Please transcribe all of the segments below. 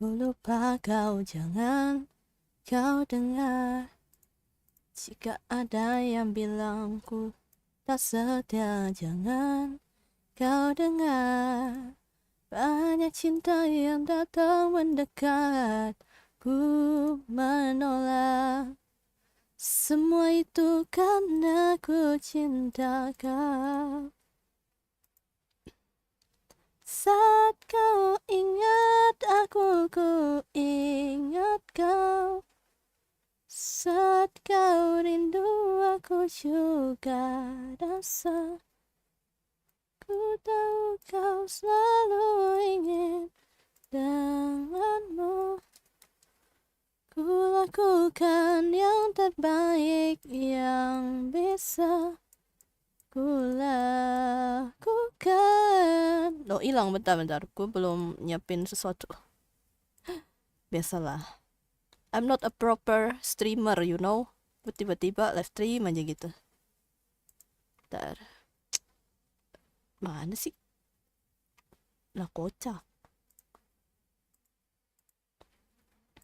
Ku lupa kau, jangan kau dengar. Jika ada yang bilang ku tak setia, jangan kau dengar. Banyak cinta yang datang mendekat, ku menolak. Semua itu karena ku cinta kau. Saat kau ingat aku, ku ingat kau. Saat kau rindu, aku juga rasa. Ku tahu kau selalu ingin denganmu. Ku lakukan yang terbaik yang bisa ku lakukan. Loh, hilang, bentar. Gue belum nyiapin sesuatu. Biasalah. I'm not a proper streamer, you know. Tiba-tiba live stream aja gitu. Bentar. Mana sih? Lah, kocak.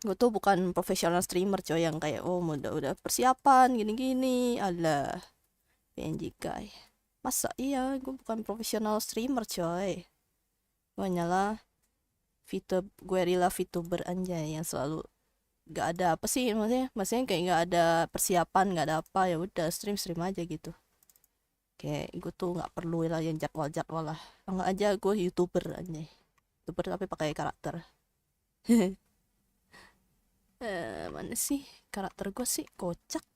Gue tuh bukan profesional streamer coy, yang kayak udah persiapan gini-gini. Alah, PNG guy. Masa iya, gue bukan profesional streamer coy. Gue hanyalah guerrilla VTuber anjay yang selalu gak ada apa sih, maksudnya kayak gak ada persiapan, gak ada apa, ya udah stream aja gitu. Kayak gue tuh nggak perlu lah yang jadwal lah. Enggak aja gue YouTuber anjay. YouTuber tapi pakai karakter. Mana sih karakter gue sih, kocak.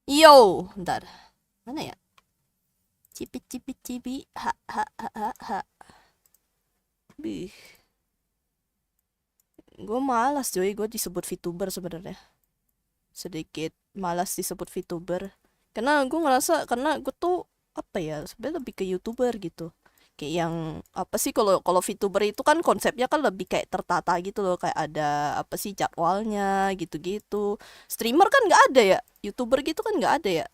Yo. Bentar. Mana ya? Cipi. Ha. Bih. Gue malas coy, gue disebut VTuber sebenarnya. Sedikit malas disebut VTuber. Karena gue ngerasa, karena gue tuh apa ya, sebenarnya lebih ke YouTuber gitu. Kayak yang apa sih, kalau VTuber itu kan konsepnya kan lebih kayak tertata gitu loh, kayak ada apa sih jadwalnya gitu-gitu. Streamer kan nggak ada ya, YouTuber gitu kan nggak ada ya.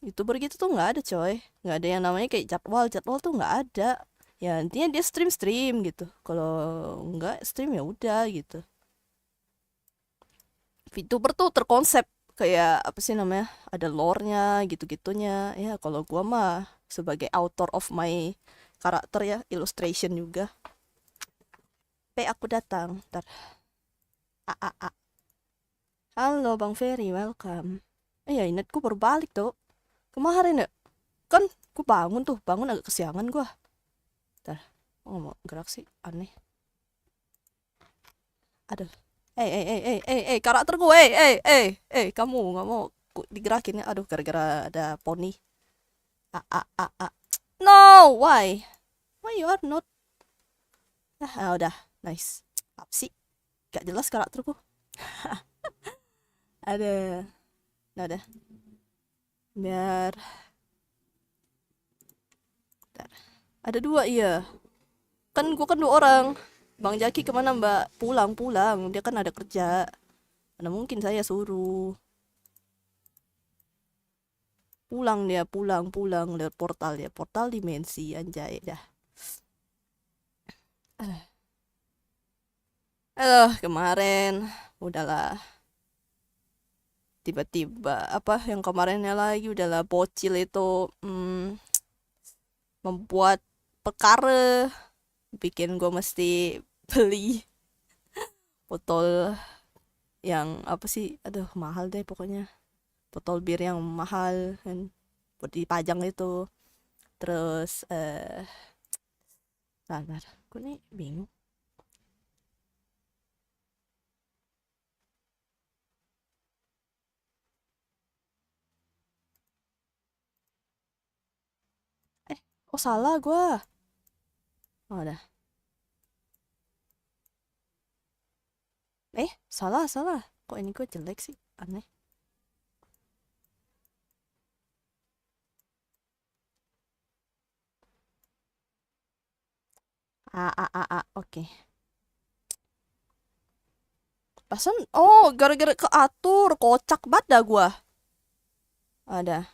YouTuber gitu tuh nggak ada coy, nggak ada yang namanya kayak jadwal tuh nggak ada. Ya intinya dia stream gitu. Kalau nggak stream ya udah gitu. VTuber tuh terkonsep kayak apa sih namanya, ada lore-nya gitu-gitunya. Ya kalau gua mah sebagai author of my karakter ya, illustration juga. Aku datang. Ntar. A. Halo Bang Ferry, welcome. Ya ingatku baru balik tuh. Kemarin ya. Kan gue bangun agak kesiangan gua. Ntar. Oh, mau gerak sih, aneh. Aduh. Karakter gue, kamu nggak mau digerakin ya? Aduh, gara-gara ada poni. No, why you are not? Udah, nice. Apa sih? Gak jelas karakterku. Ada, udah. Biar, bentar. Ada dua, iya. Kan gue kan 2 orang. Bang Jaki kemana mbak? Pulang. Dia kan ada kerja. Mana mungkin saya suruh. Pulang lewat portal ya. Portal dimensi, anjay dah. Kemarin udahlah. Tiba-tiba apa yang kemarinnya lagi udahlah, bocil itu membuat perkara bikin gue mesti beli botol yang apa sih, aduh mahal deh pokoknya, botol bir yang mahal kan buat dipajang itu. Terus bentar, gue nih bingung. Oh salah gue. Udah. Salah. Kok ini gue jelek sih? Aneh. Oke. Pasan, gara-gara keatur, kocak banget dah gua. Ada.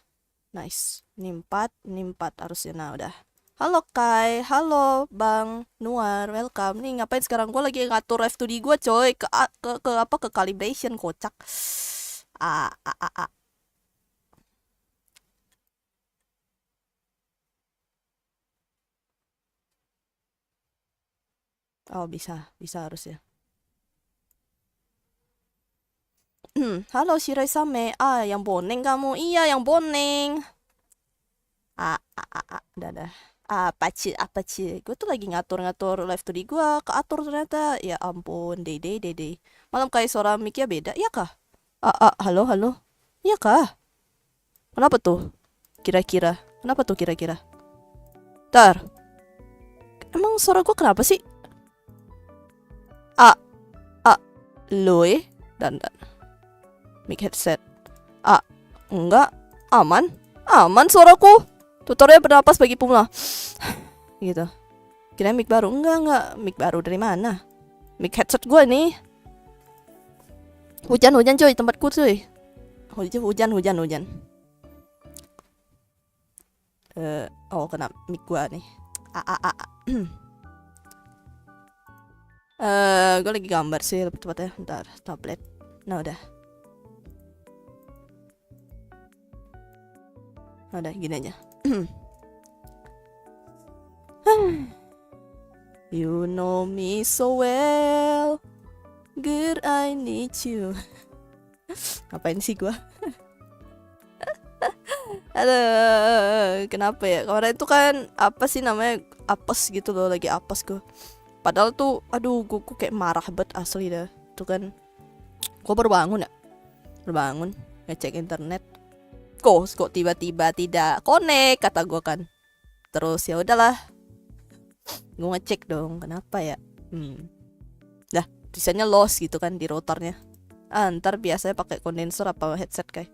Nice. Ini 4 harusnya, nah udah. Halo Kai, halo Bang Nuar, welcome. Nih ngapain sekarang? Gue lagi ngatur F2D gue coy, ke apa ke calibration kocak. Ah, ah, ah, ah. Oh bisa, bisa harus ya. Halo Shirai Same. Ah, yang boneng kamu. Iya, yang boneng. Udah dah. Apa sih? Gue tuh lagi ngatur-ngatur live study gue, keatur ternyata. Ya ampun, dede. Malam kayak suara mic-nya beda, ya kah? Halo, halo. Iya kah? Kenapa tuh? Kira-kira. Kenapa tuh kira-kira? Tar, emang suara gue kenapa sih? Ah, Loe? Dan. Mic headset. Ah, enggak. Aman. Aman suaraku. Tutorial bernapas bagi pemula. Gitu. Kira mic baru. Enggak. Mic baru dari mana? Mic headset gue nih. Hujan cuy tempatku cuy. Hujan. Kena mic gue nih. Gue lagi gambar sih lebih tepatnya. Bentar, tablet. Nah udah gini aja. You know me so well, girl I need you. Ngapain sih gua? Aduh, kenapa ya? Kemarin itu kan apa sih namanya, apes gitu loh, lagi apes gua. Padahal tuh, aduh, gua kayak marah banget asli dah. Tuh kan, gua baru bangun ngecek internet. Kok tiba-tiba tidak connect kata gua kan. Terus ya udahlah, gue ngecek dong kenapa ya. Dah tulisannya lost gitu kan di routernya. Ntar biasanya pakai kondenser apa headset kayak.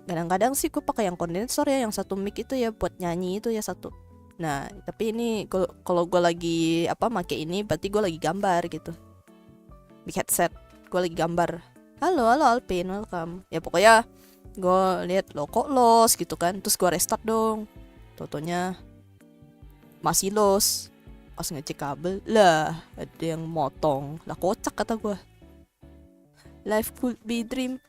Kadang-kadang sih gue pakai yang kondensor ya, yang satu mic itu ya buat nyanyi itu ya satu. Nah tapi ini kalau gue lagi make ini berarti gue lagi gambar gitu. Mic headset gue lagi gambar. Halo Alpin, welcome. Ya pokoknya gue lihat lo kok lost gitu kan, terus gue restart dong. Totonya masih lost. Pas ngecek kabel lah ada yang motong lah, kocak kata gue. Life could be dream.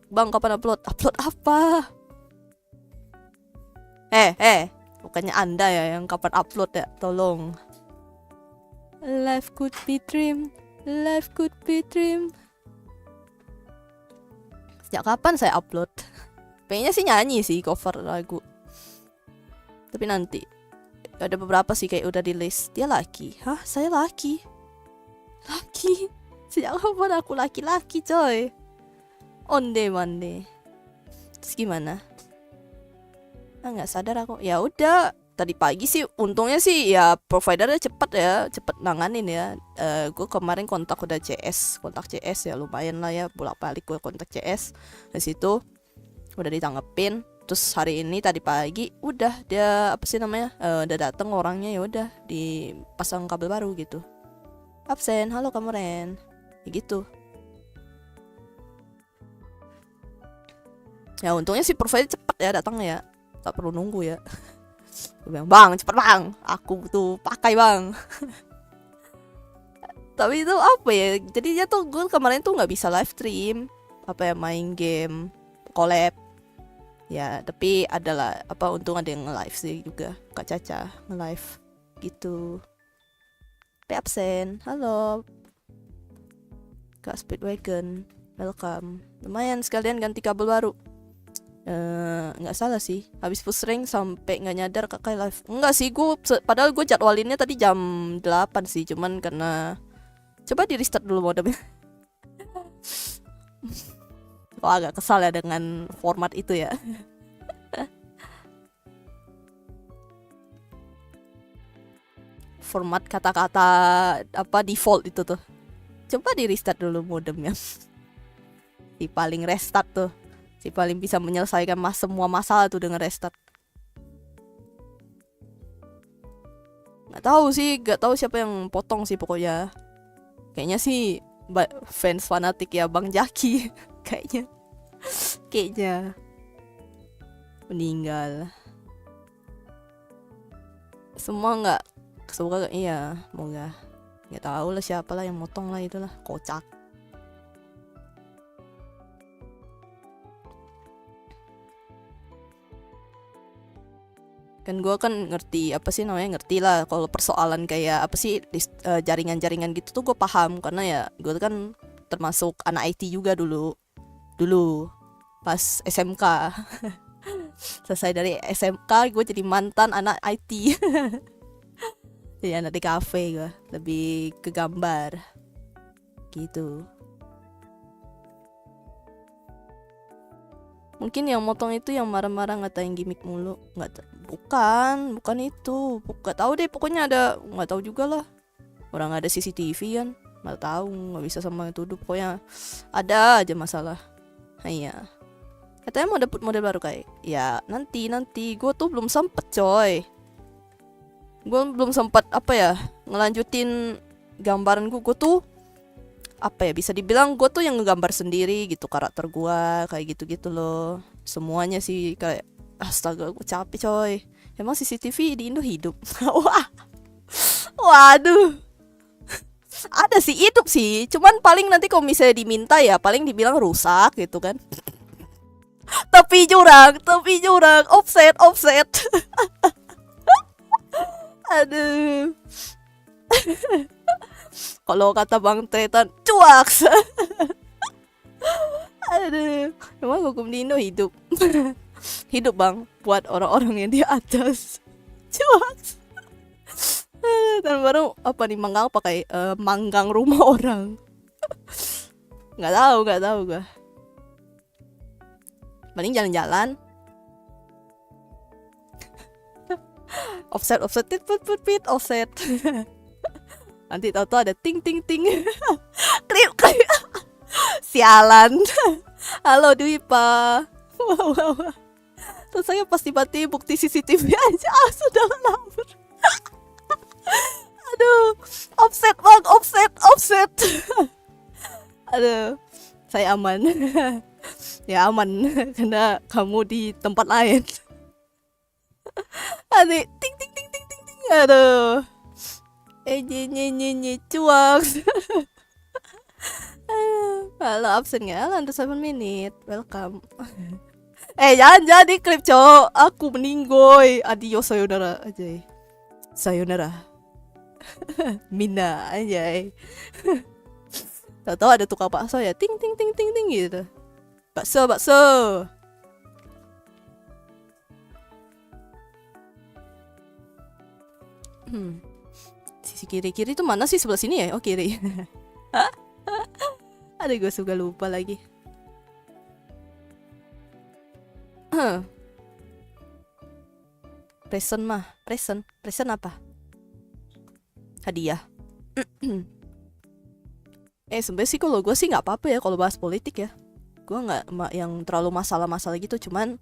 Bang kapan upload apa? Bukannya anda ya yang kapan upload ya, tolong. Life could be dream. Sejak kapan saya upload? Pengennya sih nyanyi sih, cover lagu. Tapi nanti ada beberapa sih kayak udah di list. Dia laki. Hah? Saya laki? Sejak kapan aku laki-laki coy? Onde mande. Terus gimana? Nggak sadar aku. Ya udah, tadi pagi sih untungnya sih ya providernya cepet nanganin ya. Gue kemarin kontak CS ya, lumayan lah ya, bolak-balik gue kontak CS. Di situ udah ditanggepin. Terus hari ini tadi pagi udah dia udah dateng orangnya, ya udah dipasang kabel baru gitu. Absen, halo kamu Ren, ya gitu. Ya untungnya sih provider cepet ya datang ya, tak perlu nunggu ya. Gue bilang bang cepet bang, aku tuh pakai bang. Tapi itu apa ya, jadinya tuh gue kemarin tuh nggak bisa live stream main game collab. Ya tapi adalah untung ada yang nge-live sih juga, Kak Caca nge-live gitu. Tapi absen, halo Kak Speedwagon, welcome. Lumayan sekalian ganti kabel baru. Nggak salah sih, habis push rank sampai nggak nyadar kakak live. Enggak sih, padahal gue jadwalinnya tadi jam 8 sih, cuman karena coba di restart dulu modemnya. Kok agak kesal ya dengan format itu ya. Format kata-kata default itu tuh. Coba di restart dulu modemnya. Si paling restart tuh, si paling bisa menyelesaikan semua masalah tuh dengan restart. Gak tahu siapa yang potong sih pokoknya. Kayaknya sih fans fanatik ya Bang Jaki. Kayaknya meninggal. Semua nggak suka, iya, semoga. Nggak tahu lah siapa lah yang motong lah, itulah kocak. Kan gue kan ngerti apa sih namanya, ngerti lah kalau persoalan kayak apa sih jaringan-jaringan gitu tuh gue paham, karena ya gue kan termasuk anak IT juga dulu pas SMK. Selesai dari SMK gue jadi mantan anak IT. Jadi anak di kafe, gue lebih ke gambar gitu. Mungkin yang motong itu yang marah-marah ngatain gimmick mulu. Bukan itu. Bukan tahu deh, pokoknya ada, nggak tahu juga lah. Orang ada CCTV kan, nggak tahu, nggak bisa sama tuduh. Pokoknya ada aja masalah. Iya. Katanya mau dapet model baru kayak. Ya nanti gue tuh belum sempet coy. Gue belum sempat apa ya ngelanjutin gambaran gue tuh apa ya, bisa dibilang gue tuh yang ngegambar sendiri gitu karakter gue kayak gitu-gitu loh. Semuanya sih kayak astaga gue capek coy. Emang CCTV di Indo hidup? Wah, waduh. Ada sih, hidup sih. Cuman paling nanti kalau misalnya diminta ya paling dibilang rusak gitu kan. Tapi jurang, offset. Aduh. Kalau kata Bang Tretan, cuaks. Aduh, emang hukum di Indo hidup. Hidup bang, buat orang-orang yang di atas. Cuaks. Dan baru apa nih, manggang pakai manggang rumah orang. Nggak tahu gue. Paling jalan-jalan. Offset, put, offset. Nanti tau-tau ada ting. Klip. Sialan. Halo Dwipa. Wow. Terus saya pasti bukti CCTV aja. Sudah lama. Aduh. Offset bang, offset. Aduh. Saya aman. Ya aman. Karena kamu di tempat lain. Aduh. Ting. Aduh. Nye cuak. Halo absen ya, under 7 minute. Welcome. Jangan di klip cowok. Aku meninggoy. Adios sayonara aja. Sayonara. Mina aja. Tahu ada tukang bakso ya. Ting gitu. Bakso. Sisi kiri itu mana sih, sebelah sini ya? Oh kiri. Ada gue suka lupa lagi. Present apa? Hadiah. Sebenarnya sih kalau gue sih nggak apa-apa ya kalau bahas politik ya. Gue nggak yang terlalu masalah gitu. Cuman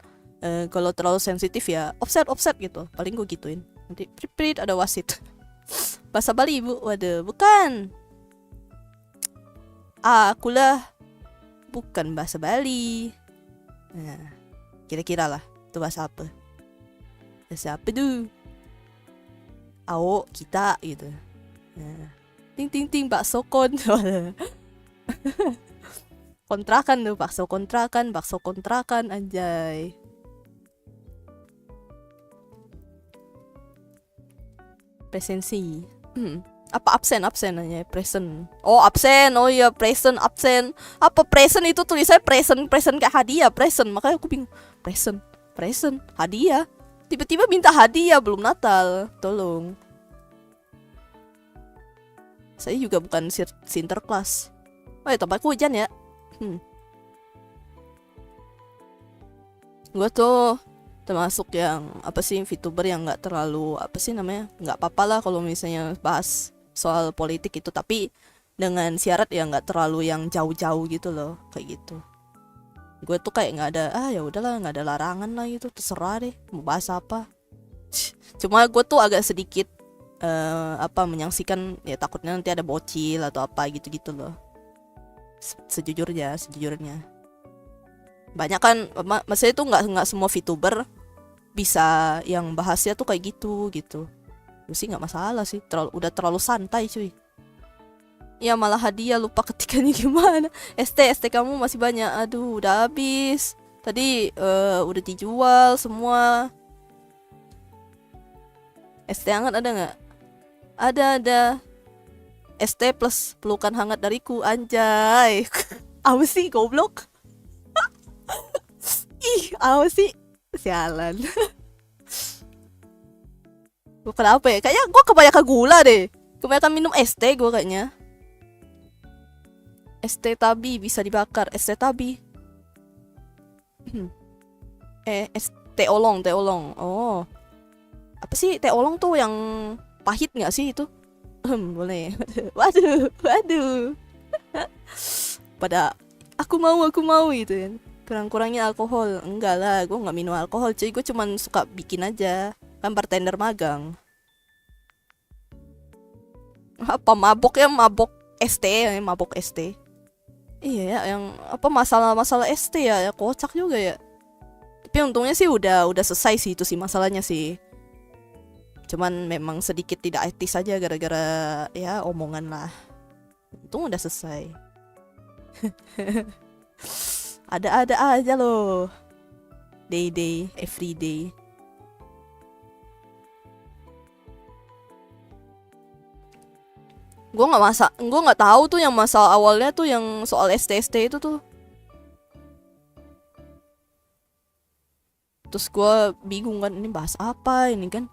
kalau terlalu sensitif ya offset gitu. Paling gue gituin. Nanti prit ada wasit. Bahasa Bali ibu, waduh, bukan. Akulah bukan bahasa Bali. Nah, kira-kira lah itu bahasa apa? Bahasa apa tuh? Ao kita gitu. Nah, ting bakso kontrakan tuh, bakso kontrakan anjay. Presensi. Apa absen aja present. Oh absen, oh iya present absen. Apa present itu tulisannya present kayak hadiah present, makanya aku bingung. Present hadiah. Tiba-tiba minta hadiah belum Natal, tolong. Saya juga bukan sinterklas. Oh ya tempatku hujan ya. Gue tuh termasuk yang apa sih VTuber yang nggak terlalu apa sih namanya, nggak apa-apa lah kalau misalnya bahas soal politik itu, tapi dengan syarat ya nggak terlalu yang jauh-jauh gitu loh, kayak gitu. Gue tuh kayak nggak ada ya udahlah, nggak ada larangan lah gitu, terserah deh mau bahas apa. Cuma gue tuh agak sedikit menyaksikan ya, takutnya nanti ada bocil atau apa gitu loh. Sejujurnya Banyak kan, maksudnya itu nggak semua VTuber bisa yang bahasnya tuh kayak gitu gitu. Gue sih nggak masalah sih, udah terlalu santai cuy. Ya malah hadiah lupa ketikannya gimana. ST kamu masih banyak. Aduh, udah habis. Tadi udah dijual semua. ST hangat ada nggak? Ada. ST plus pelukan hangat dariku, anjay. Apa sih goblok? Ih, apa sih? Sialan. Gue kenapa ya? Kayaknya gue kebanyakan gula deh. Kebanyakan minum ST gue kayaknya. ST tabi bisa dibakar. ST tabi. Teh olong. Oh. Apa sih teh olong tuh yang pahit nggak sih itu? Boleh. Waduh. Pada aku mau gitu kan. Kurang-kurangnya alkohol. Enggak lah, gue nggak minum alkohol cuy. Gue cuman suka bikin aja. Kan bartender magang. Apa mabok ya, mabok ST ya, mabok ST. Iya ya, yang apa masalah ST ya kocak juga ya. Tapi untungnya sih udah selesai sih itu sih masalahnya sih. Cuman memang sedikit tidak etis saja gara-gara ya omongan lah. Untung udah selesai. Ada aja loh. Day every day. Gue nggak tahu tuh yang masalah awalnya tuh yang soal ST itu tuh. Terus gue bingung kan, ini bahas apa ini kan.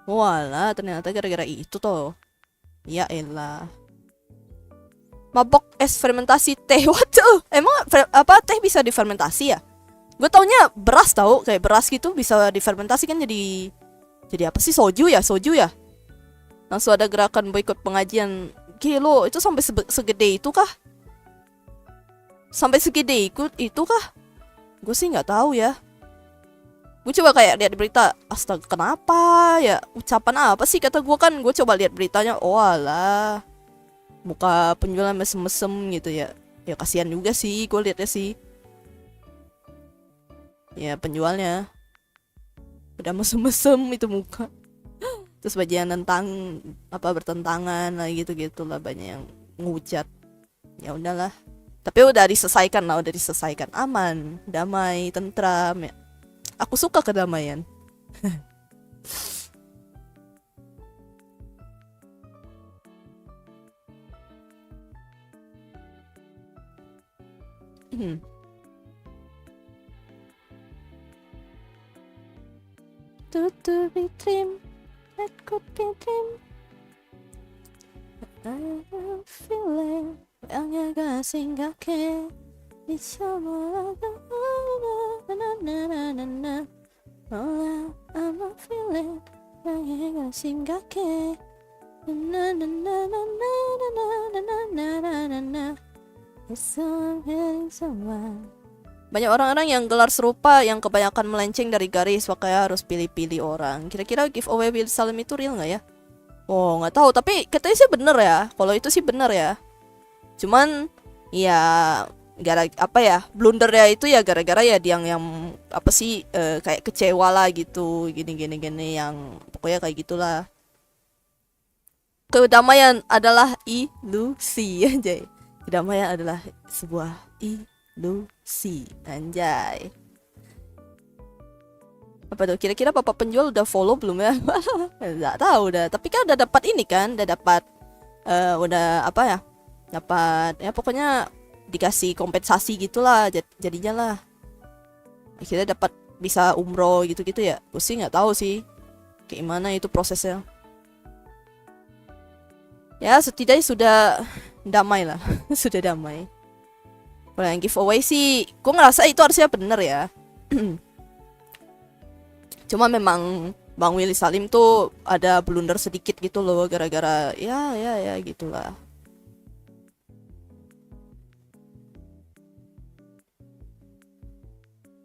Walah, ternyata gara-gara itu tuh. Ya elah. Mabok es fermentasi teh. Waduh, emang apa teh bisa difermentasi ya? Gue taunya beras tau, kayak beras gitu bisa difermentasi kan jadi apa sih, soju ya? Langsung ada gerakan boikot pengajian. Gila, itu sampai segede itu kah? Sampai segede itu kah? Gue sih nggak tahu ya. Gue coba kayak lihat berita, astaga kenapa ya? Ucapan apa sih kata gue kan? Gue coba lihat beritanya, oh alah, muka penjualnya mesem-mesem gitu ya. Ya kasihan juga sih, gue liatnya sih. Ya penjualnya udah mesem-mesem itu muka. Terus bagian bertentangan lah gitu lah, banyak yang ngujat. Ya udahlah, tapi udah diselesaikan, aman, damai, tentram ya. Aku suka kedamaian. To be dream, that could be dream. I feel it. Yang gasing gake. Bisa melakukan. Oh, I'm a feeling. Yang gasing gake. Banyak orang-orang yang gelar serupa yang kebanyakan melenceng dari garis, makanya harus pilih-pilih orang. Kira-kira giveaway Will Salim itu real nggak ya? Oh nggak tahu, tapi katanya sih bener ya. Kalau itu sih bener ya. Cuman ya blunder ya itu ya gara-gara ya dia yang apa sih kayak kecewa lah gitu, gini yang pokoknya kayak gitulah. Kedamaian adalah ilusi anjay. Kedamaian adalah sebuah ilusi anjay. Apa tuh kira-kira bapak penjual udah follow belum ya? Nggak tahu dah. Tapi kan udah dapat ini kan, udah dapat udah apa ya? Dapat ya pokoknya dikasih kompensasi gitulah jadinya lah. Akhirnya dapat bisa umroh gitu-gitu ya. Gue sih nggak tahu sih kayak gimana itu prosesnya. Ya setidaknya sudah damai lah. Sudah damai. Kalau yang giveaway sih gue ngerasa itu harusnya bener ya. Cuma memang Bang Willy Salim tuh ada blunder sedikit gitu loh, gara-gara ya gitulah.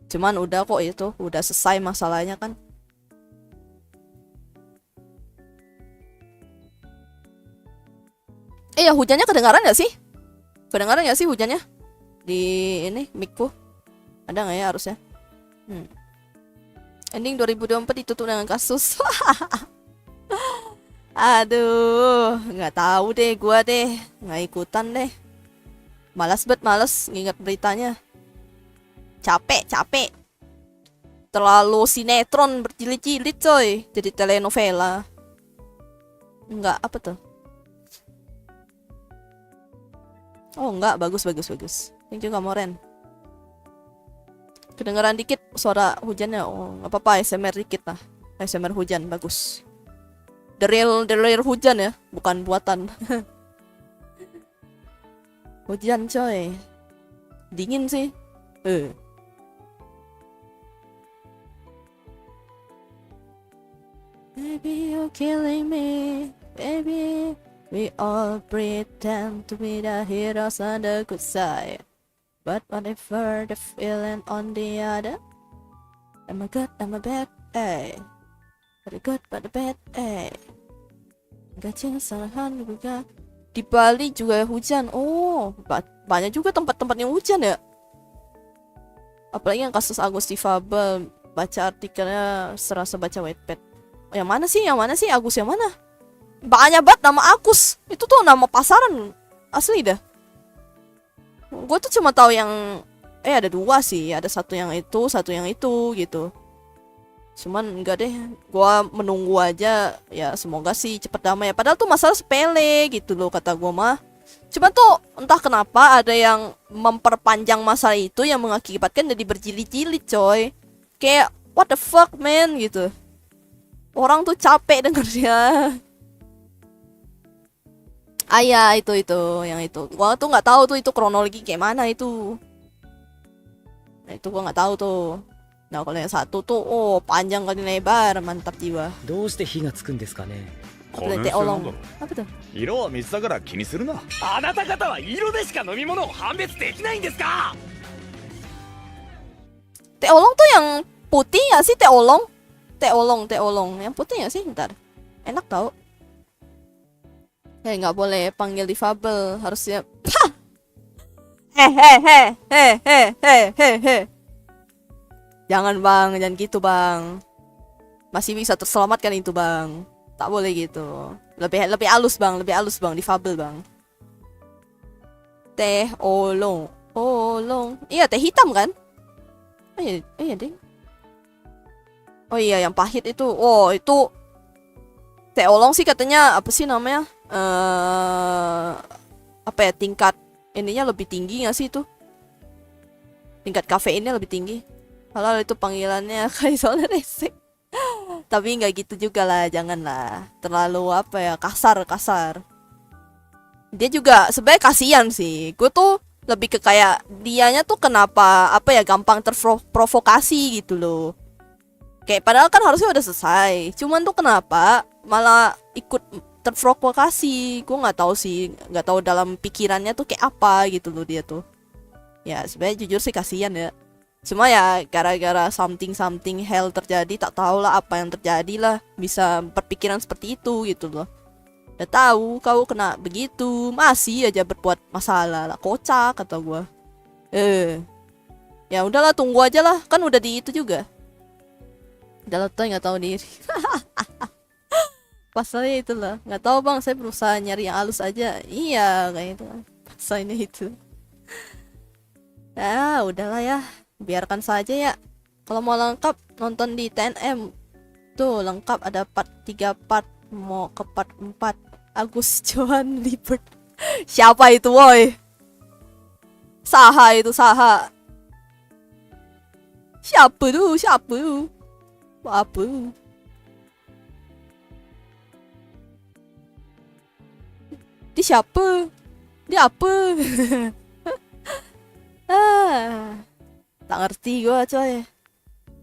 Cuman udah kok itu, udah selesai masalahnya kan. Hujannya kedengaran gak sih? Kedengaran gak sih hujannya? Di ini, micku. Ada nggak ya harusnya? Ending 2024 ditutup dengan kasus. Aduh, nggak tahu deh gua deh, nggak ikutan deh. Malas banget, males nginget beritanya. Capek. Terlalu sinetron berjilid-jilid coy, jadi telenovela. Enggak, apa tuh? Oh enggak, bagus. Thank you Kamoren. Kedengeran dikit suara hujannya. Oh, nggak apa-apa, ASMR dikit lah. ASMR hujan, bagus. The real hujan ya, bukan buatan. Hujan coy. Dingin sih. Baby, you're killing me, baby. We all pretend to be the heroes on the good side. But whatever the feeling on the other, I'm a good, I'm a bad, Very good, but the bad, Gak kesalahan juga. Di Bali juga hujan. Oh, banyak juga tempat-tempat yang hujan ya. Apalagi yang kasus Agus difabel. Baca artikelnya serasa baca Wattpad. Yang mana sih Agus yang mana? Banyak banget nama Agus. Itu tuh nama pasaran asli dah. Gue tuh cuma tahu yang ada 2 sih. Ada satu yang itu gitu. Cuman enggak deh, gua menunggu aja ya, semoga sih cepet damai. Padahal tuh masalah sepele gitu loh kata gua mah. Cuman tuh entah kenapa ada yang memperpanjang masalah itu yang mengakibatkan jadi berjilid-jilid coy. Kayak what the fuck man gitu. Orang tuh capek dengernya. Ya itu yang itu. Gua tuh nggak tahu tuh itu kronologi kayak mana itu. Nah itu gua nggak tahu tuh. Nah kalau yang satu tuh panjang kali lebar, mantap jiwa. どうして火がつくんですかね。Apa tuh? Teh olong. Apa tuh? 色は水だから気にするな。あなた方は色でしか飲み物を判別できないんですか。 Teh olong tuh yang putih ya sih, teh olong. Teh olong. Yang putih ya sih, ntar. Enak tau. Nggak boleh panggil difabel, harusnya. Hehehe. Jangan bang, jangan gitu bang. Masih bisa terselamatkan itu bang. Tak boleh gitu. Lebih halus bang, difabel bang. Teh olong. Iya teh hitam kan? Iya deh. Oh iya yang pahit itu. Oh itu teh olong sih katanya apa sih namanya? Apa ya, tingkat ininya lebih tinggi nggak sih itu? Tingkat kafeinnya lebih tinggi. Kalau itu panggilannya kayak soalnya resek. Tapi nggak gitu juga lah, janganlah terlalu apa ya, kasar. Dia juga sebenarnya kasihan sih. Gue tuh lebih ke kayak dianya tuh kenapa apa ya, gampang terprovokasi gitu loh. Kayak padahal kan harusnya udah selesai. Cuman tuh kenapa malah ikut terprovokasi? Gue nggak tahu sih, nggak tahu dalam pikirannya tuh kayak apa gitu loh dia tuh. Ya sebenarnya jujur sih kasihan ya. Cuma ya gara-gara something hell terjadi, tak tahu lah apa yang terjadi lah, bisa berpikiran seperti itu gitu loh. Udah tahu kau kena begitu, masih aja berbuat masalah lah, kocak kata gua. Ya udahlah, tunggu aja lah, kan udah di itu juga. Udah lah, nggak tahu diri. Pasalnya itulah, nggak tahu bang, saya berusaha nyari yang halus aja. Iya kayak itu, pasalnya itu. Udahlah ya. Biarkan saja ya. Kalau mau lengkap nonton di TNM. Tuh lengkap ada part 3 part. Mau ke part 4. Agus Johan Libert. Siapa itu woi? Saha itu, Saha. Siapa tuh? Apa? Dia siapa? Dia apa? Tak ngerti gue coy.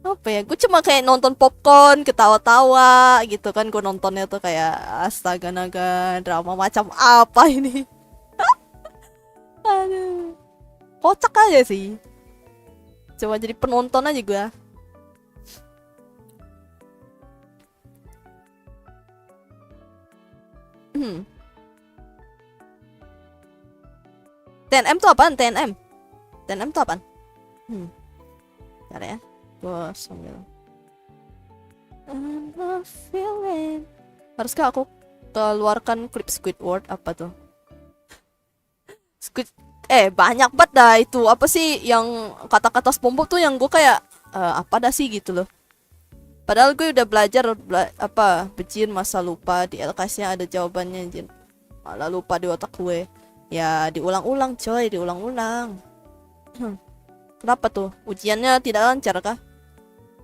Apa ya, gue cuma kayak nonton popcorn, ketawa-tawa gitu kan. Gue nontonnya tuh kayak astaga naga, drama macam apa ini. Aduh, kocak aja sih. Coba jadi penonton aja gue. TNM tuh apaan? TNM tuh apaan? Bentar ya, gue sambil I'm not feeling. Haruskah aku keluarkan klip Squidward apa tuh? Banyak banget dah itu. Apa sih yang kata-kata SpongeBob tuh yang gue kayak apa dah sih gitu loh. Padahal gue udah belajar bejin masa lupa di LKS-nya ada jawabannya anjir. Malah lupa di otak gue. Ya diulang-ulang coy, diulang-ulang. Kenapa tuh? Ujiannya tidak lancar kah?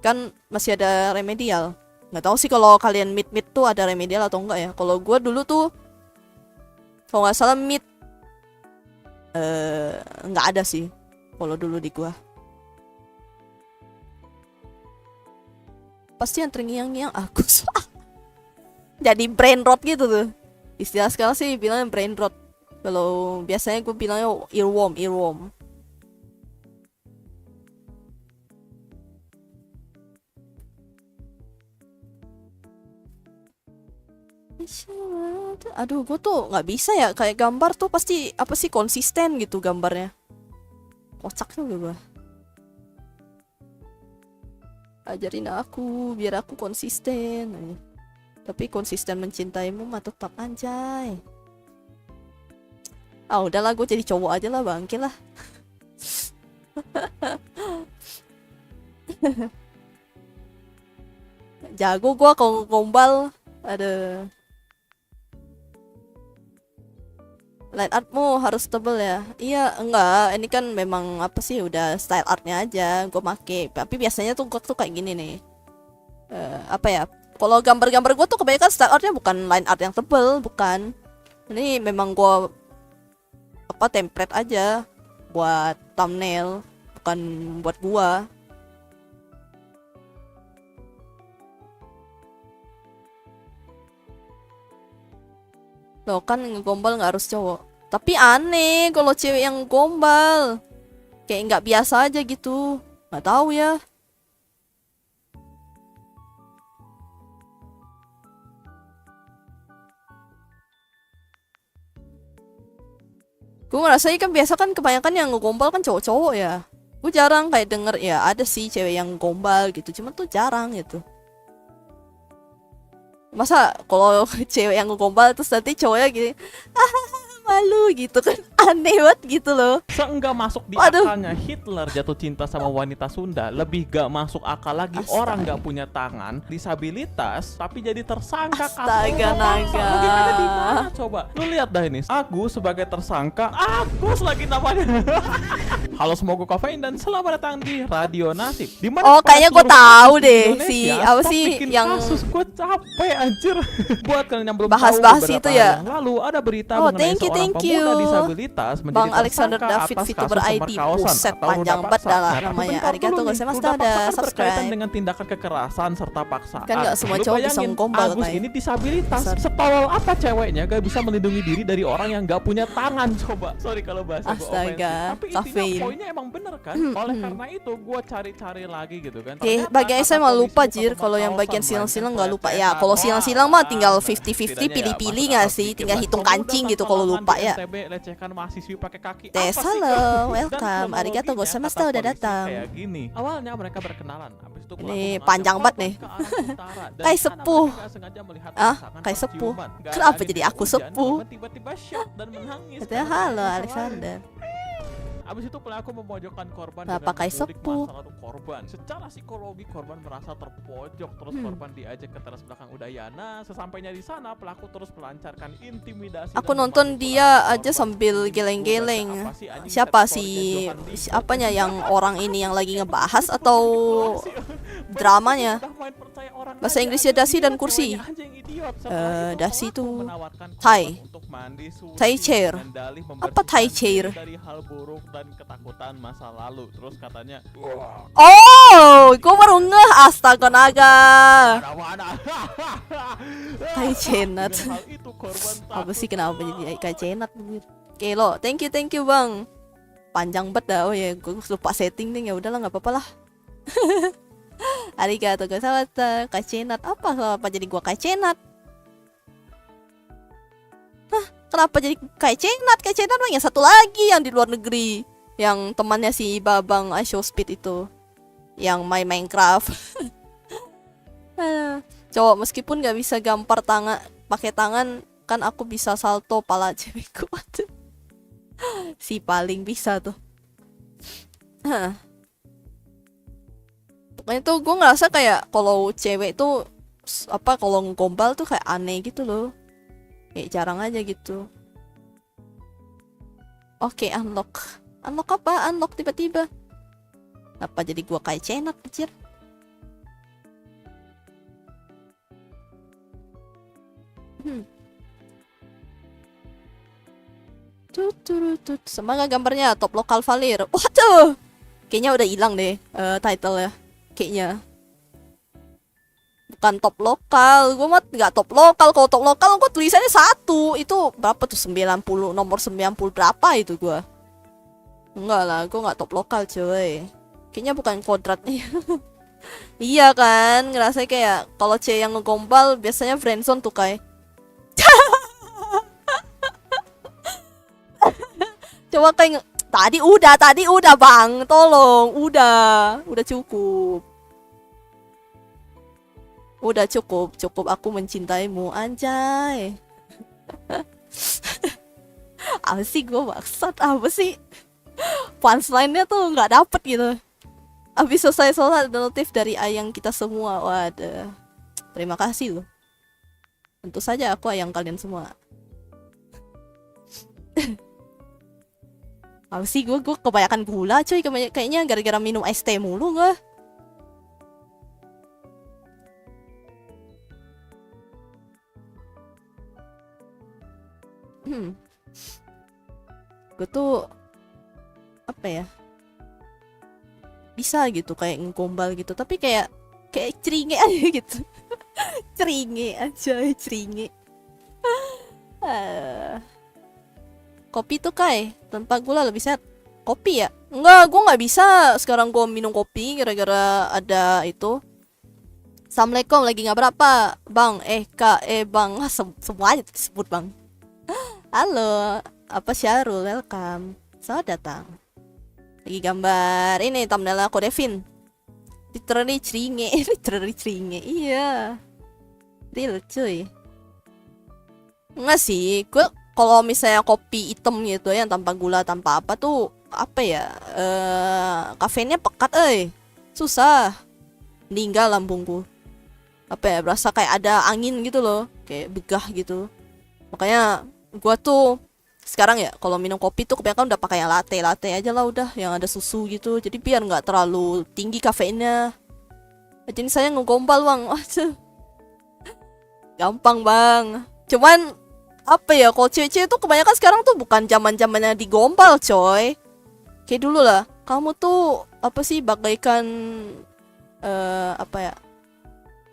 Kan masih ada remedial. Nggak tahu sih kalau kalian mid tuh ada remedial atau enggak ya. Kalau gue dulu tuh kalau nggak salah mid nggak ada sih kalau dulu di gue. Pasti yang terngiang-ngiang aku. Jadi brain rot gitu tuh. Istilah sekarang sih bilangnya brain rot. Kalau biasanya gue bilangnya earworm. Aduh, gue tuh nggak bisa ya, kayak gambar tuh pasti apa sih konsisten gitu gambarnya. Kocak juga gue. Ajarin aku biar aku konsisten. Tapi konsisten mencintaimu mah tetap anjay. Udahlah gue jadi cowok aja lah, bangke lah. Jago gue kalau gombal. Ada line artmu harus tebel ya. Iya, enggak, ini kan memang apa sih udah style artnya aja gue make. Tapi biasanya tuh gue tuh kayak gini nih. Apa ya, kalau gambar-gambar gue tuh kebanyakan style artnya bukan line art yang tebel, bukan. Ini memang gue template aja buat thumbnail, bukan buat gua. Loh kan ngegombal nggak harus cowok. Tapi aneh kalau cewek yang gombal. Kayak nggak biasa aja gitu. Nggak tahu ya. Gue ngerasain kan biasa kan kebanyakan yang ngegombal kan cowok-cowok ya. Gue jarang kayak denger ya ada sih cewek yang gombal gitu. Cuman tuh jarang gitu. Masa kalau cewek yang ngegombal terus nanti cowoknya gini malu gitu kan, aneh banget gitu loh. Seenggak masuk di Waduh. akalnya Hitler jatuh cinta sama wanita Sunda, lebih gak masuk akal lagi Astaga. orang gak punya tangan, disabilitas, tapi jadi tersangka. Astaga, naga. Logikanya di mana coba? Lu lihat dah ini, Agus sebagai tersangka, Agus lagi namanya. Halo semoga kafein dan selamat datang di Radio Nasib. Dimana Kayaknya gue tahu deh si apa stop sih bikin yang kasus, gue capek anjir. Buat kalian yang belum bahas-bahas tahu, itu beberapa ya. hari yang lalu ada berita Oh, mengenai thank you, seorang thank you. pemuda disabilitas menjadi Bang Alexander tersangka David atas VTuber kasus ID. pemerkosaan Buset, atau panjang ruda banget paksa. dah Nah, tapi namanya. bentar Arigato dulu nih, gozaimasu, ruda paksa udah kan subscribe. berkaitan dengan tindakan kekerasan serta paksaan. Kan nggak semua Lu cowok bisa bayangin, menggombal, Agus Tay. ini disabilitas, Besar. setolol apa ceweknya gak bisa melindungi diri dari orang yang gak punya tangan. Coba, sorry kalau bahasa gue Astaga, ofensif. Tapi intinya kafein. poinnya emang bener kan. Oleh karena itu gue cari-cari lagi gitu kan. Ternyata bagian saya kata mah lupa polisi Jir. bukan Kalau yang pemerkosaan, bagian silang-silang nggak lupa pelecehan. ya. Kalau silang-silang mah tinggal 50-50 Setidaknya pilih-pilih ya, nggak masa sih? sedikit Tinggal lah. hitung Pemuda kancing gitu tanpa kalau lengan lupa di ya. NTB lecehkan mahasiswi pakai kaki. Tes, Apa sih? halo, Dan welcome. Arigato kronologinya, gozaimasu, kata udah polisi datang. Kayak gini. Awalnya mereka berkenalan, habis itu Ini pelaku mengajak panjang banget korban nih. ke arah utara, dan Kayak di sana sepuh. mereka nggak sengaja melihat Ah, pasangan kayak sepuh. berciuman. Nggak Kenapa ada jadi angin aku hujan, sepuh? korban tiba-tiba shock dan menangis. Katanya karena halo masa lalu. Alexander. Abis itu pelaku memojokkan korban Kenapa dengan kayak mengulik sepuh? masa lalu korban. Secara psikologi korban merasa terpojok, terus korban diajak ke teras belakang Udayana. Sesampainya di sana pelaku terus melancarkan intimidasi. Aku dan nonton memanipulasi dia aja korban. sambil Gua geleng-geleng. baca apa sih, anjing, Siapa set sih story-nya Johan Di. apanya yang orang ini yang lagi ngebahas atau dramanya? Bahasa Inggrisnya dasi dan kursi. Dasi itu Thai. Thai chair. Apa Thai chair? Dari hal buruk dan ketakutan masa lalu. Terus katanya, Oh, gue baru ngeh, astaga naga. mana-mana. Thai cenat. Dengan hal itu korban Apa takut sih kenapa jadi kayak cenat? Oke lo, thank you bang. Panjang banget dah. Oh ya, gue lupa setting nih. Ya udahlah, nggak apa-apa lah. Arigato gozaimasu, kayak cenat. Kenapa jadi gua kayak cenat? Hah, kenapa jadi kayak cenat? Kayak cenat mah yang satu lagi yang di luar negeri, yang temannya si Babang Show Speed itu, yang main Minecraft. Cowok meskipun nggak bisa gampar tangan pakai tangan, kan aku bisa salto pala cewekku. Si paling bisa tuh. Pokoknya tuh gue ngerasa kayak kalau cewek tuh apa kalau ngegombal tuh kayak aneh gitu loh, kayak jarang aja gitu. Oke, unlock apa? Unlock tiba-tiba. Apa jadi gue kayak cenak anjir? Semangat gambarnya top lokal Valir. Waduh, kayaknya udah hilang deh title ya. Kayaknya bukan top lokal, gue mah nggak top lokal. Kalau top lokal gue tulisannya 1. Itu berapa tuh, 90, nomor 90 berapa itu gue. Enggak lah, gue nggak top lokal cuy. Kayaknya bukan kodratnya. Iya kan, ngerasa kayak kalau cewek yang ngegombal biasanya friendzone tuh kayak. Coba kayak tadi udah bang, tolong, udah cukup. Udah cukup aku mencintaimu, anjay. Apa sih gue maksud, apa sih? Punchline-nya tuh nggak dapet gitu. Abis selesai sholat ada notif dari ayang kita semua. Waduh, terima kasih loh. Tentu saja aku ayang kalian semua. Apa sih gue kebanyakan gula cuy, kayaknya gara-gara minum es teh mulu gue. Gue tuh apa ya, bisa gitu kayak ngegombal gitu, tapi kayak ceringe aja gitu. Ceringe. Kopi tuh tanpa gula lebih sehat. Kopi ya? Enggak, gue nggak bisa sekarang gue minum kopi gara-gara ada itu. Assalamualaikum, lagi nggak berapa bang? Kak, bang, semuanya disebut bang. Halo, apa Syarul, welcome, selamat datang. Lagi gambar ini thumbnail aku Devin. Literally ceringe, iya. Real cuy. Enggak sih, gue kalau misalnya kopi hitam gitu yang tanpa gula tanpa apa tuh apa ya, kafeinnya pekat susah, meninggal lambungku. Apa ya, berasa kayak ada angin gitu loh, kayak begah gitu. Makanya gua tuh sekarang ya kalau minum kopi tuh kebanyakan udah pakai yang latte aja lah, udah yang ada susu gitu, jadi biar nggak terlalu tinggi kafeinnya. Jadi saya ngegombal bang. Gampang bang, cuman apa ya, kalau cewek-cewek tuh kebanyakan sekarang tuh bukan zaman-zamannya digombal coy. Kayak dulu lah, kamu tuh apa sih bagaikan apa ya,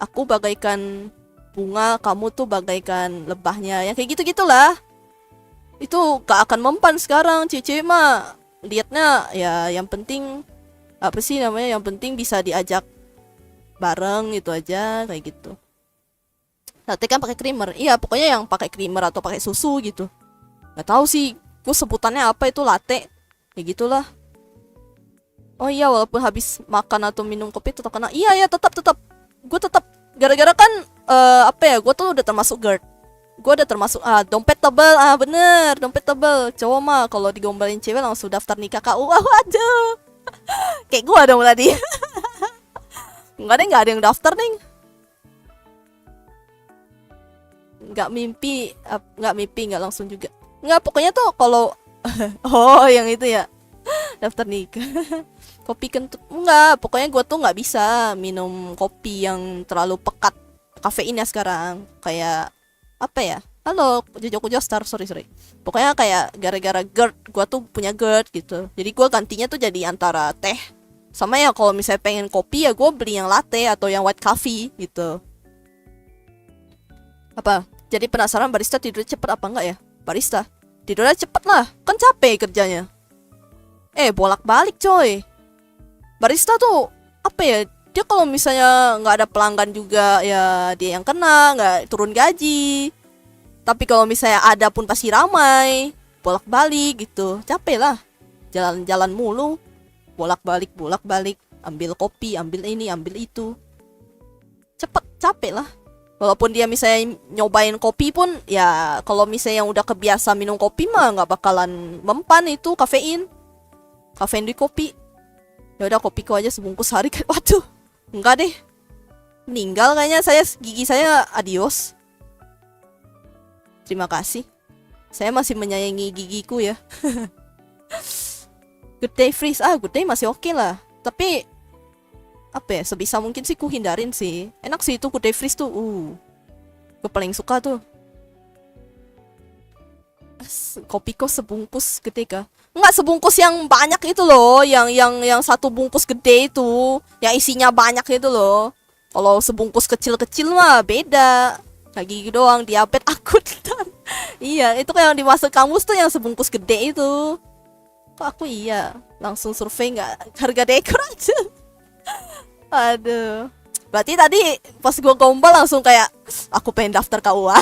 aku bagaikan bunga, kamu tuh bagaikan lebahnya, ya kayak gitu-gitulah. Itu gak akan mempan sekarang. Cewek-cewek mah liatnya ya yang penting apa sih namanya, yang penting bisa diajak bareng itu aja, kayak gitu. Latte kan pakai creamer. Iya, pokoknya yang pakai creamer atau pakai susu gitu. Gak tahu sih, gue sebutannya apa itu latte. Ya gitulah. Oh iya, walaupun habis makan atau minum kopi tetap kena. Iya, tetap. Gue tetap gara-gara kan apa ya, gue tuh udah termasuk GERD. Gue udah termasuk dompet tebel. Bener, dompet tebel. Cowok mah kalau digombalin cewek langsung daftar nikah KUA. Waduh. Kayak gue dong tadi. Enggak ada yang daftar nih. Nggak mimpi, nggak langsung juga. Nggak, pokoknya tuh kalau oh yang itu ya, daftar nikah. Kopi kentut nggak, pokoknya gue tuh nggak bisa minum kopi yang terlalu pekat kafeinnya sekarang. Kayak apa ya, halo Jojo Jostar, sorry pokoknya kayak gara-gara GERD, gue tuh punya GERD gitu, jadi gue gantinya tuh jadi antara teh sama ya kalau misalnya pengen kopi ya gue beli yang latte atau yang white coffee gitu. Apa? Jadi penasaran barista tidurnya cepet apa enggak ya? Barista tidurnya cepet lah, kan capek kerjanya. Bolak-balik coy. Barista tuh apa ya? Dia kalau misalnya nggak ada pelanggan juga ya dia yang kena, nggak turun gaji. Tapi kalau misalnya ada pun pasti ramai, bolak-balik gitu. Capek lah, jalan-jalan mulu, bolak-balik. ambil kopi, ambil ini, ambil itu. Cepet, capek lah. Walaupun dia misalnya nyobain kopi pun, ya kalau misalnya yang udah kebiasa minum kopi mah nggak bakalan mempan itu kafein di kopi. Ya udah kopiku aja sebungkus hari kan. Waduh, enggak deh. Meninggal kayaknya saya, gigi saya adios. Terima kasih. Saya masih menyayangi gigiku ya. Good day freeze. Good day masih oke lah. Tapi apa ya, sebisa mungkin sih ku hindarin sih. Enak sih itu good day freeze tuh. Gue paling suka tuh. Kopi kok sebungkus gede kah? Enggak sebungkus yang banyak itu loh, yang satu bungkus gede itu, yang isinya banyak itu loh. Kalau sebungkus kecil-kecil mah beda. Kayak gigi doang, diabetes akut. Iya, itu kayak yang dimasuk kamus tuh yang sebungkus gede itu. Kok aku iya langsung survei nggak harga dekor aja. Aduh. Berarti tadi pas gua gombal langsung kayak aku pengen daftar KUA.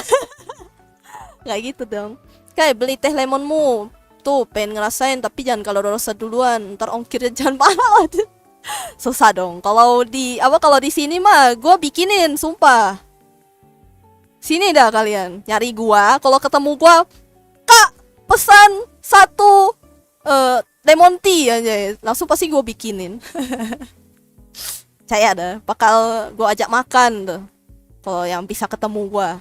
Nggak gitu dong. Kayak beli teh lemonmu tuh pengen ngerasain, tapi jangan kalau dosa duluan, ntar ongkirnya jangan mahal. Susah dong. Kalau di sini mah gua bikinin, sumpah. Sini dah kalian nyari gua, kalau ketemu gua, Kak, pesan 1 lemon tea aja, langsung pasti gua bikinin. Saya dah bakal gua ajak makan tuh kalau yang bisa ketemu gua.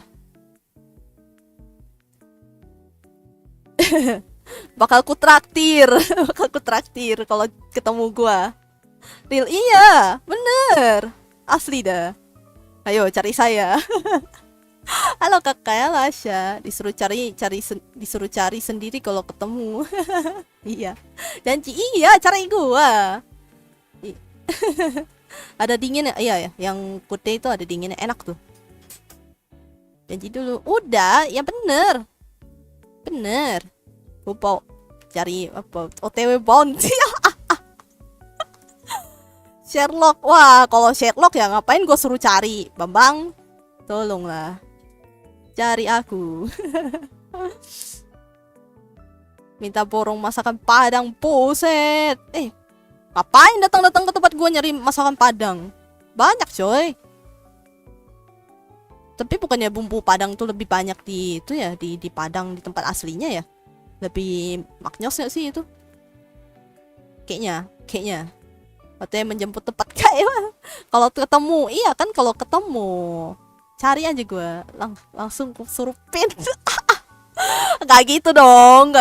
bakal ku traktir kalau ketemu gua. Real, iya, bener, asli dah. Ayo cari saya. Halo kakak ya Lasha, disuruh cari sendiri kalau ketemu. Iya, janji, iya cari gua. Ada dinginnya, iya ya, yang putih itu ada dinginnya, enak tuh. Janji dulu, udah, ya bener. Gua cari apa? OTW bounty. Sherlock, wah kalau Sherlock ya ngapain gue suruh cari, Bambang, tolonglah. Cari aku. Minta borong masakan Padang, buset. Ngapain datang-datang ke tempat gue nyari masakan Padang? Banyak coy. Tapi bukannya bumbu Padang tuh lebih banyak di itu ya, di Padang, di tempat aslinya ya? Lebih maknyos gak sih itu? Kayaknya. Katanya menjemput tempat kayak. Kalau ketemu, iya kan, kalau ketemu cari aja gue, langsung surupin. Gak gitu dong.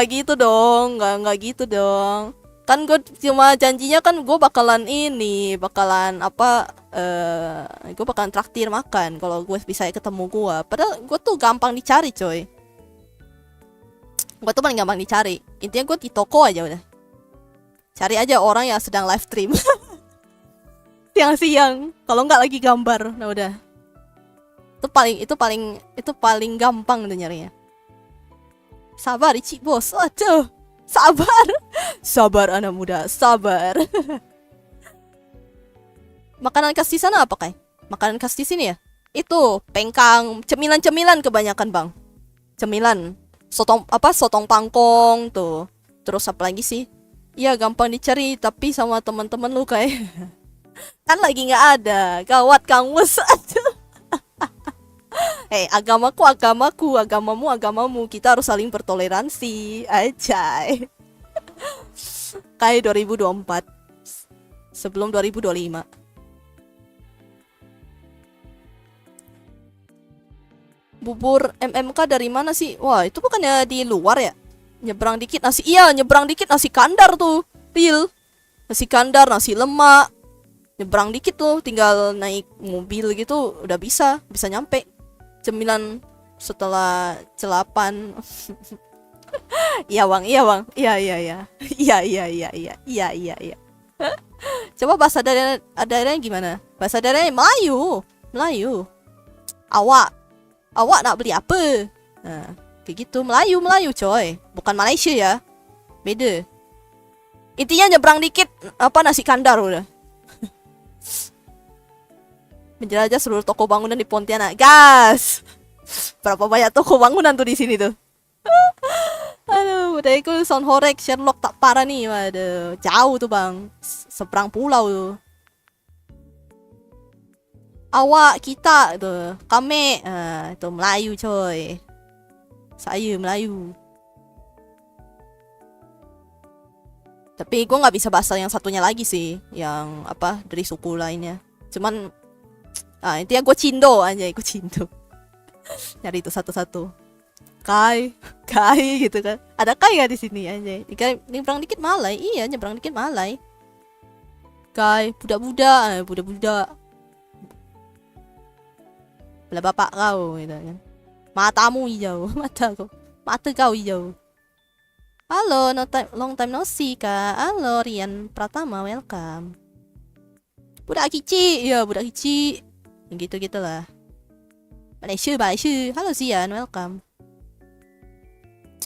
Kan gue cuma janjinya kan gue bakalan gue bakalan traktir makan kalau gue bisa ketemu gue. Padahal gue tuh gampang dicari coy. Gue tuh paling gampang dicari. Intinya gue di toko aja udah. Cari aja orang yang sedang live stream. Siang-siang, kalau nggak lagi gambar, nah udah. Itu paling gampang tuh nyarinya. Sabar Ichi bos, aduh, sabar anak muda, sabar. Makanan khas di sana apa Kai? Makanan khas di sini ya? Itu pengkang, cemilan kebanyakan bang. Cemilan, sotong pangkong tuh. Terus apa lagi sih? Iya gampang dicari, tapi sama teman-teman lu kayak kan lagi nggak ada, gawat kamus. Agamamu, kita harus saling bertoleransi aja. Kayak 2024 sebelum 2025. Bubur MMK dari mana sih? Wah, itu bukannya di luar ya? Nyebrang dikit nasi kandar tuh. Real. Nasi kandar, nasi lemak. Nyebrang dikit tuh, tinggal naik mobil gitu udah bisa nyampe. Cemilan setelah celapan. Iya bang. Iya. Coba bahasa daerahnya gimana? Bahasa daerahnya Melayu. Awak nak beli apa? Nah, kayak gitu, Melayu coy, bukan Malaysia ya, beda. Intinya nyebrang dikit nasi kandar udah. Menjelajah seluruh toko bangunan di Pontianak, gas. Berapa banyak toko bangunan tuh di sini tuh. Aduh, udah ikut sound horek Sherlock tak parah nih, waduh, jauh tuh bang, seberang pulau tuh. awak, kita itu, kami, itu Melayu coy. Saya Melayu. Tapi gue nggak bisa bahasa yang satunya lagi sih, yang apa dari suku lainnya. Cuman, intinya gue Cindo aja, gue Cindo. Nyari itu satu-satu. Kai gitu kan. Ada Kai nggak di sini aja? Nyebrang dikit Malai, iya nyebrang dikit Malai. Kai, budak-budak. Belah bapak kau, gitu kan. Matamu hijau, mata kau hijau. Halo, long time no see kak. Halo, Rian Pratama, welcome. Budak Kici, ya budak Kici. Gitu lah. Malaysia. Halo Zian, welcome.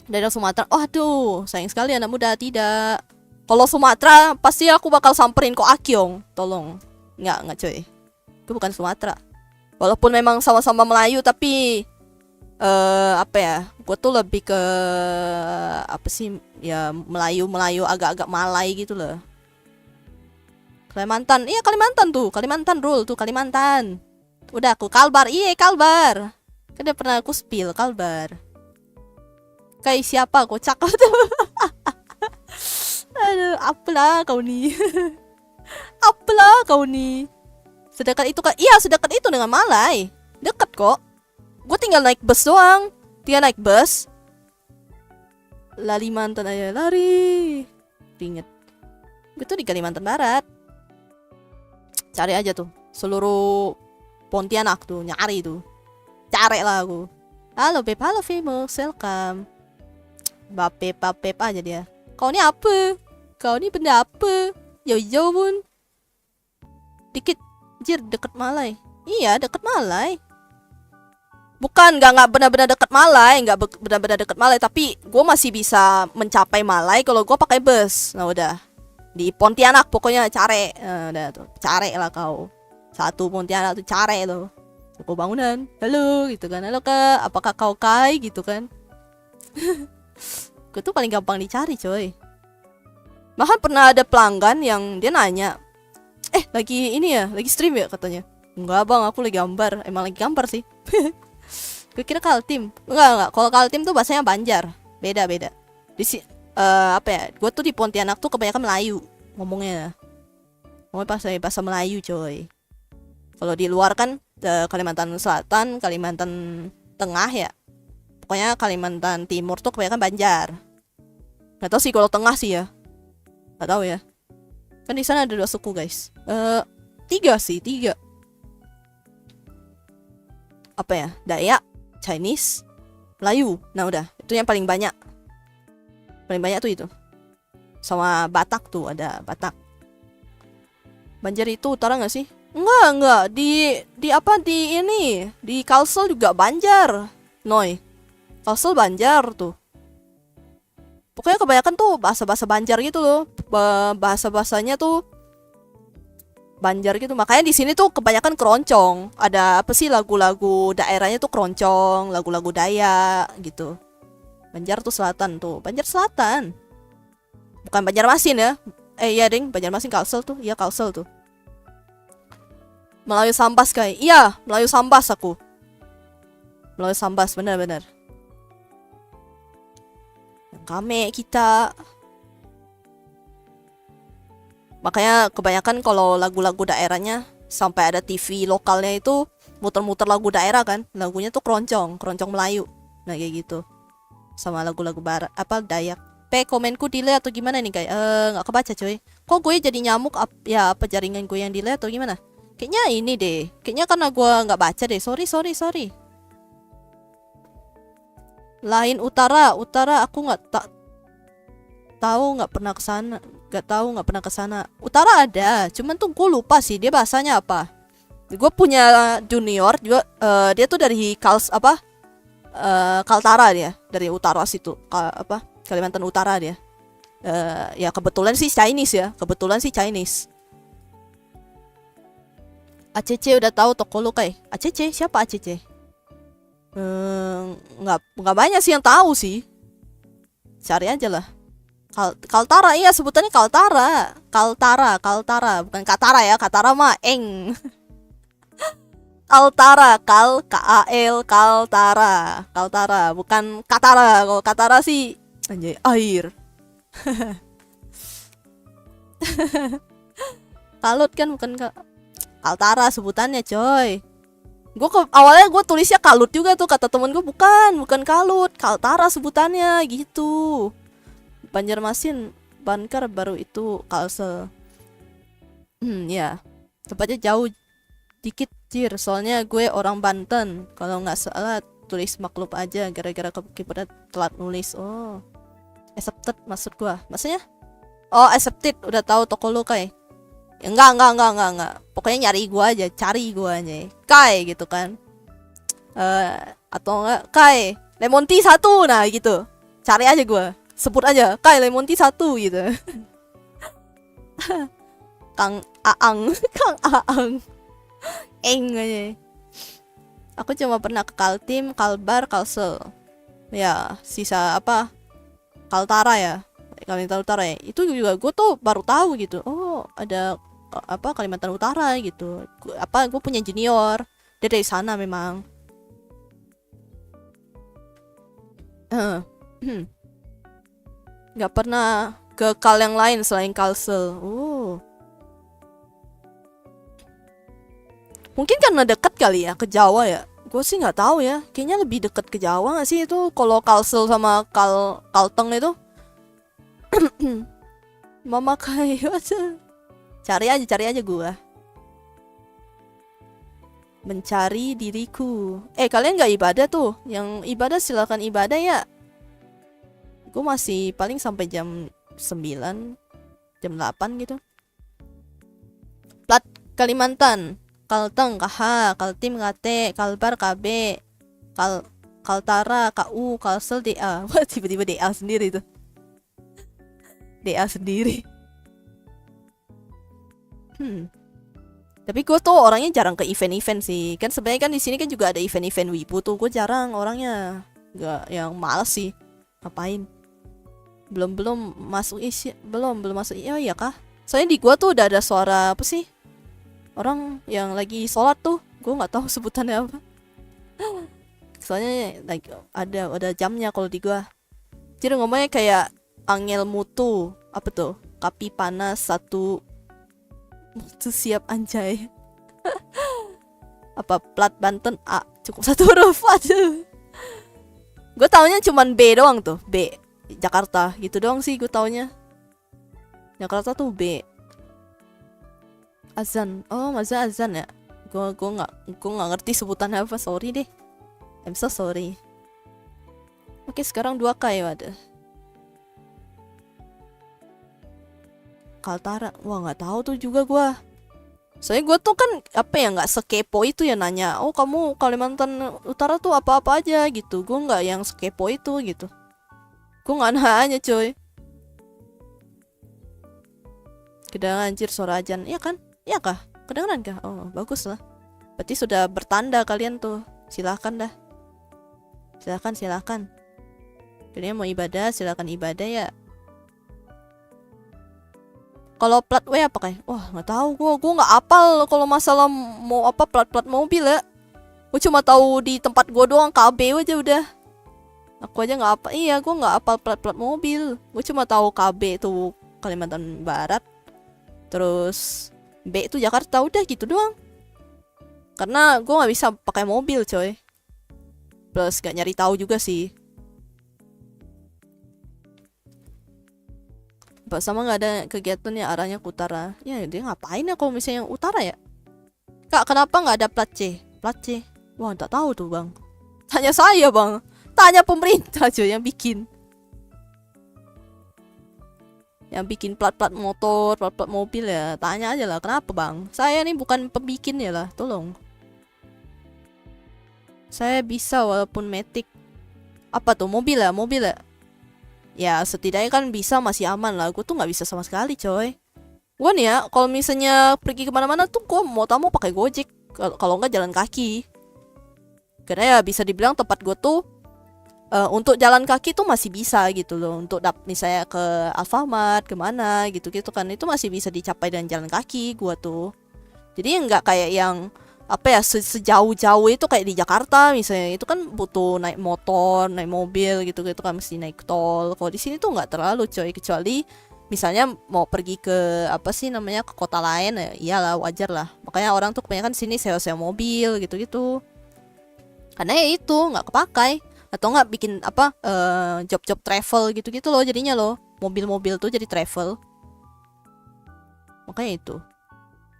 Dari Sumatera. Oh aduh, sayang sekali anak muda tidak. Kalau Sumatera pasti aku bakal samperin kok Akyong. Tolong. Enggak coy. Itu bukan Sumatera. Walaupun memang sama-sama Melayu tapi apa ya? Gue tuh lebih ke apa sih? Ya Melayu agak-agak Malay gitu loh. Kalimantan. Iya Kalimantan tuh. Kalimantan rule tuh Kalimantan. Udah aku Kalbar. Iya Kalbar. Kan udah pernah aku spill Kalbar. Kayak siapa kocak tuh. Aduh, apalah kau nih. Apalah kau nih. Sedekat itu kan? Iya, sedekat itu dengan Malay. Deket kok. Gue tinggal naik bus doang. Tinggal naik bus. Kalimantan aja lari. Inget. Gue tuh di Kalimantan Barat. Cari aja tuh. Seluruh Pontianak tuh. Nyari tuh. Cari lah aku. Halo Beb, halo famous. Welcome. Bapep aja dia. Kau ini apa? Kau ini benda apa? Jauh-jauh pun. Dikit. Jir, deket Malay. Iya, deket Malay. Bukan, nggak benar-benar deket Malay. Nggak benar-benar deket Malay. Tapi gue masih bisa mencapai Malay kalau gue pakai bus. Nah udah. Di Pontianak pokoknya cari. Nah, udah tuh. Cari lah kau. Satu Pontianak tuh cari loh. Toko bangunan. Halo gitu kan. Halo kak. Apakah kau Kai gitu kan. Gue tuh paling gampang dicari coy. Bahkan pernah ada pelanggan yang dia nanya, lagi ini ya, lagi stream ya katanya. Enggak bang, aku lagi gambar. Emang lagi gambar sih. Gue kira Kaltim. Enggak. Kalau Kaltim tuh bahasanya Banjar. Beda. Di apa ya? Gue tuh di Pontianak tuh kebanyakan Melayu ngomongnya. Ngomongnya bahasa Melayu coy. Kalau di luar kan Kalimantan Selatan, Kalimantan Tengah ya. Pokoknya Kalimantan Timur tuh kebanyakan Banjar. Gak tau sih kalau Tengah sih ya. Gak tau ya. Kan di sana ada 2 suku guys. 3 sih. Apa ya? Dayak, Chinese, Melayu. Nah udah, itu yang paling banyak. Paling banyak tuh itu. Sama Batak tuh, ada Batak. Banjar itu utara gak sih? Enggak. Di Kalsel juga Banjar. Noi. Kalsel Banjar tuh. Pokoknya kebanyakan tuh bahasa-bahasa Banjar gitu loh. Bahasa-bahasanya tuh Banjar gitu. Makanya di sini tuh kebanyakan keroncong. Ada apa sih lagu-lagu daerahnya tuh keroncong, lagu-lagu Dayak gitu. Banjar tuh selatan tuh. Banjar Selatan. Bukan Banjarmasin ya. Iya ding, Banjarmasin Kalsel tuh. Iya Kalsel tuh. Melayu Sambas kayak. Iya, Melayu Sambas aku. Melayu Sambas benar-benar. Kami kita. Makanya kebanyakan kalau lagu-lagu daerahnya sampai ada TV lokalnya itu muter-muter lagu daerah kan. Lagunya tuh keroncong Melayu. Nah kayak gitu. Sama lagu-lagu barat apa Dayak. Komenku delay atau gimana nih kayak nggak kebaca coy. Kok gue jadi nyamuk apa jaringan gue yang delay atau gimana? Kayaknya ini deh. Kayaknya karena gue nggak baca deh. Sorry. Lain utara aku nggak tahu nggak pernah kesana. Utara ada, cuman tuh gue lupa sih dia bahasanya apa. Gue punya junior juga, dia tuh dari Kaltara dia, dari utara situ, Kalimantan Utara dia. Ya kebetulan sih Chinese. ACC udah tahu toko lu kayak ACC siapa ACC? Nggak banyak sih yang tahu sih. Cari aja lah. Kaltara, iya sebutannya Kaltara bukan Katara ya. Katara mah Kaltara, K-A-L, Kaltara, bukan Katara. Kalau Katara sih anjay, air. Kalut kan, bukan Kaltara sebutannya, coy. Awalnya gue tulisnya kalut juga tuh, kata temen gue bukan kalut, Kaltara sebutannya gitu. Banjarmasin, Bankar, baru itu Kalsel. Ya, tempatnya jauh dikit cir, soalnya gue orang Banten. Kalau nggak salah tulis maklum aja gara-gara kepada telat nulis. Oh, accepted maksud gue, maksudnya? Oh, accepted, udah tahu toko lu kayak. Ya, enggak. Pokoknya nyari gue aja, cari gue aja. Kai gitu kan. Atau enggak, Kai, lemon tea 1, nah gitu. Cari aja gue. Sebut aja, Kai lemon tea 1 gitu. Kang Aang. Eng aja. Aku cuma pernah ke Kaltim, Kalbar, Kalsel. Ya, sisa apa? Kaltara ya. Kalimantan Utara ya. Itu juga gue tuh baru tahu gitu. Oh, ada apa Kalimantan Utara gitu. Gue punya junior. Dia dari sana memang. Nggak pernah ke Kal yang lain selain Kalsel. Oh. Mungkin karena dekat kali ya ke Jawa ya. Gue sih nggak tahu ya. Kayaknya lebih dekat ke Jawa nggak sih itu kalau Kalsel sama Kalteng itu. Mama kayak aja. Cari aja gue. Mencari diriku. Kalian nggak ibadah tuh? Yang ibadah silakan ibadah ya. Gue masih paling sampai jam 9, jam 8 gitu. Plat Kalimantan. Kalteng KH, Kaltim KT, Kalbar KB, Kaltara KU, Kalsel DA. Wah, tiba-tiba DA sendiri tuh. DA sendiri. Tapi gue tuh orangnya jarang ke event-event sih. Kan sebenarnya kan di sini kan juga ada event-event wibu tuh. Gue jarang orangnya. Gak yang males sih. Ngapain? Belum masuk isi. Belum masuk. Iya kah? Soalnya di gue tuh udah ada suara apa sih? Orang yang lagi sholat tuh, gue nggak tahu sebutannya apa. Soalnya like, ada jamnya kalau di gue. Jadi ngomongnya kayak angel mutu, apa tuh? Kapi panas 1 mutu siap anjay. Apa plat Banten A, cukup 1 huruf aja. Gue taunya cuman B doang tuh, B Jakarta gitu doang sih gue taunya. Jakarta tuh B. Azan, oh masa azan ya? Gue nggak ngerti sebutannya apa, sorry deh. I'm so sorry. Oke, sekarang 2K ya ada. Kaltara, wah nggak tahu tuh juga gue. Soalnya gue tuh kan apa ya nggak sekepo itu ya nanya. Oh kamu Kalimantan Utara tuh apa-apa aja gitu. Gue nggak yang sekepo itu gitu. Gue nggak nanya coy. Kedengaran anjir suara ajan, iya kan? Iya kah? Kedengeran kah? Oh, bagus lah. Berarti sudah bertanda kalian tuh. Silahkan dah. Silahkan. Kalian mau ibadah, silahkan ibadah ya. Kalau plat W apa kayak? Wah, nggak tahu gue nggak apal kalau masalah mau apa plat mobil ya. Gue cuma tahu di tempat gue doang KB aja udah. Aku aja nggak apa. Iya, gue nggak apal plat mobil. Gue cuma tahu KB tuh Kalimantan Barat. Terus B itu Jakarta, udah gitu doang. Karena gue nggak bisa pakai mobil coy. Plus gak nyari tahu juga sih. Sama nggak ada kegiatan ya arahnya ke utara. Ya dia ngapain ya kalau misalnya yang utara ya? Kak, kenapa nggak ada plat C? Plat C? Wah, tak tahu tuh bang. Tanya saya bang. Tanya pemerintah coy yang bikin. Yang bikin plat-plat motor, plat-plat mobil ya. Tanya aja lah, kenapa bang? Saya nih bukan pembikin ya lah, tolong. Saya bisa walaupun matic. Apa tuh, mobil ya? Ya setidaknya kan bisa, masih aman lah. Gue tuh gak bisa sama sekali coy. Gue nih ya, kalau misalnya pergi kemana-mana tuh gue mau pakai Gojek. Kalau nggak jalan kaki. Karena ya bisa dibilang tempat gue tuh untuk jalan kaki tuh masih bisa gitu loh. Untuk misalnya ke Alfamart, kemana gitu-gitu kan. Itu masih bisa dicapai dengan jalan kaki gua tuh. Jadi nggak kayak yang apa ya, sejauh-jauh itu kayak di Jakarta misalnya, itu kan butuh naik motor, naik mobil gitu kan, mesti naik tol. Kalau di sini tuh nggak terlalu coy, kecuali misalnya mau pergi ke apa sih namanya, ke kota lain ya iyalah, wajar lah. Makanya orang tuh kebanyakan sini sewa-sewa mobil gitu-gitu, karena ya itu nggak kepakai, atau nggak bikin apa job-job travel gitu-gitu loh, jadinya loh mobil-mobil tuh jadi travel. Makanya itu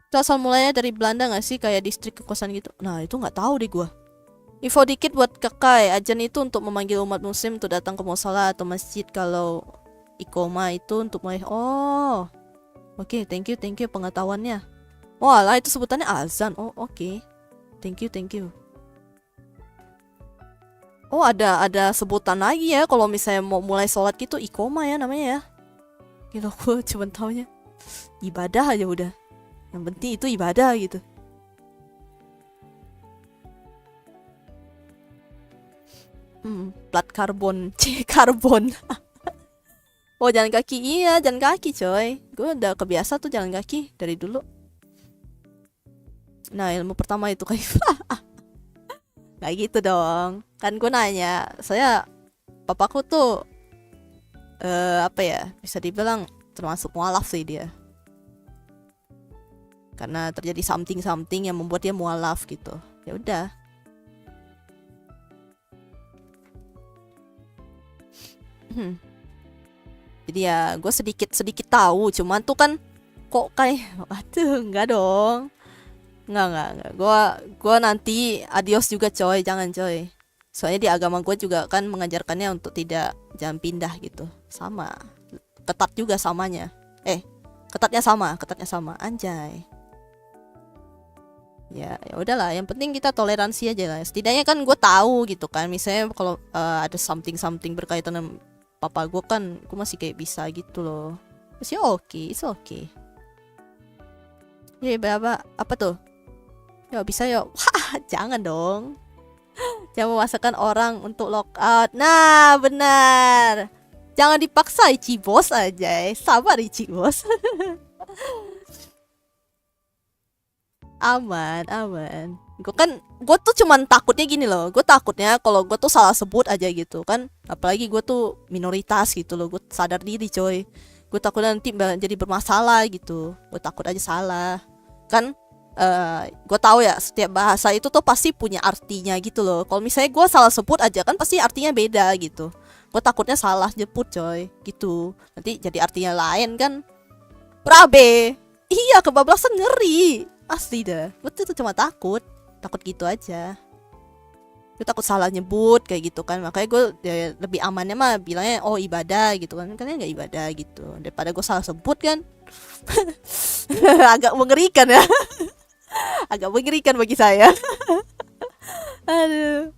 asal mulanya dari Belanda gak sih, kayak distrik kekuasaan gitu. Nah itu nggak tahu deh gua. Info dikit buat Kakai, ajan itu untuk memanggil umat muslim untuk datang ke musala atau masjid. Kalau ikoma itu untuk oh oke, thank you pengetahuannya. Wah lah, itu sebutannya azan. Oh oke. Thank you. Oh ada sebutan lagi ya kalau misalnya mau mulai sholat gitu, ikoma ya namanya ya. Gitu, gue cuma taunya ibadah aja udah. Yang penting itu ibadah gitu. Plat karbon, karbon. Oh jalan kaki, iya jalan kaki coy. Gue udah kebiasa tuh jalan kaki dari dulu. Nah ilmu pertama itu kayak nggak gitu dong. Kan gue nanya, saya papaku tuh apa ya, bisa dibilang termasuk mualaf sih dia. Karena terjadi something yang membuat dia mualaf gitu. Ya udah. Jadi ya gue sedikit tahu, cuman tuh kan kok kayak aduh enggak dong. Enggak. Gue nanti adios juga coy, jangan coy. Soalnya di agama gue juga kan mengajarkannya untuk jangan pindah gitu. Sama. Ketat juga samanya. Ketatnya sama anjay. Ya udahlah, yang penting kita toleransi aja lah. Setidaknya kan gue tahu gitu kan, misalnya kalau ada something berkaitan dengan papa gue kan, gue masih kayak bisa gitu loh. Masih it's okay. Ya apa tuh? Ya bisa ya. Wah, jangan dong. Jangan memaksakan orang untuk lockout. Nah, benar. Jangan dipaksa Ichi bos aja. Sabar Ichi bos. Aman. Gue tuh cuman takutnya gini loh. Gue takutnya kalau gue tuh salah sebut aja gitu kan. Apalagi gue tuh minoritas gitu loh. Gue sadar diri coy. Gue takut nanti jadi bermasalah gitu. Gue takut aja salah. Kan gue tahu ya, setiap bahasa itu tuh pasti punya artinya gitu loh. Kalau misalnya gue salah sebut aja kan pasti artinya beda gitu. Gue takutnya salah nyebut coy gitu. Nanti jadi artinya lain kan. Prabe. Iya, kebablasan ngeri. Asli dah, gue tuh cuma takut gitu aja. Gue takut salah nyebut kayak gitu kan, makanya gue ya, lebih amannya mah bilangnya oh ibadah gitu kan, karena nggak ibadah gitu daripada gue salah sebut kan. Agak mengerikan ya. Agak mengerikan bagi saya. Aduh,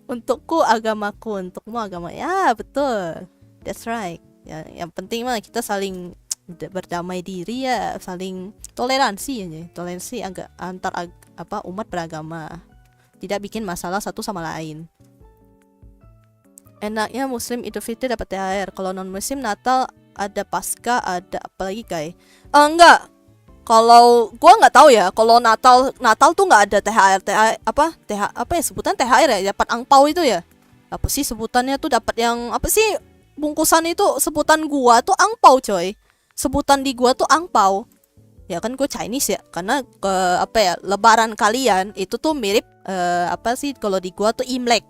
untukku agamaku, untukmu agama, ya betul, that's right ya. Yang penting mah kita saling berdamai diri ya, saling toleransi aja, toleransi agak antar umat beragama, tidak bikin masalah satu sama lain. Enaknya muslim Idul Fitri dapat THR, kalau non muslim Natal ada Pasca, ada apalagi kayak enggak. Kalau gua nggak tahu ya, kalau Natal tuh nggak ada THR apa ya sebutan THR ya, dapat angpau itu ya, apa sih sebutannya tuh, dapat yang apa sih bungkusan itu, sebutan gua tuh angpau coy. Sebutan di gua tuh angpau. Ya kan gue Chinese ya, karena lebaran kalian itu tuh mirip apa sih, kalau di gua tuh Imlek.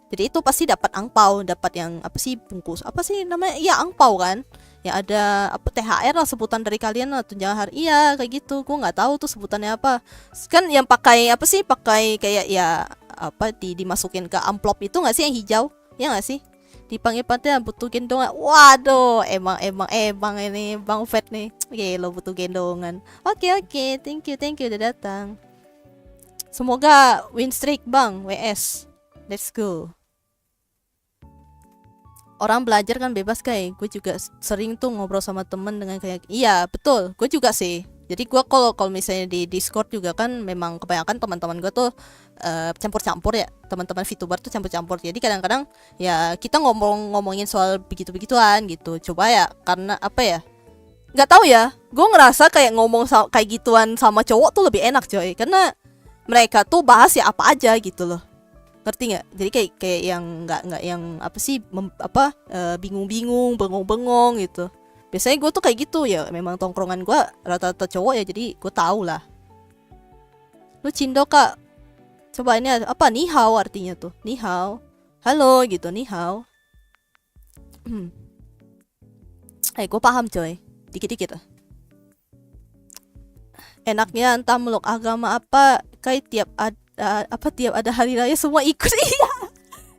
Jadi itu pasti dapat angpau, dapat yang apa sih bungkus, apa sih namanya? Iya angpau kan. Ya ada apa THR lah sebutan dari kalian lah, tunjangan hari. Iya kayak gitu. Gue nggak tahu tuh sebutannya apa. Kan yang pakai apa sih? Pakai kayak ya apa dimasukin ke amplop itu nggak sih, yang hijau? Ya nggak sih? Dipanggil pantai butuh gendongan. Waduh, emang ini Bang Fat nih. Oke, lo butuh gendongan. Oke, thank you udah datang. Semoga win streak Bang, WS. Let's go. Orang belajar kan bebas kayak. Gue juga sering tuh ngobrol sama temen dengan kayak, iya betul, gue juga sih. Jadi gue kalau misalnya di Discord juga kan memang kebanyakan teman-teman gue tuh campur-campur ya, teman-teman VTuber tuh campur-campur. Jadi kadang-kadang ya kita ngomongin soal begitu-begituan gitu. Coba ya, karena apa ya? Nggak tahu ya. Gue ngerasa kayak ngomong kayak gituan sama cowok tuh lebih enak coy. Karena mereka tuh bahas ya apa aja gitu loh. Ngerti nggak? Jadi kayak yang nggak yang apa sih bingung-bingung, bengong-bengong gitu. Biasanya gue tuh kayak gitu ya. Memang tongkrongan gue rata-rata cowok ya, jadi gue tahu lah. Lu Cindo Kak, coba ini apa ni hao artinya tuh? Ni hao, halo gitu, ni hao. Gue paham coy, dikit-dikit lah. Enaknya entah meluk agama apa, kayak tiap ada hari raya semua ikut. Iya,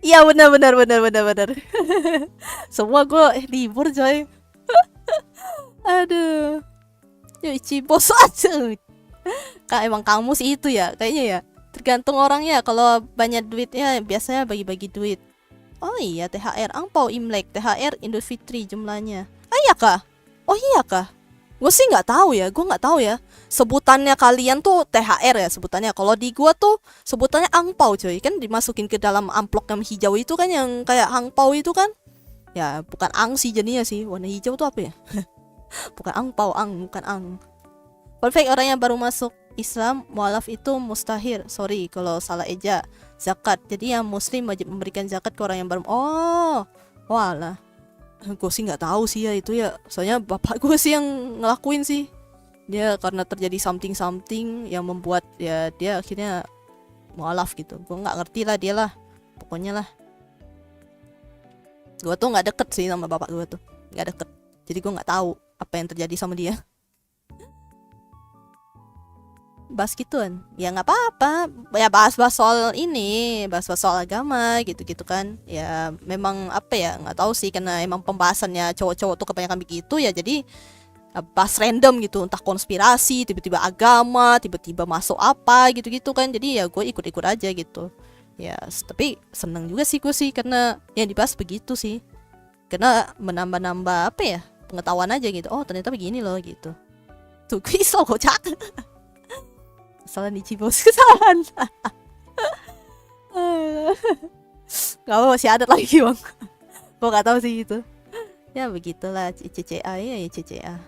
iya benar. Semua gue libur coy. Aduh, ya cibos aja. Kak emang kamu sih itu ya, kayaknya ya. Tergantung orangnya. Kalau banyak duitnya biasanya bagi-bagi duit. Oh iya, THR, angpau Imlek, THR Idul Fitri jumlahnya. Ah iya kah? Oh iya kah? Gue sih nggak tahu ya. Sebutannya kalian tuh THR ya sebutannya. Kalau di gua tuh sebutannya angpau coy. Kan dimasukin ke dalam amplop yang hijau itu kan, yang kayak angpau itu kan. Ya bukan ang sih jadinya sih. Warna hijau tuh apa ya? Bukan angpau, bukan ang. Perfect, orang yang baru masuk Islam mualaf itu mustahil. Sorry kalau salah eja. Zakat. Jadi yang muslim wajib memberikan zakat ke orang yang baru. Oh, walah. Gue sih nggak tahu sih ya itu ya. Soalnya bapak gue sih yang ngelakuin sih. Dia karena terjadi something yang membuat ya dia akhirnya mualaf gitu. Gue nggak ngerti lah dia lah. Pokoknya lah. Gue tuh nggak deket sih sama bapak gue tuh. Nggak deket. Jadi gue nggak tahu apa yang terjadi sama dia. Bahas gituan ya nggak apa-apa ya, bahas soal ini, bahas soal agama gitu kan ya. Memang apa ya, nggak tahu sih, karena emang pembahasannya cowok-cowok tuh kebanyakan begitu ya, jadi bahas random gitu, entah konspirasi, tiba-tiba agama, tiba-tiba masuk apa gitu kan. Jadi ya gue ikut-ikut aja gitu ya. Tapi seneng juga sih gue sih karena yang dibahas begitu sih, karena menambah apa ya, pengetahuan aja gitu. Oh ternyata begini loh gitu. Tuh kisah kocak. Kesalahan di Cibos, kesalahan. Gak apa, masih ada lagi bang. Gue gak tahu sih gitu. Ya begitulah CCA ya CCA.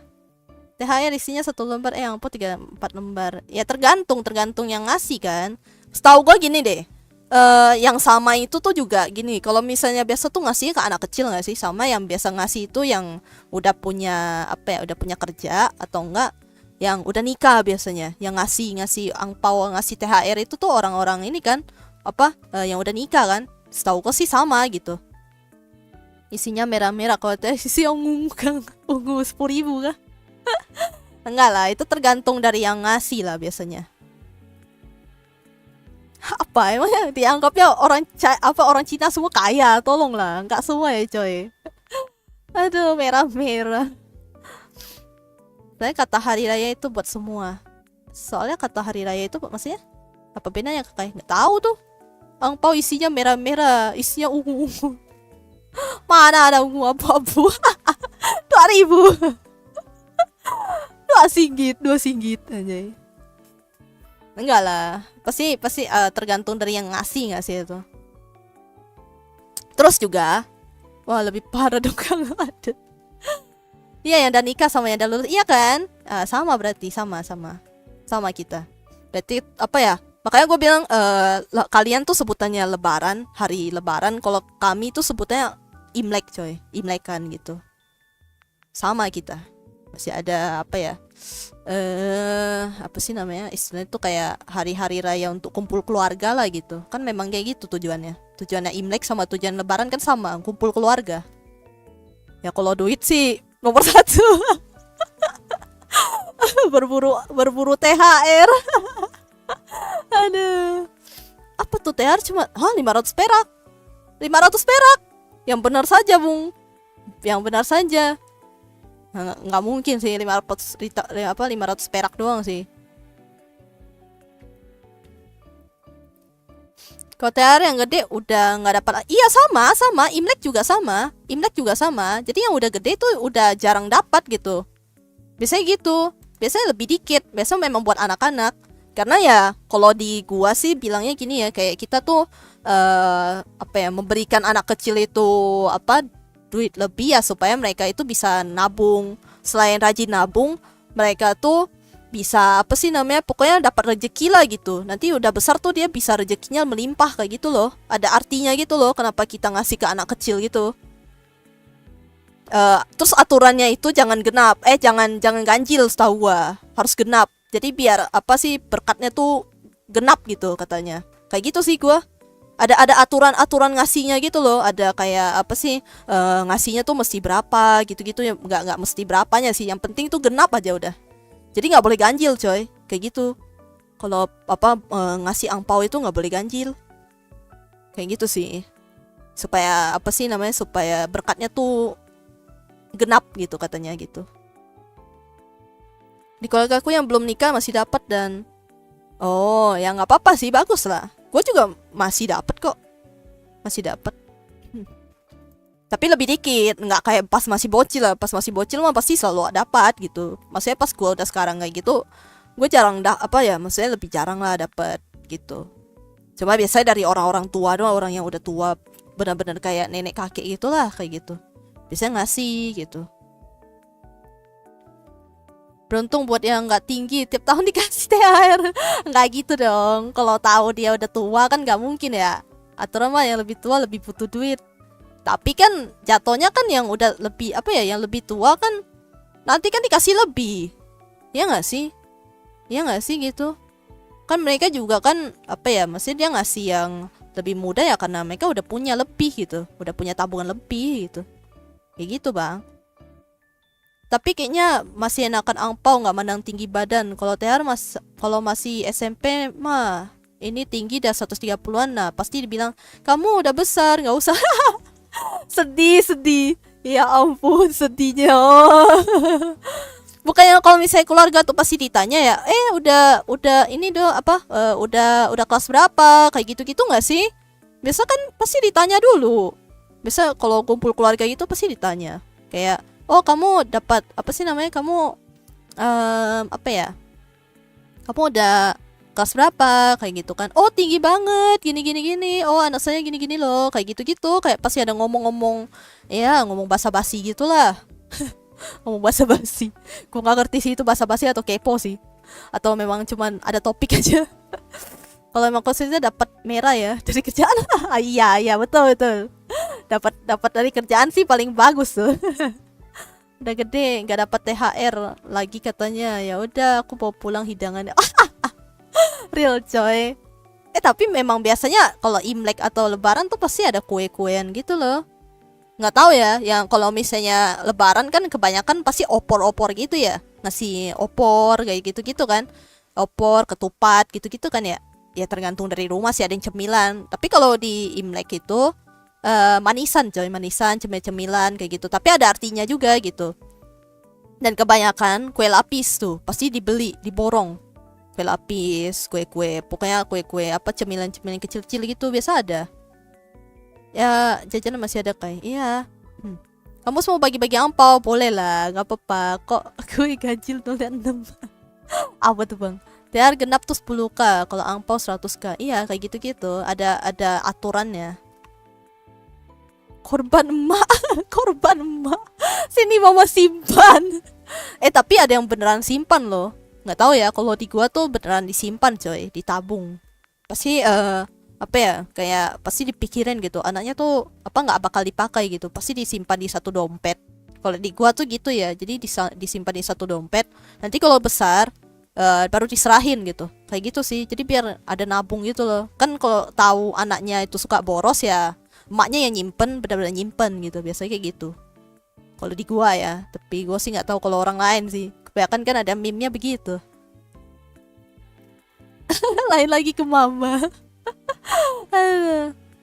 THR isinya 1 lembar, angpau 3-4 lembar. Ya tergantung yang ngasih kan. Setahu gue gini deh. Yang sama itu tuh juga gini. Kalau misalnya biasa tuh ngasihnya ke anak kecil nggak sih? Sama yang biasa ngasih itu yang udah punya apa ya, udah punya kerja atau enggak, yang udah nikah biasanya. Yang ngasih angpau, ngasih THR itu tuh orang-orang ini kan apa, yang udah nikah kan. Setahu gue sih sama gitu. Isinya merah-merah. Kalau isi yang ungu kan, ungu 10.000 kah? Enggak lah, itu tergantung dari yang ngasih lah biasanya. Apa emangnya dianggapnya orang Cina semua kaya? Tolonglah, enggak semua ya coy. Aduh, merah-merah. Soalnya kata hari raya itu buat semua. Soalnya kata hari raya itu maksudnya apa bedanya kakak? Nggak tahu tuh. Angpau isinya merah-merah, isinya ungu-ungu. Mana ada ungu abu-abu? 2.000. 2 singgit aja. Enggak lah. Pasti tergantung dari yang ngasih nggak sih itu. Terus juga, wah lebih parah dong kalau ada. Iya, yang udah nikah sama yang udah lulus, iya kan? Sama berarti, sama kita. Berarti apa ya? Makanya gue bilang kalian tuh sebutannya lebaran, hari lebaran. Kalau kami tuh sebutannya Imlek coy, Imlekan gitu. Sama kita. Masih ada apa ya? Apa sih namanya? Istilahnya tuh kayak hari-hari raya untuk kumpul keluarga lah gitu. Kan memang kayak gitu tujuannya. Tujuannya Imlek sama tujuan lebaran kan sama, kumpul keluarga. Ya kalau duit sih nomor 1. berburu THR. Aduh. Apa tuh THR cuma 500 perak. 500 perak. Yang benar saja, Bung. Yang benar saja. Nggak mungkin sih 500 perak doang sih. Kalau THR yang gede udah nggak dapat. Iya sama. Imlek juga sama. Jadi yang udah gede tuh udah jarang dapat gitu. Biasanya gitu. Biasanya lebih dikit. Biasanya memang buat anak-anak. Karena ya kalau di gua sih bilangnya gini ya, kayak kita tuh apa ya, memberikan anak kecil itu apa, duit lebih ya supaya mereka itu bisa nabung. Selain rajin nabung, mereka tuh bisa apa sih namanya, pokoknya dapat rezeki lah gitu. Nanti udah besar tuh dia bisa rezekinya melimpah kayak gitu loh. Ada artinya gitu loh kenapa kita ngasih ke anak kecil gitu. Terus aturannya itu jangan genap, jangan ganjil setahu gua, harus genap. Jadi biar apa sih berkatnya tuh genap gitu katanya. Kayak gitu sih gua. Ada aturan ngasihnya gitu loh. Ada kayak apa sih ngasihnya tuh mesti berapa gitu-gitu ya, nggak mesti berapanya sih. Yang penting tuh genap aja udah. Jadi nggak boleh ganjil coy, kayak gitu. Kalau apa ngasih angpau itu nggak boleh ganjil, kayak gitu sih. Supaya apa sih namanya, supaya berkatnya tuh genap gitu katanya gitu. Di keluarga aku yang belum nikah masih dapat dan oh ya nggak apa-apa sih, bagus lah. Gue juga masih dapat kok, masih dapat. Tapi lebih dikit, nggak kayak pas masih bocil lah. Pas masih bocil mah pasti selalu dapat gitu. Maksudnya pas gue udah sekarang kayak gitu, gue jarang maksudnya lebih jarang lah dapat gitu. Cuma biasanya dari orang-orang tua doang, orang yang udah tua, benar-benar kayak nenek kakek gitulah kayak gitu. Biasanya ngasih gitu. Beruntung buat yang nggak tinggi tiap tahun dikasih THR. Nggak gitu dong. Kalau tahu dia udah tua kan nggak mungkin ya. Aturan mah yang lebih tua lebih butuh duit. Tapi kan jatuhnya kan yang udah lebih apa ya, yang lebih tua kan nanti kan dikasih lebih. Ya nggak sih? Ya nggak sih gitu. Kan mereka juga kan apa ya, maksudnya dia ngasih yang lebih muda ya karena mereka udah punya lebih gitu. Udah punya tabungan lebih gitu. Kayak gitu bang. Tapi kayaknya masih enakan angpau nggak mandang tinggi badan. Kalau THR kalau masih SMP mah ini tinggi dah 130-an, nah pasti dibilang kamu udah besar nggak usah. sedih. Ya ampun sedihnya. Bukannya kalau misalnya keluarga tuh pasti ditanya ya, udah ini do apa udah kelas berapa kayak gitu-gitu nggak sih? Biasa kan pasti ditanya dulu. Biasa kalau kumpul keluarga gitu pasti ditanya kayak, oh kamu dapat apa sih namanya, kamu apa ya, kamu udah kelas berapa kayak gitu kan. Oh tinggi banget gini. Oh anak saya gini loh kayak gitu kayak pasti ada ngomong basa-basi gitulah. Ngomong basa-basi. Gue nggak ngerti sih itu basa-basi atau kepo sih, atau memang cuman ada topik aja. Kalau emang khususnya dapat merah ya dari kerjaan. Iya betul dapat dari kerjaan sih paling bagus tuh. Udah gede nggak dapat THR lagi katanya, ya udah aku bawa pulang hidangannya. Real coy. Tapi memang biasanya kalau Imlek atau Lebaran tuh pasti ada kue-kuean gitu loh. Nggak tahu ya, yang kalau misalnya Lebaran kan kebanyakan pasti opor-opor gitu ya, ngasih opor kayak gitu kan, opor, ketupat gitu kan ya. Ya tergantung dari rumah sih, ada yang cemilan. Tapi kalau di Imlek itu manisan coy, cemil-cemilan kayak gitu. Tapi ada artinya juga gitu. Dan kebanyakan kue lapis tuh pasti dibeli, diborong. Kue lapis, kue-kue, pokoknya kue-kue apa cemilan-cemilan kecil-kecil gitu biasa ada. Ya jajanan masih ada kayak. Iya. Kamu mau bagi-bagi angpau boleh lah, nggak apa-apa. Kok gue ganjil 06. Apa tuh bang? THR genap tuh 10k, kalau angpau 100k. Iya kayak gitu-gitu. Ada aturannya. Korban emak. Sini mama simpan. Tapi ada yang beneran simpan loh. Nggak tahu ya, kalau di gua tuh beneran disimpan coy, ditabung. Pasti apa ya, kayak pasti dipikirin gitu, anaknya tuh apa nggak bakal dipakai gitu, pasti disimpan di satu dompet. Kalau di gua tuh gitu ya, jadi disimpan di satu dompet. Nanti kalau besar baru diserahin gitu, kayak gitu sih. Jadi biar ada nabung gitu loh. Kan kalau tahu anaknya itu suka boros ya, emaknya yang nyimpen, benar-benar nyimpen gitu. Biasanya kayak gitu. Kalau di gua ya, tapi gua sih nggak tahu kalau orang lain sih. Kebanyakan kan ada meme-nya begitu. Lain lagi ke mama.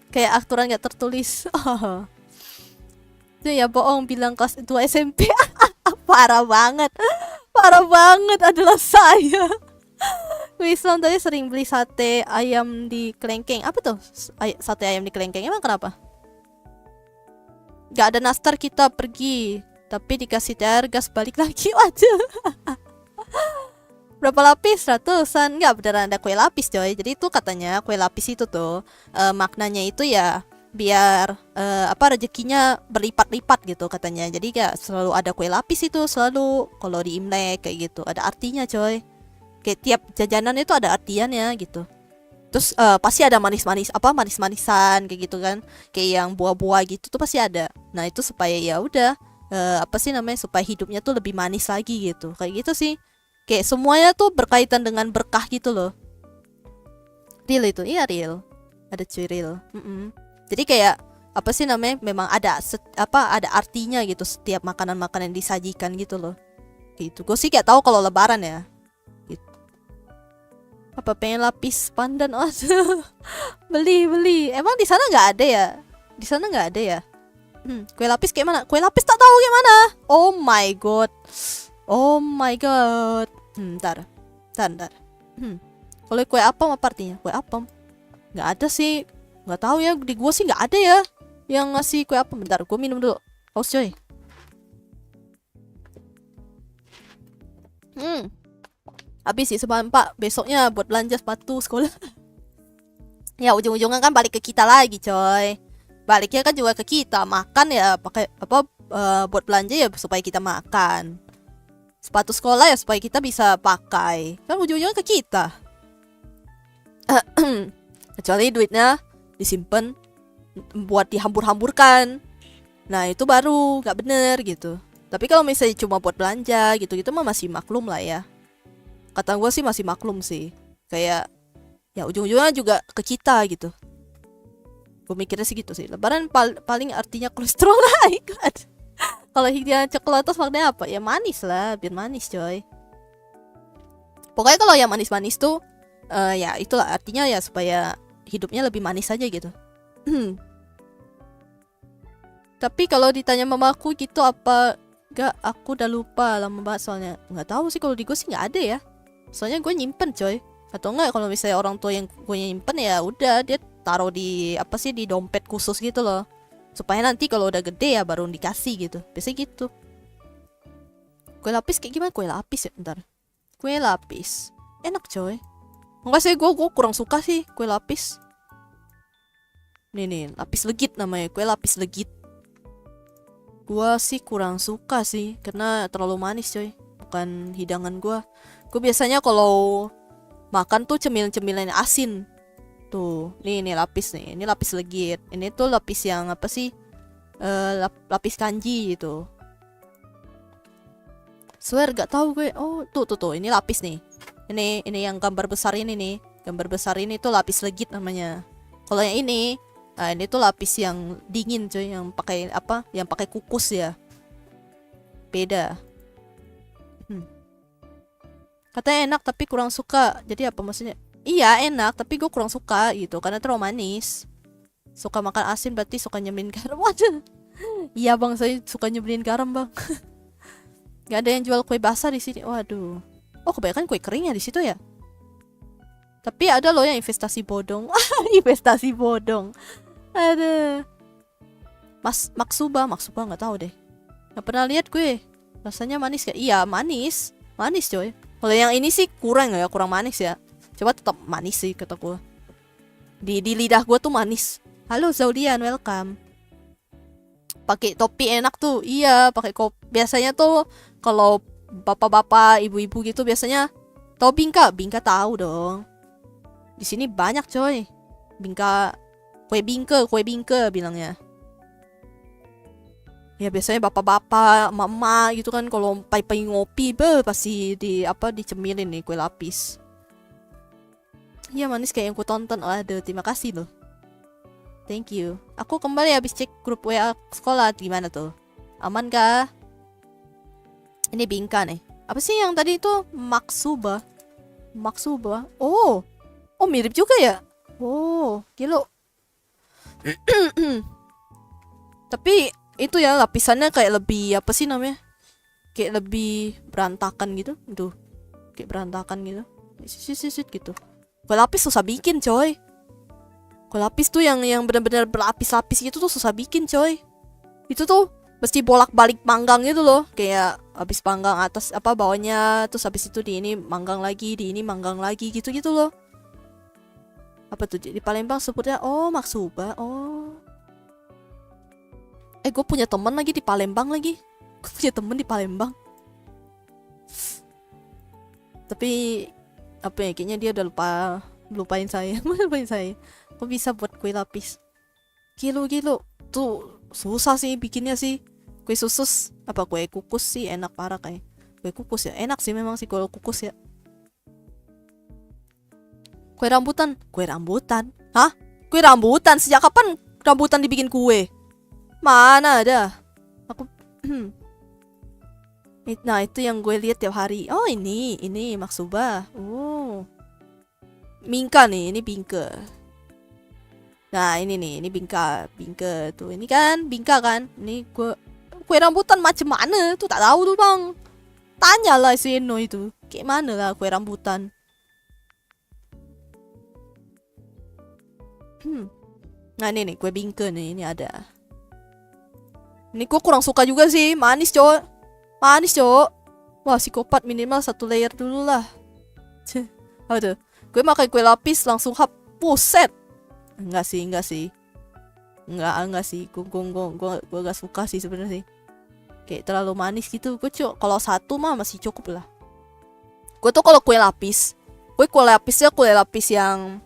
Kayak aturan gak tertulis. Itu ya bohong bilang kelas 2 SMP. Parah banget adalah saya. Wislam tadi sering beli sate ayam di Kelengkeng. Apa tuh sate ayam di Kelengkeng, emang kenapa? Gak ada nastar kita pergi, tapi dikasih THR gas balik lagi aja. Berapa lapis? Ratusan. Nggak, beneran ada kue lapis coy. Jadi itu katanya kue lapis itu tuh maknanya itu ya biar rezekinya berlipat-lipat gitu katanya. Jadi kayak selalu ada kue lapis itu, selalu kalau di Imlek kayak gitu. Ada artinya coy. Kayak tiap jajanan itu ada artiannya gitu. Terus pasti ada manis-manisan kayak gitu kan. Kayak yang buah-buah gitu tuh pasti ada. Nah, itu supaya ya udah supaya hidupnya tuh lebih manis lagi gitu. Kayak gitu sih. Kayak semuanya tuh berkaitan dengan berkah gitu loh. Real itu. Iya, real. Ada cuy real. Jadi kayak memang ada ada artinya gitu setiap makanan-makanan yang disajikan gitu loh. Gitu. Gue sih kayak tahu kalau lebaran ya. Apa pengen lapis pandan? Oh, beli. Emang di sana nggak ada ya? Di sana nggak ada ya? Kue lapis kayak mana? Kue lapis tak tahu kayak mana? Oh my god. Ntar. Kalau kue apam apa artinya? Kue apam? Nggak ada sih. Nggak tahu ya. Di gua sih nggak ada ya yang ngasih kue apam. Bentar, gua minum dulu. Haus coy. Habis sih sebab Pak besoknya buat belanja sepatu sekolah. Ya ujung-ujungnya kan balik ke kita lagi coy. Baliknya kan juga ke kita. Makan ya pakai buat belanja ya supaya kita makan. Sepatu sekolah ya supaya kita bisa pakai. Kan ujung-ujungnya ke kita. Kecuali duitnya disimpan buat dihambur-hamburkan. Nah itu baru gak bener gitu. Tapi kalau misalnya cuma buat belanja gitu-gitu mah masih maklum lah ya. Kata gue sih masih maklum sih. Kayak ya ujung-ujungnya juga ke kita gitu. Gue mikirnya sih gitu sih. Lebaran paling artinya kolesterol naik kan. Kalau hidupnya coklat terus maknanya apa? Ya manis lah, biar manis coy. Pokoknya kalau yang manis-manis tuh ya itulah artinya ya supaya hidupnya lebih manis aja gitu. Tapi kalau ditanya mamaku gitu apa gak, aku udah lupa lama banget soalnya. Nggak tahu sih, kalau di gue sih nggak ada ya. Soalnya gue nyimpen coy. Atau enggak kalau misalnya orang tua yang gue nyimpen ya udah dia taruh di di dompet khusus gitu loh. Supaya nanti kalau udah gede ya baru dikasih gitu. Biasanya gitu. Kue lapis kayak gimana? Kue lapis ya bentar. Kue lapis. Enak coy. Enggak sih, gue kurang suka sih kue lapis. Nih, lapis legit namanya. Kue lapis legit. Gue sih kurang suka sih. Karena terlalu manis coy. Bukan hidangan gue. Gue biasanya kalau makan tuh cemilan-cemilan asin. Tuh, nih lapis nih. Ini lapis legit. Ini tuh lapis yang lapis kanji gitu. Swear gak tahu gue. Oh, tuh. Ini lapis nih. Ini yang gambar besar ini nih. Gambar besar ini tuh lapis legit namanya. Kalau yang ini tuh lapis yang dingin coy, yang pakai Yang pakai kukus ya. Beda. Katanya enak tapi kurang suka. Jadi apa maksudnya? Iya enak tapi gue kurang suka gitu karena terlalu manis. Suka makan asin berarti suka nyebelin garam. Waduh. Iya bang, saya suka nyebelin garam bang. Gak ada yang jual kue basah di sini. Waduh. Oh kebanyakan kue keringnya di situ ya. Tapi ada loh yang investasi bodong. Investasi bodong. Ada. Maksuba nggak tahu deh. Nggak pernah lihat gue. Rasanya manis gak? Iya manis coy. Kalau yang ini sih kurang manis ya. Coba tetap manis sih kata gue. Di lidah gue tuh manis. Halo Zaudian, welcome. Pakai topi enak tuh. Iya, pakai kopi. Biasanya tuh kalau bapak-bapak, ibu-ibu gitu biasanya tahu bingka? Bingka tahu dong. Di sini banyak coy. Bingka, kue bingke bilangnya. Ya biasanya bapak-bapak, mama gitu kan kalau pai-pai ngopi pasti dicemilin nih kue lapis. Iya manis kayak yang ku tonton. Aduh, terima kasih loh. Thank you. Aku kembali habis cek grup WA sekolah. Gimana tuh? Aman kah? Ini bingka nih. Apa sih yang tadi itu? Maksuba. Oh mirip juga ya? Oh, gila. Tapi itu ya lapisannya kayak lebih kayak lebih berantakan gitu. Tuh. Kayak berantakan gitu. Sisit gitu. Kue lapis susah bikin coy. Kue lapis tuh yang benar-benar berlapis-lapis gitu tuh susah bikin coy. Itu tuh mesti bolak-balik manggang gitu loh. Kayak habis panggang atas bawahnya, terus habis itu di ini manggang lagi, di ini manggang lagi gitu-gitu loh. Apa tuh di Palembang sebutnya? Oh, maksuba. Oh. Gue punya teman lagi di Palembang lagi. Gue punya temen di Palembang. Tapi apa ya, kayaknya dia udah lupain saya. Lupain saya. Kok bisa buat kue lapis? Gilo tuh susah sih bikinnya sih. Kue susus apa kue kukus sih enak parah kayak. Kue kukus ya enak sih memang sih kalau kukus ya. Kue rambutan. Hah? Kue rambutan? Sejak kapan rambutan dibikin kue? Mana ada? Aku Nah itu yang gue lihat tiap hari. Oh ini Maksuba. Oh Mingka nih, ini Bingke. Nah ini nih, ini Bingka tuh. Ini kan Bingka kan. Ini kue rambutan macam mana tuh tak tahu tuh bang. Tanyalah si Eno itu. Kayak mana lah kue rambutan. Nah ini nih kue Bingke nih, ini ada. Ini gue kurang suka juga sih, manis cowok. Wah psikopat, minimal 1 layer dulu lah. Aduh, gue makan kue lapis langsung buset. Enggak sih. Enggak sih. Gue gak suka sih sebenarnya sih. Kayak terlalu manis gitu. Gue kalau 1 mah masih cukup lah. Gue tuh kalau kue lapisnya kue lapis yang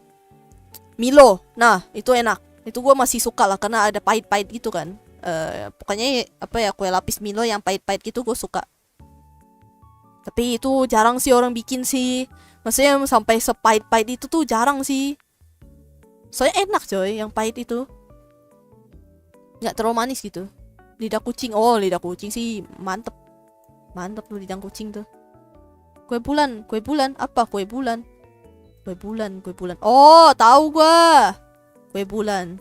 Milo. Nah, itu enak. Itu gue masih suka lah karena ada pahit-pahit gitu kan. Pokoknya apa ya, kue lapis Milo yang pahit-pahit gitu gue suka. Tapi itu jarang sih orang bikin sih. Maksudnya sampai sepahit-pahit itu tuh jarang sih. Soalnya enak coy yang pahit itu. Nggak terlalu manis gitu. Lidah kucing. Oh lidah kucing sih mantep. Mantep tuh lidah kucing tuh. Kue bulan. Apa kue bulan? Oh tahu gua. Kue bulan.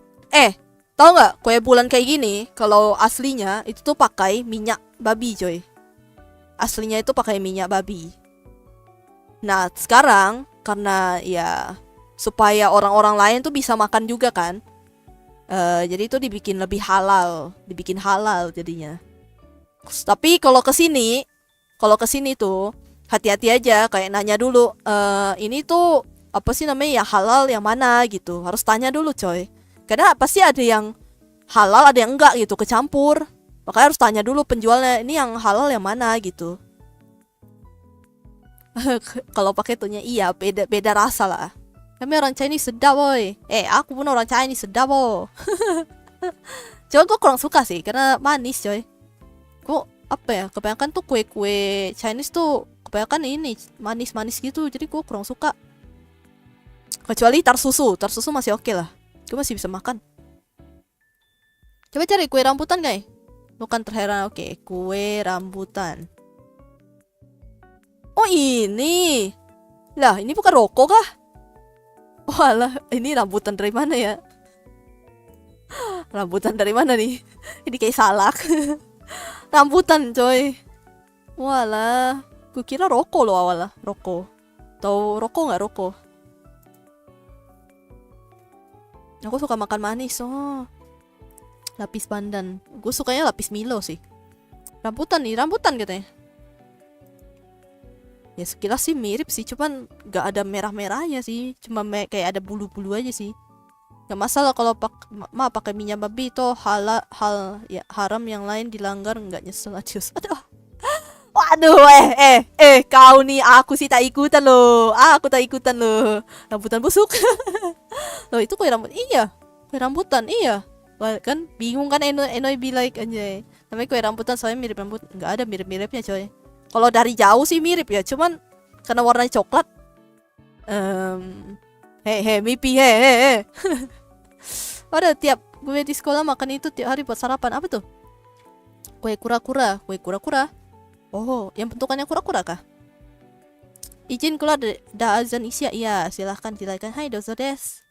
Tahu nggak kue bulan kayak gini? Kalau aslinya itu tuh pakai minyak babi coy. Aslinya itu pakai minyak babi. Nah sekarang karena ya supaya orang-orang lain tuh bisa makan juga kan. Jadi itu dibikin halal jadinya. Tapi kalau kesini tuh hati-hati aja, kayak nanya dulu. Ini tuh apa sih namanya ya, halal yang mana gitu. Harus tanya dulu coy. Karena pasti ada yang halal, ada yang enggak gitu, kecampur. Makanya harus tanya dulu penjualnya, ini yang halal yang mana gitu. Kalau pakai tuhnya iya, beda rasa lah. Kami orang Chinese sedap boy. Aku pun orang Chinese sedap boy. Cuma gue kurang suka sih karena manis coy. Gue apa ya, kebanyakan tuh kue-kue Chinese tuh kebanyakan ini manis-manis gitu, jadi gue kurang suka. Kecuali tar susu masih oke lah. Gue masih bisa makan. Coba cari kue rambutan guys. Bukan terheran. Oke, kue rambutan. Oh ini. Lah ini bukan rokok kah? Walah, ini rambutan dari mana ya? Rambutan dari mana nih? Ini kayak salak. Rambutan coy. Walah, gue kira rokok loh awalnya. Rokok. Tahu rokok nggak rokok? Aku suka makan manis. Oh, lapis pandan. Gue sukanya lapis Milo sih. Rambutan katanya. Ya sekilas sih mirip sih, cuman gak ada merah-merahnya sih. Cuma kayak ada bulu-bulu aja sih. Gak masalah kalau pakai minyak babi itu ya, haram, yang lain dilanggar nggak nyesel aja. Aduh. Waduh, kau nih, aku sih tak ikutan loh. Aku tak ikutan loh. Rambutan busuk. Loh itu kue rambut. Iya, kue rambutan. Iya. Wah, kan bingung kan Eno be like anjay. Namanya kue rambutan soalnya mirip rambut. Nggak ada mirip-miripnya coy. Kalau dari jauh sih mirip ya, cuman karena warnanya coklat. Mipi. Waduh, tiap gue di sekolah makan itu tiap hari buat sarapan. Apa tuh? Kue kura-kura. Oh, yang bentukannya kura-kura kah? Izin keluar da azan isya. Iya, silahkan. Hai dozo des.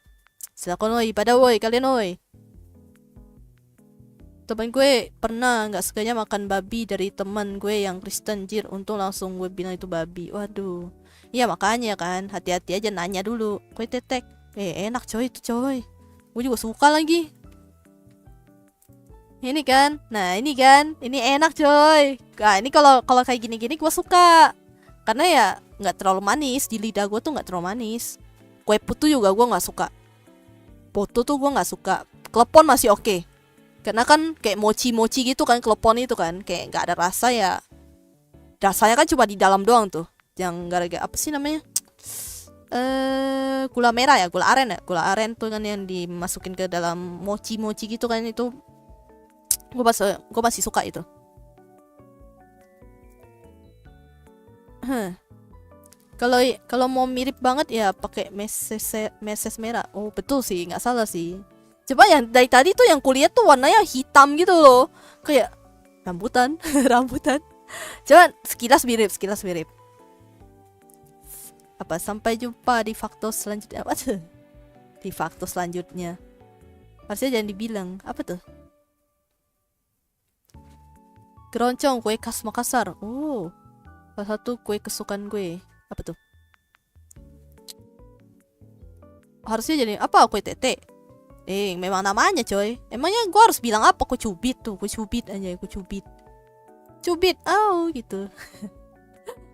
Silakan oi, pada woi kalian oi. Temen gue pernah nggak sukanya makan babi dari teman gue yang Kristen, jir. Untung langsung gue bilang itu babi. Waduh. Iya makanya kan, hati-hati aja nanya dulu. Kue tetek. Enak coy itu coy. Gue juga suka lagi. Ini kan, ini enak coy. Nah ini kalau kayak gini-gini gue suka, karena ya nggak terlalu manis, di lidah gue tuh nggak terlalu manis. Kue putu juga gue nggak suka. Putu tuh gue nggak suka. Klepon masih oke, karena kan kayak mochi gitu kan, klepon itu kan kayak nggak ada rasa ya. Rasanya kan cuma di dalam doang tuh, yang gara-gara apa sih namanya? Gula merah ya, gula aren ya. Gula aren tuh kan yang dimasukin ke dalam mochi-mochi gitu kan itu. Gue masih suka itu. Kalau mau mirip banget ya pakai meses merah. Oh betul sih, nggak salah sih. Coba yang dari tadi tuh yang kulihat tuh warnanya hitam gitu loh, kayak rambutan, rambutan. Coba sekilas mirip. Apa sampai jumpa di faktor selanjutnya apa tuh? Di faktor selanjutnya. Harusnya jangan dibilang apa tuh? Keroncong kue khas Makassar. Oh, salah satu kue kesukaan gue. Apa tuh? Harusnya jadi apa? Kue tete. Memang namanya coy. Emangnya gue harus bilang apa? Kue cubit tuh. Kue cubit aja. Kue cubit. Cubit. Oh gitu.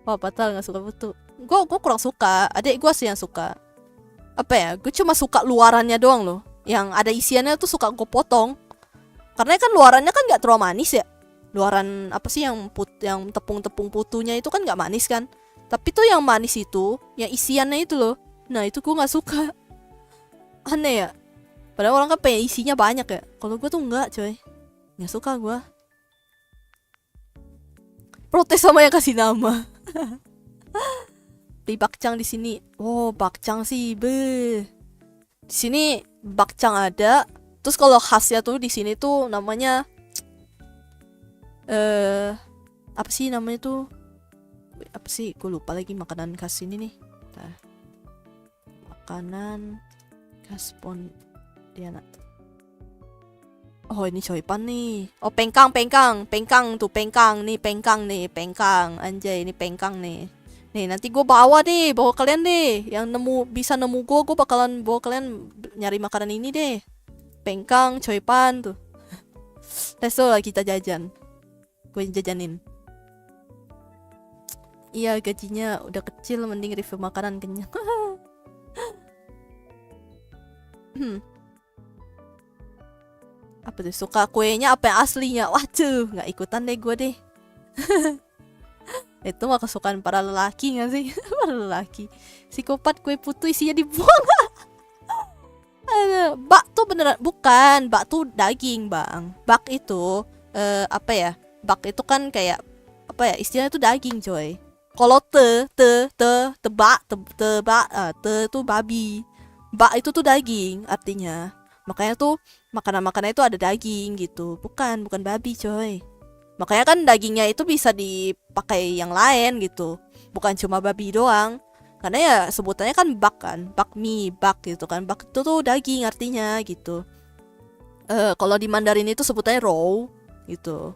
Wah batal gak suka betul. Gue kurang suka. Adik gue sih yang suka. Apa ya? Gue cuma suka luarannya doang loh. Yang ada isiannya tuh suka gue potong. Karena kan luarannya kan gak terlalu manis ya. Luaran apa sih yang tepung-tepung putunya itu kan gak manis kan. Tapi tuh yang manis itu, yang isiannya itu loh. Nah itu gue gak suka. Aneh ya. Padahal orang kan pengen isinya banyak ya. Kalau gue tuh enggak coy. Gak suka gue. Protes sama yang kasih nama. Beli bakcang di sini. Oh bakcang sih be. Di sini bakcang ada. Terus kalau khasnya tuh di sini tuh namanya apa sih namanya tuh? Apa sih? Gue lupa lagi makanan khas ini nih. Nah. Makanan khas Pontianak. Oh ini coipan nih. Oh pengkang tuh pengkang pengkang anjay ini pengkang nih. Nih nanti gue bawa kalian deh. Yang bisa nemu gue bakalan bawa kalian nyari makanan ini deh. Pengkang, coipan tuh. Let's go lah kita jajan. Gue jajanin. Iya gajinya udah kecil mending review makanan kenyang. Apa tuh suka kuenya apa yang aslinya? Waduh nggak ikutan deh gue deh. Itu mah kesukaan para lelaki gak sih? Para lelaki psikopat kue putu isinya dibuang. Bak tuh beneran bukan, bak tuh daging bang. Bak itu apa ya? Bak itu kan kayak apa ya? Istilahnya tuh daging coy. Kalau tebak tuh babi. Bak itu tuh daging artinya. Makanya tuh makanan-makanan itu ada daging gitu. Bukan babi coy. Makanya kan dagingnya itu bisa dipakai yang lain gitu. Bukan cuma babi doang. Karena ya sebutannya kan bak kan. Bakmi, bak gitu kan. Bak itu tuh daging artinya gitu. Kalau di Mandarin itu sebutannya raw gitu.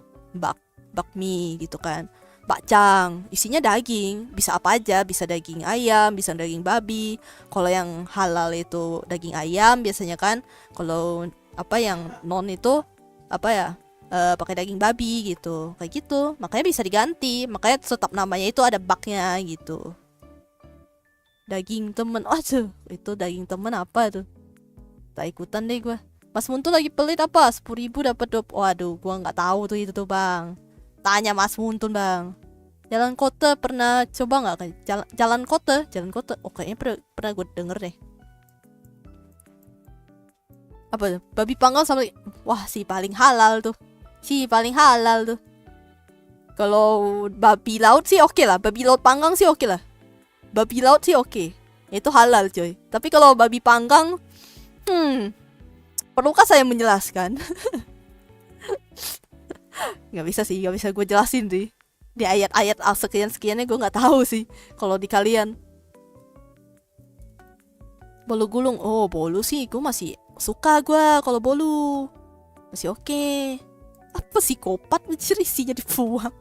Bakmi gitu kan. Bakcang, isinya daging. Bisa apa aja, bisa daging ayam, bisa daging babi. Kalau yang halal itu daging ayam biasanya kan. Kalau apa yang non itu apa ya? Pakai daging babi gitu. Kayak gitu. Makanya bisa diganti. Makanya tetap namanya itu ada baknya gitu. Daging temen. Aduh, itu daging temen apa tuh? Tak ikutan deh gue. Mas Mun tuh lagi pelit apa? 10.000 dapat 20. Waduh, gue nggak tahu tuh itu tuh bang. Tanya Mas Muntun bang. Jalan kota pernah coba nggak? Jalan kota. Oh kayaknya pernah gue denger deh. Apa tuh? Babi panggang sama. Wah si paling halal tuh. Kalau babi laut sih oke lah. Babi laut panggang sih oke lah. Babi laut sih oke. Itu halal coy. Tapi kalau babi panggang, perlukah saya menjelaskan? Gak bisa gue jelasin sih. Di ayat-ayat sekian-sekiannya gue gak tahu sih. Kalau di kalian bolu gulung. Oh bolu sih gue masih suka gue. Kalau bolu masih oke. Apa psikopat ngecer isinya dibuang.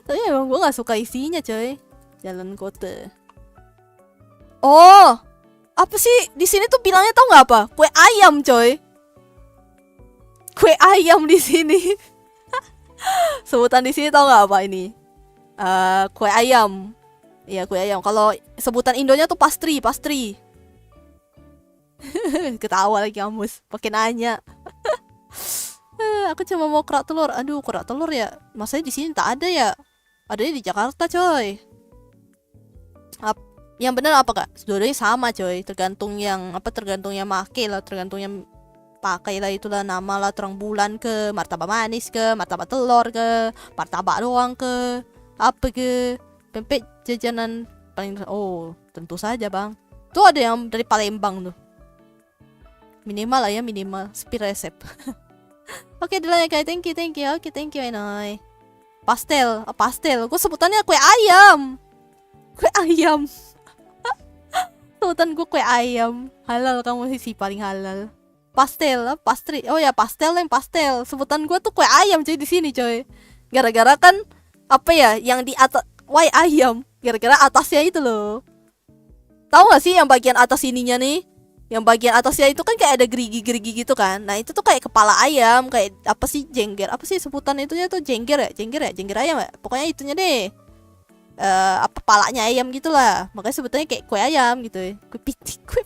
Tapi emang gue gak suka isinya coy. Jalan kota. Oh apa sih di sini tuh bilangnya tau gak apa? Kue ayam coy. Kue ayam di sini. Sebutan di sini tau nggak apa ini? Kue ayam. Iya kue ayam. Kalau sebutan Indonya tuh pastry. Ketawa lagi kamus. Pakai nanya. Aku cuma mau kerak telur. Aduh kerak telur ya. Masanya di sini tak ada ya. Adanya di Jakarta coy. Yang benar apa kak? Dua-duanya sama coy, tergantung yang make lah, tergantung yang pakai lah, itulah nama lah, terang bulan ke, martabak manis ke, martabak telur ke, martabak doang ke, apa ke, pempek jajanan paling, oh tentu saja bang. Tuh ada yang dari Palembang tuh. Minimal lah ya, minimal. Sepi resep. Oke, dulu ya guys. Thank you. Oke, thank you, Enoy. Pastel. Oh, pastel. Gue sebutannya kue ayam. Kue ayam. Sebutan gue kue ayam. Halal, kamu sih paling halal. Pastel, pastry. Oh ya, pastel yang pastel. Sebutan gue tuh kue ayam coy di sini coy. Gara-gara kan apa ya, yang di atas kue ayam. Gara-gara atasnya itu loh. Tahu gak sih yang bagian atas ininya nih? Yang bagian atasnya itu kan kayak ada gerigi-gerigi gitu kan. Nah itu tuh kayak kepala ayam. Kayak apa sih, jengger. Apa sih sebutan itunya tuh, jengger ya? Jengger ayam ya? Pokoknya itunya deh. Apa palanya ayam gitu lah. Makanya sebutannya kayak kue ayam gitu ya. Kue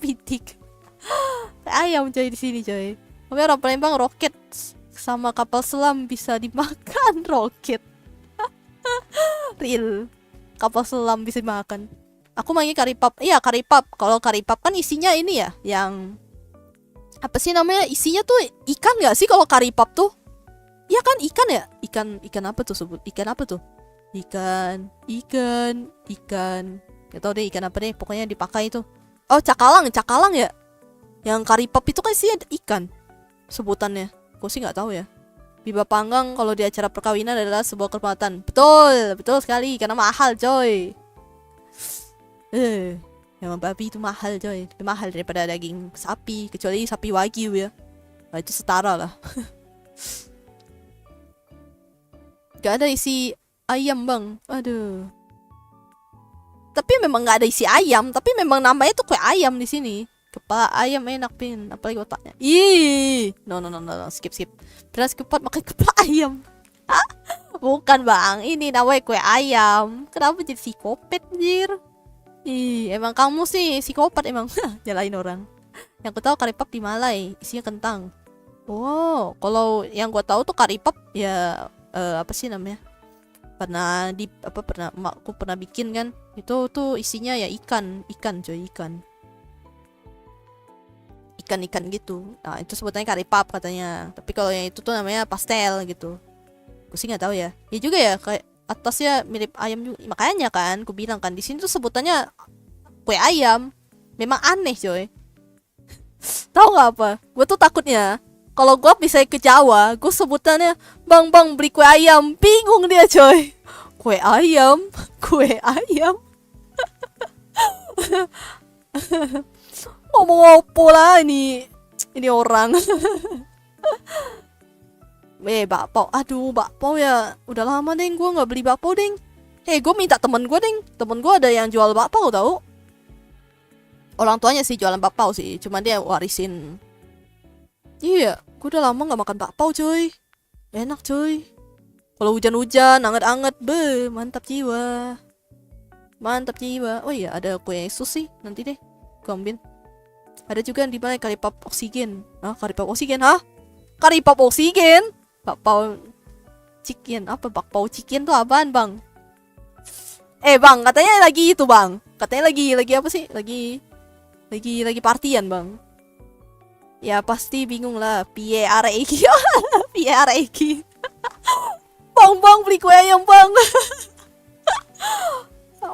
pitik. Kue ayam coy di sini coy. Oke, orang Palembang roket sama kapal selam bisa dimakan. Roket. Real. Kapal selam bisa dimakan. Aku manggil karipap. Iya, karipap. Kalau karipap kan isinya ini ya, yang apa sih namanya? Isinya tuh ikan nggak sih kalau karipap tuh? Iya kan, ikan ya? Ikan apa tuh sebut? Ikan apa tuh? Ikan. Gak tau deh ikan apa deh. Pokoknya dipakai itu. Oh, cakalang ya. Yang karipap itu kan isinya ikan. Sebutannya. Gue sih nggak tahu ya. Biba panggang kalau di acara perkawinan adalah sebuah kehormatan. Betul sekali. Karena mahal, coy. Yang babi itu mahal coy, lebih mahal daripada daging sapi, kecuali sapi wagyu ya. Nah, itu setara lah. Gak ada isi ayam bang, aduh. Tapi memang gak ada isi ayam, tapi memang namanya tuh kue ayam di sini. Kepala ayam enak pin, apalagi otaknya. Ih, no, skip. Beras kepat makan kepala ayam. Bukan bang, ini namanya kue ayam. Kenapa jadi psikopat anjir? Ih, emang kamu sih psikopat emang. Nyalain orang. Yang ku tahu karipap di Malai, isinya kentang. Oh, kalau yang gua tahu tuh karipap ya apa sih namanya? Pernah emakku pernah bikin kan. Itu tuh isinya ya ikan coy, ikan gitu. Nah, itu sebutannya karipap katanya. Tapi kalau yang itu tuh namanya pastel gitu. Aku sih nggak tahu ya. Ya juga ya, kayak atasnya mirip ayam juga. Makanya kan aku bilang kan di sini tuh sebutannya kue ayam. Memang aneh coy. Tahu nggak apa? Gue tuh takutnya kalau gue bisa ke Jawa, gue sebutannya bang beli kue ayam. Bingung dia coy. Kue ayam. Ngomong apa lah ini orang. Bakpao. Aduh, bakpao ya. Udah lama deh gue gak beli bakpao deh. Gue minta temen gue deh. Temen gue ada yang jual bakpao tau. Orang tuanya sih jualan bakpao sih. Cuma dia warisin. Iya, gue udah lama gak makan bakpao coy. Enak coy. Kalau hujan-hujan, anget-anget. Mantap jiwa. Oh iya, ada kue sus sih. Nanti deh gue ambil. Ada juga yang dimana karipap oksigen. Karipap oksigen? Karipap oksigen? Bakpao chicken. Apa bakpao chicken tuh apaan bang? Bang, katanya lagi itu bang. Katanya lagi apa sih? Lagi partian bang. Ya pasti bingung lah. Piye arek iki. Bang beli kue ayam bang.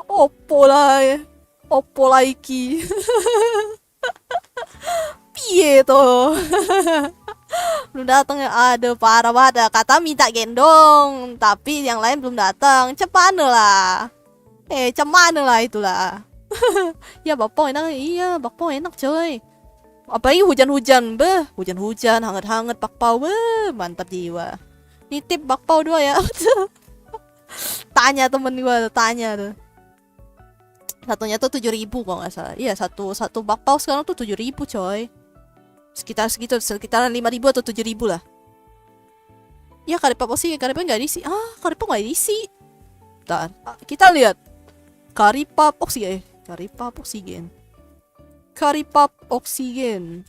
Opo lah iki. Piye toh. Belum datang ya, aduh parah banget. Kata minta gendong, tapi yang lain belum datang. Cemana lah itulah. Ya bakpao enak, iya bakpao enak coy. Apalagi hujan-hujan, hujan-hujan, hangat-hangat bakpao, mantap jiwa. Nitip bakpao 2 ya. Tanya temen gue, tanya tuh. Satunya tuh 7.000 kalau nggak salah. Iya, satu bakpao sekarang tuh 7.000 coy. Sekitaran 5.000 atau 7.000 lah. Ya karipap oksigen, karipap nggak diisi. Karipap nggak diisi. Bentar, kita lihat. Karipap oksigen.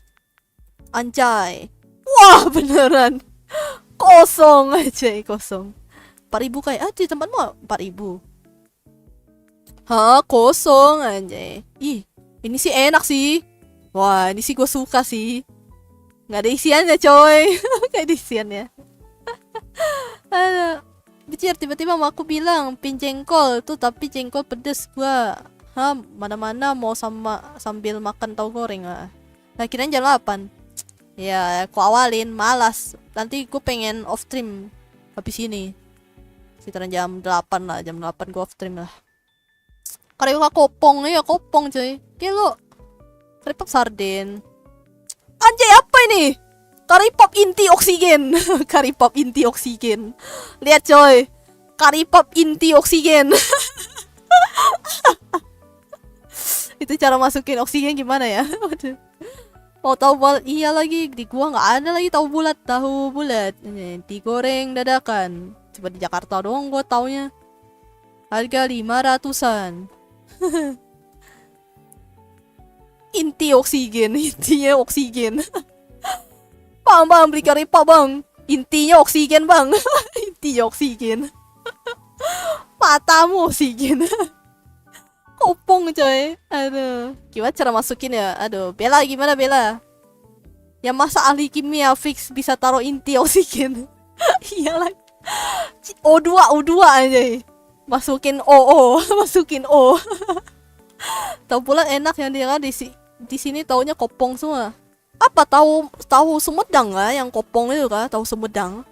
Anjay. Wah beneran. Kosong aja, kosong. 4.000 kayak di tempatmu 4.000. Hah, kosong anjay. Ih, ini sih enak sih. Wah, ini sih gue suka sih. Nggak ada isiannya coy. Nggak ada isiannya. Aduh. Bicir, tiba-tiba mau aku bilang pin jengkol tuh, tapi jengkol pedes gua. Hah, mana-mana mau sambil makan tahu goreng lah. Nah, kirain jam 8. Ya, aku awalin, malas. Nanti gue pengen off stream habis ini. Sekitaran jam 8 lah, jam 8 gue off stream lah. Karena kopong ya, kopong coy. Gila. Karipap sarden. Anjay, apa ini? Karipap inti oksigen. Karipap inti oksigen. Lihat coy. Karipap inti oksigen. Itu cara masukin oksigen gimana ya? Waduh. Mau tahu bulat? Iya lagi, di gua nggak ada lagi tahu bulat. Digoreng dadakan. Coba di Jakarta doang gua taunya. Harga 500-an. Inti oksigen, intinya oksigen. Bang, beli karipap bang. Intinya oksigen bang. Intinya oksigen. Matamu oksigen. Kopong coy. Aduh. Gimana cara masukin ya? Aduh. Bella gimana Bella? Yang masa ahli kimia fix bisa taruh inti oksigen. Iyalah. O2 aja. Masukin O. Masukin O. Tahu bulat enak yang dia di sini taunya kopong semua. Apa tahu Sumedang lah yang kopong itu kah? Tahu Sumedang.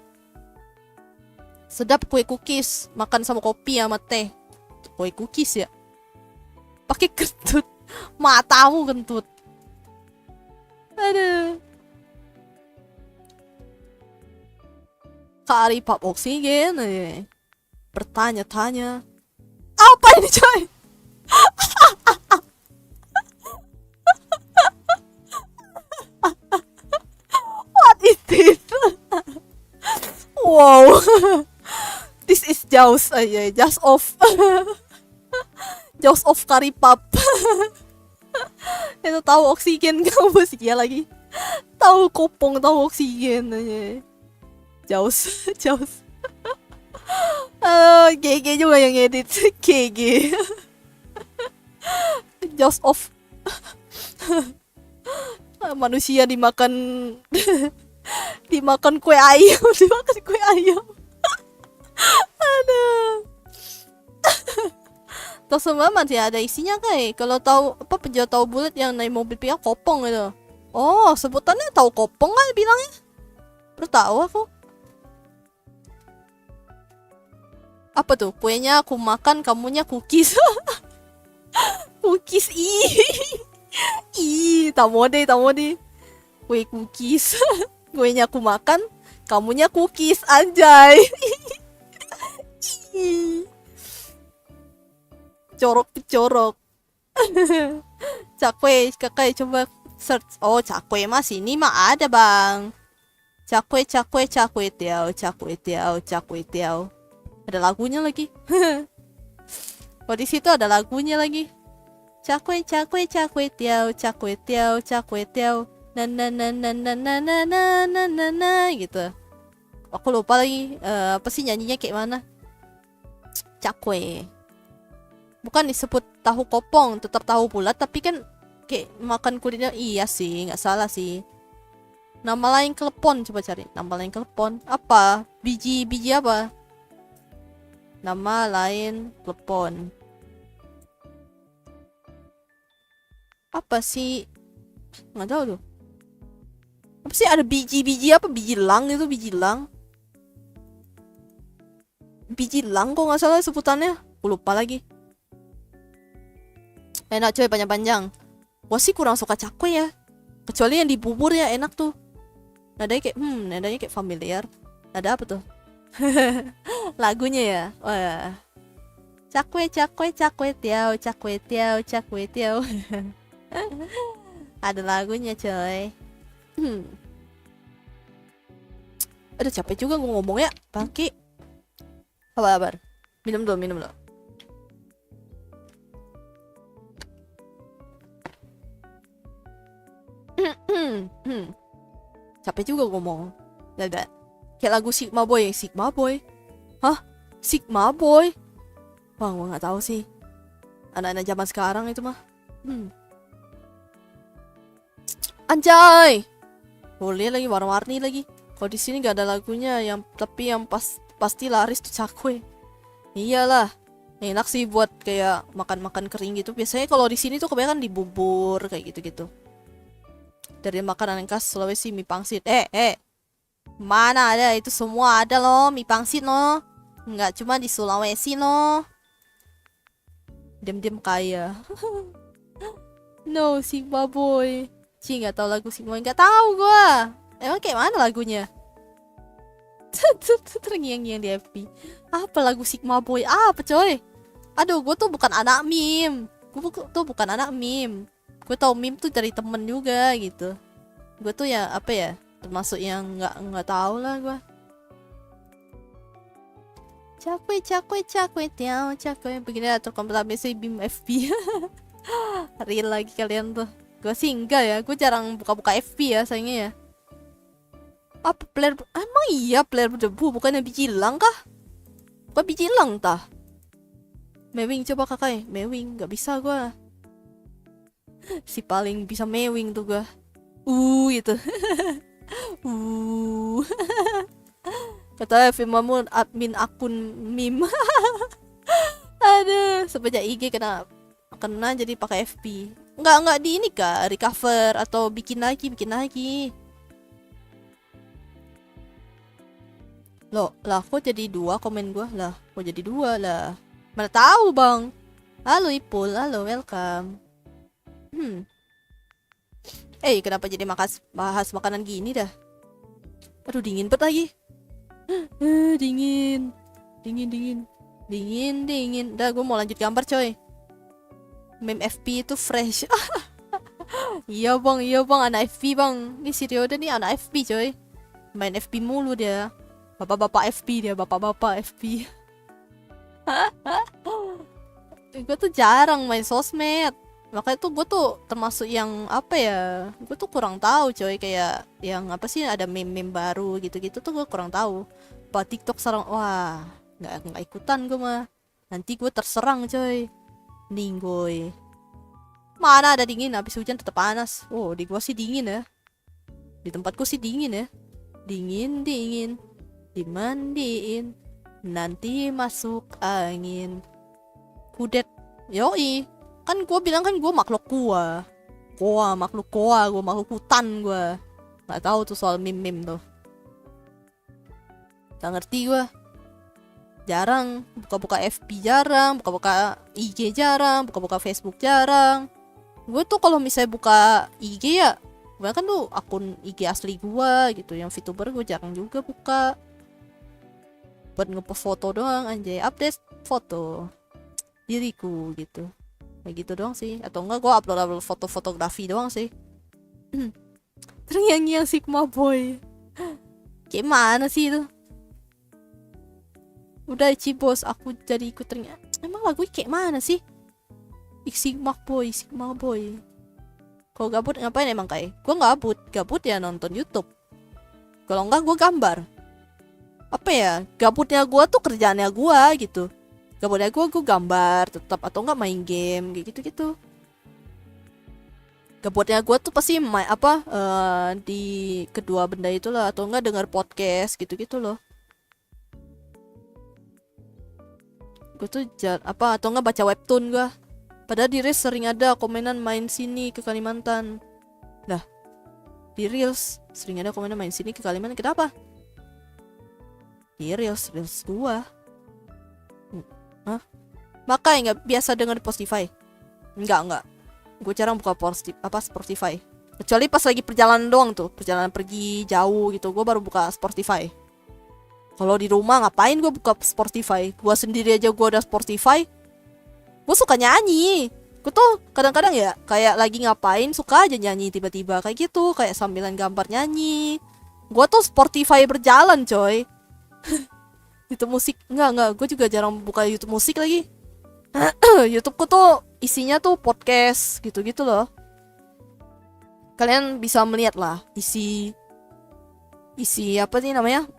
Sedap kue cookies, makan sama kopi sama teh. Kue cookies ya. Pakai kentut. Matamu kentut. Aduh. Karipap oksigen. Bertanya-tanya. Apa ini coy? What is this? Wow. This is Jaws aja, Jaws of Jaws of Karipap. Itu tahu oksigen kamu sih ya lagi. Tahu kopong, tahu oksigen aja. Jaws, Jaws. GG juga yang edit. GG. Jaws of manusia dimakan dimakan kue ayam. Dimakan kue ayam. Aduh. Terus semua masih ada isinya kayak kalau tahu apa penjual tahu bulat yang naik mobil pihak kopong itu. Oh, sebutannya tahu kopong kan bilangnya. Baru tahu aku. Apa tuh? Kuenya aku makan, kamunya cookies. Cookies tamode. Kue cookies. Kuenya aku makan, kamunya cookies anjay. Corok. Cakwe, kakak coba search. Oh, cakwe mas ini mah ada bang. Cakwe tiao. Ada lagunya lagi. Oh, di situ ada lagunya lagi. Cakwe tiao. Na gitu. Aku lupa lagi apa sih nyanyinya kayak mana. Cakwe. Bukan disebut tahu kopong, tetap tahu bulat, tapi kan kayak makan kulitnya. Iya sih, nggak salah sih. Nama lain klepon, coba cari. Nama lain klepon apa? Biji apa? Nama lain klepon. Apa sih? Nggak tahu tuh. Apa sih ada biji apa? Biji lang itu, biji lang. Biji lang kok nggak salah sebutannya. Aku lupa lagi. Enak coy, panjang-panjang. Gua sih kurang suka cakwe ya. Kecuali yang di bubur ya, enak tuh. Nadanya kayak familiar. Nada apa tuh? Lagunya ya. Wah. Cakwe tiao. Ada lagunya coy. Aduh capek juga gua ngomong ya. Bangki. Apa kabar? Minum dulu. Capek juga ngomong. Dadah. Kayak lagu Sigma Boy. Hah? Sigma Boy? Wah, gua nggak tahu sih. Anak-anak zaman sekarang itu mah. Anjay. Boleh lagi warna-warni lagi. Kalau di sini gak ada lagunya tapi yang pasti laris tuh cakwe. Iyalah. Enak sih buat kayak makan-makan kering gitu. Biasanya kalau di sini tuh kebanyakan di bubur kayak gitu-gitu. Dari makanan khas Sulawesi mie pangsit. Mana ada itu semua ada loh mie pangsit loh. Nggak cuma di Sulawesi loh. Diam-diam kaya. No, Sigma Boy. Nggak tahu lagu Sigma. Nggak tahu gua. Emang kayak mana lagunya? Terngiang-ngiang di FB. Apa lagu Sigma Boy? Apa coy? Aduh, gue tuh bukan anak meme. Gue tau meme tuh dari temen juga gitu. Gue tuh ya apa ya? Termasuk yang nggak tahu lah gue. Cakwe tiao cakwe. Begini atur kompetisi BIM FB. Real lagi kalian tuh. Gue sih enggak ya. Gue jarang buka-buka FB ya sayangnya ya. Apa player? Emang iya player berdebu bukannya biji hilang kah? Bukan biji hilang tah? Mewing coba kakak. Mewing nggak bisa gue. Si paling bisa mewing tuh gue. Gitu. Kata Fimamun admin akun meme. Aduh, semenjak IG kena jadi pakai FB. Enggak di ini kah? Recover atau bikin lagi. Loh, lah kok jadi 2 komen gua? Lah, kok jadi 2 lah? Mana tahu, Bang. Halo Ipul, halo, welcome. Kenapa jadi bahas makanan gini dah? Aduh, dingin banget lagi. Dingin. Udah, gue mau lanjut gambar coy. Meme FP itu fresh. Iya bang, anak FP bang. Ini si Ryoda nih anak FP coy. Main FP mulu dia. Bapak-bapak FP dia, bapak-bapak FP. Gue tuh jarang main sosmed. Makanya tuh gue tuh termasuk yang apa ya, gue tuh kurang tahu coy. Kayak yang apa sih, ada meme-meme baru gitu-gitu tuh gue kurang tahu. Pak TikTok sekarang, wah nggak ikutan gue mah. Nanti gue terserang coy. Ninggoy. Mana ada dingin, habis hujan tetap panas. Oh, di gua sih dingin ya. Di tempatku sih dingin ya. Dingin. Dimandiin. Nanti masuk angin. Kudet. Yoi. Kan gua bilang kan gua makhluk gua. Makhluk hutan gua. Nggak tahu tuh soal meme tuh. Gak ngerti gua. Jarang buka-buka FB, jarang buka-buka IG, jarang buka-buka Facebook, jarang. Gue tuh kalau misalnya buka IG ya, gue kan tuh akun IG asli gue gitu. Yang VTuber gue jarang juga buka. Buat ngepost foto doang, anjay, update foto diriku gitu. Kayak gitu doang sih. Atau enggak gue upload foto-fotografi doang sih. Terngiang-ngiang Sigma Boy. Kayak mana sih itu? Udah Cibos, aku jadi ikut terngiang. Emang lagu kayak mana sih? Sigma Boy. Kalau gabut ngapain emang kayak? Gue gabut ya nonton YouTube. Kalau enggak gue gambar. Apa ya? Gabutnya gue tuh kerjaannya gue gitu. Gabutnya gue gambar tetap, atau enggak main game kayak gitu. Gabutnya gue tuh pasti di kedua benda itulah, atau enggak denger podcast gitu loh. Gue tuh atau enggak baca webtoon gue. Padahal di Reels sering ada komenan main sini ke Kalimantan. Lah, di Reels sering ada komenan main sini ke Kalimantan. Kenapa? Di Reels gua. Hah? Makanya nggak biasa denger di Spotify. Enggak. Gue jarang buka Spotify. Kecuali pas lagi perjalanan doang tuh, perjalanan pergi jauh gitu, gue baru buka Spotify. Kalau di rumah ngapain gue buka Spotify? Gue sendiri aja gue ada Spotify. Gue suka nyanyi. Gue tuh kadang-kadang ya kayak lagi ngapain suka aja nyanyi tiba-tiba kayak gitu, kayak sambilan gambar nyanyi. Gue tuh Spotify berjalan coy. YouTube musik enggak. Gue juga jarang buka YouTube musik lagi. YouTubeku tuh isinya tuh podcast gitu-gitu loh. Kalian bisa melihat lah isi apa sih namanya?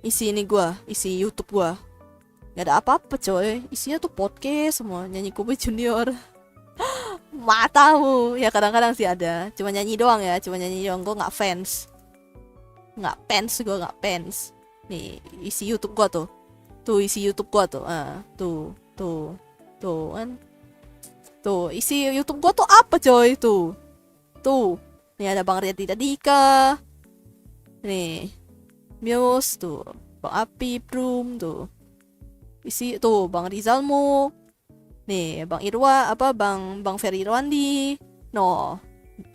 isi YouTube gua. Nggak ada apa-apa coy, isinya tuh podcast semua, nyanyi Kobe Junior. Matamu ya, kadang-kadang sih ada, cuma nyanyi doang ya, cuma nyanyi doang. Gue nggak fans, gue nggak fans. Nih isi YouTube gua tuh, isi YouTube gua tuh, tuh kan, tuh isi YouTube gua tuh apa coy, tuh nih ada Bang Riyadi Dika, nih Muse tuh, Bang Api Brum tuh, isi tuh Bang Rizalmu, nih Bang Irwa Bang Ferry Irwandi, no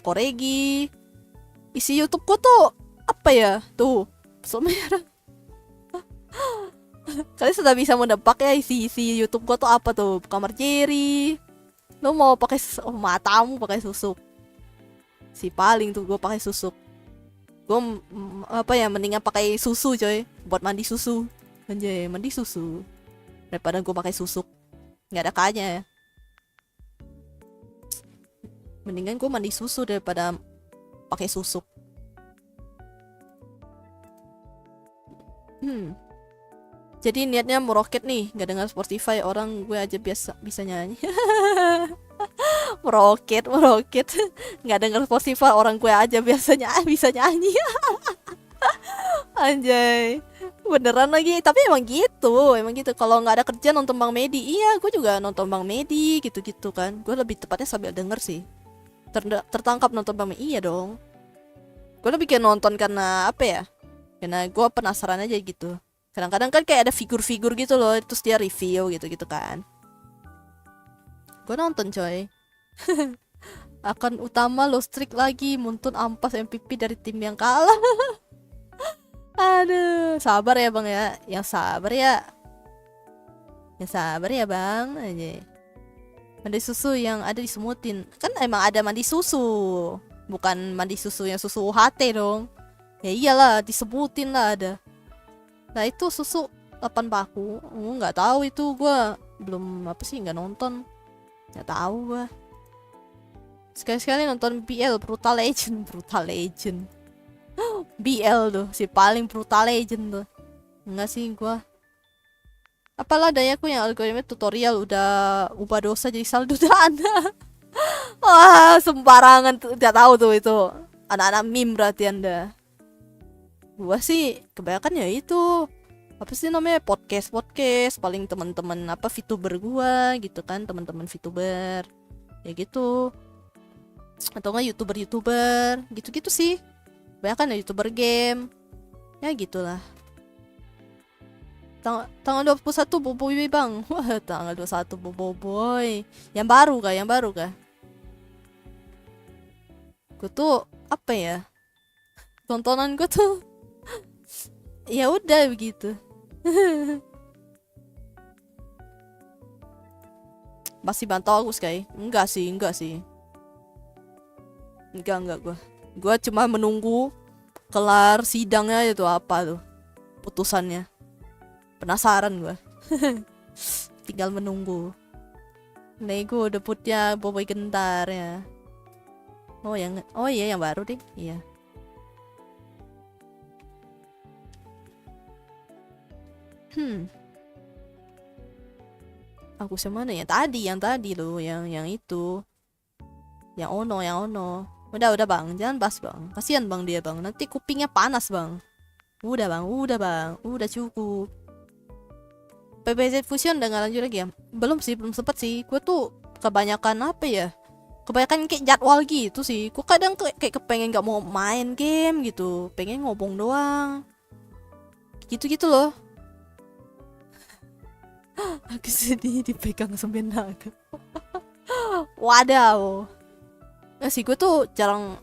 Koregi. Isi YouTube gua tuh apa ya, tuh merah. Kalian sudah bisa menebak ya isi YouTube gua tuh apa tuh? Kamar Jerry. Lo mau pakai matamu pakai susuk. Si paling tuh gua pakai susuk. Gua apa ya, mendingan pakai susu coy, buat mandi susu. Anjay, mandi susu daripada gua pakai susuk. Nggak ada kanya ya. Mendingan gua mandi susu daripada pakai susuk. Jadi niatnya mau roket nih, nggak dengar Spotify, orang gue aja bisa nyanyi. meroket, nggak dengar Spotify, orang gue aja biasanya bisa nyanyi. Anjay, beneran lagi. Tapi emang gitu. Kalau nggak ada kerja nonton Bang Medi, iya gue juga nonton Bang Medi gitu kan. Gue lebih tepatnya sambil denger sih. Tertangkap nonton Bang Medi, iya dong. Gue lebih kayak nonton karena apa ya? Karena gue penasaran aja gitu. Kadang-kadang kan kayak ada figur-figur gitu loh, terus dia review gitu kan. Gue nonton coy. Akan utama Lost Streak lagi, Muntun ampas MVP dari tim yang kalah. Aduh, sabar ya bang ya. Yang sabar ya bang aja. Mandi susu yang ada disemutin. Kan emang ada mandi susu, bukan mandi susu yang susu UHT dong. Ya iyalah, disebutin lah ada. Nah itu susu 8 paku. Nggak tahu itu, gue belum nggak nonton. Nggak tahu gue. Sekali-sekali nonton BL Brutal Legend. BL tuh si paling Brutal Legend tuh. Enggak sih gue. Apalah dayaku yang algoritma tutorial udah ubah dosa jadi saldo dana. Wah sembarangan tuh, tidak tahu tuh itu anak-anak meme berarti anda. Gua sih kebanyakan ya itu apa sih namanya, podcast paling teman-teman VTuber gua gitu kan, teman-teman VTuber ya gitu, atau enggak YouTuber gitu-gitu sih. Kebanyakan ya YouTuber game ya gitulah. Tanggal 21 Boboiboy bang. Wah tanggal 21 Boboiboy yang baru kah? Gue tuh apa ya, tontonan gue tuh ya udah begitu. Masih bantau Agus kayak enggak sih enggak gue cuma menunggu kelar sidangnya itu apa tuh putusannya, penasaran gue. Tinggal menunggu. Nego debutnya Boboiboy Gentar ya. Oh iya yang baru deh, iya. Aku semana yang tadi loh, yang itu, yang Ono. Udah bang, jangan bahas bang, kasihan bang dia bang, nanti kupingnya panas bang. Udah cukup. PBZ Fusion udah nggak lanjut lagi ya? Belum sempet sih. Gue tuh kebanyakan kayak jadwal gitu sih. Gue kadang kayak kepengen nggak mau main game gitu, pengen ngobong doang. Gitu loh. Aku sedih dipegang sampai naga. Wadaw. Nah sih gue tuh jarang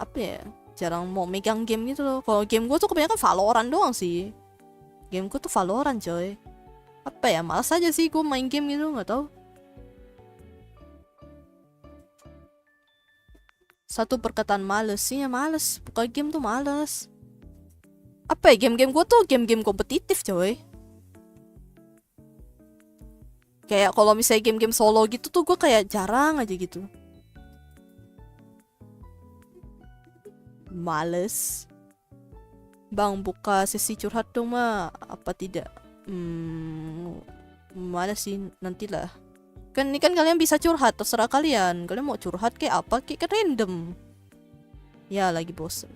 mau megang game gitu loh. Kalau game gue tuh kebanyakan Valorant doang sih. Game gue tuh Valorant coy. Apa ya, malas aja sih gue main game gitu, nggak tahu. Satu perkataan males sih ya, males. Buka game tuh males. Apa ya, game-game gue tuh game-game kompetitif coy. Kayak kalau misalnya game-game solo gitu tuh gue kayak jarang aja gitu. Males. Bang buka sesi curhat dong mah, apa tidak? Mana sih nantilah. Kan ini kan kalian bisa curhat, terserah kalian. Kalian mau curhat kayak apa kayak kan random. Ya lagi bosen.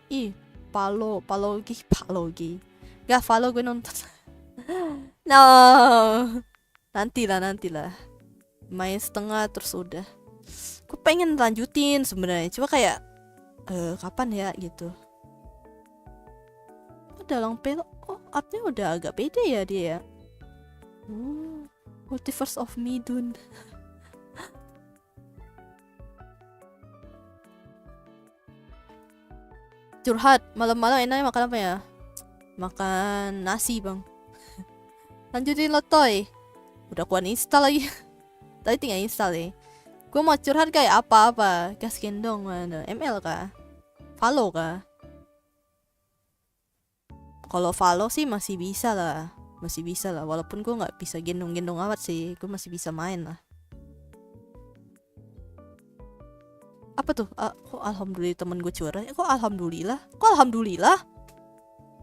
Ih, Palogi. Gak follow gue nonton. No. Nantilah. Main setengah terus udah. Gue pengen lanjutin sebenarnya. Cuma kayak kapan ya gitu. Dalang pelok. Oh, artnya udah agak beda ya dia ya. Multiverse of Midun. Curhat, malam-malam enaknya makan apa ya? Makan nasi bang. Lanjutin lo toy. Udah kuan install lagi. Tadi tinggal install ya. Gue mau curhat kayak apa-apa. Gas gendong mana? ML kah? Follow kah? Kalau follow sih masih bisa lah. Walaupun gue nggak bisa gendong-gendong amat sih. Gue masih bisa main lah. Apa tuh? Kok alhamdulillah temen gue curhat? Kok alhamdulillah?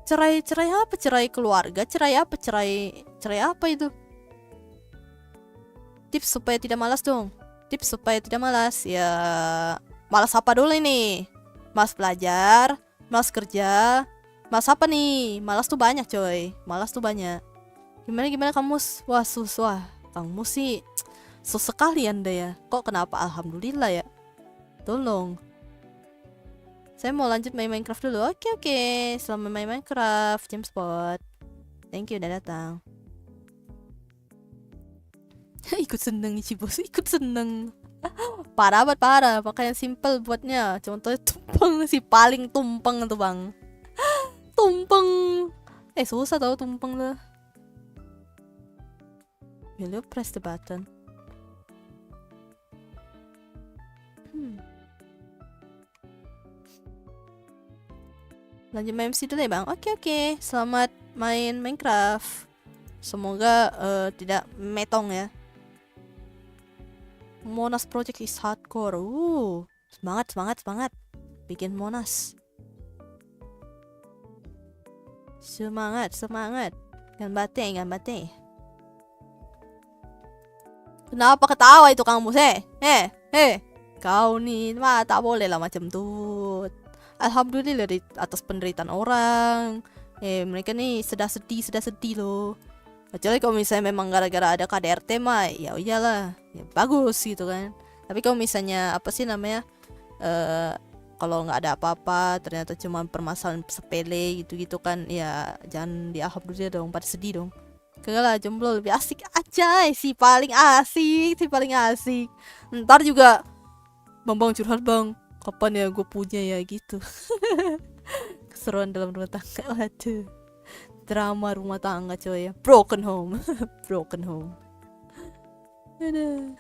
Cerai apa? Cerai keluarga? Cerai apa itu? Tips supaya tidak malas dong. Ya, malas apa dulu ini? Malas belajar, malas kerja, malas apa nih? Malas tuh banyak coy. Gimana kamu? Wah, kamu sih sus sekali anda ya. Kok kenapa alhamdulillah ya? Tolong. Saya mau lanjut main Minecraft dulu. Oke. Selamat main Minecraft, James Spot. Thank you udah datang. Ikut seneng nih Cibos, parah. Pakaian simple buatnya. Contohnya tumpeng, si paling tumpeng tuh bang. Tumpeng. Susah tau tumpeng tuh. Will you press the button? Lanjut main MC dulu ya bang. Oke. Selamat main Minecraft. Semoga tidak metong ya. Monas Project is hardcore. Semangat. Bikin Monas. Semangat. Gambate. Kenapa ketawa itu Kang Mus? Kau nih mah tak boleh lah macam tuh. Alhamdulillah dari atas penderitaan orang. Mereka nih sedang sedih loh. Kecuali kalau misalnya memang gara-gara ada KDRT mah ya iyalah, ya bagus gitu kan. Tapi kalau misalnya apa sih namanya, kalau nggak ada apa-apa ternyata cuma permasalahan sepele gitu kan, ya jangan di alhamdulillah dong, pada sedih dong. Kagak lah, jomblo lebih asik aja sih, paling asik. Ntar juga bang curhat bang, kapan ya gue punya ya gitu. Keseruan dalam rumah tangga, waduh. Drama rumah tangga coy ya. Broken home. Aduh.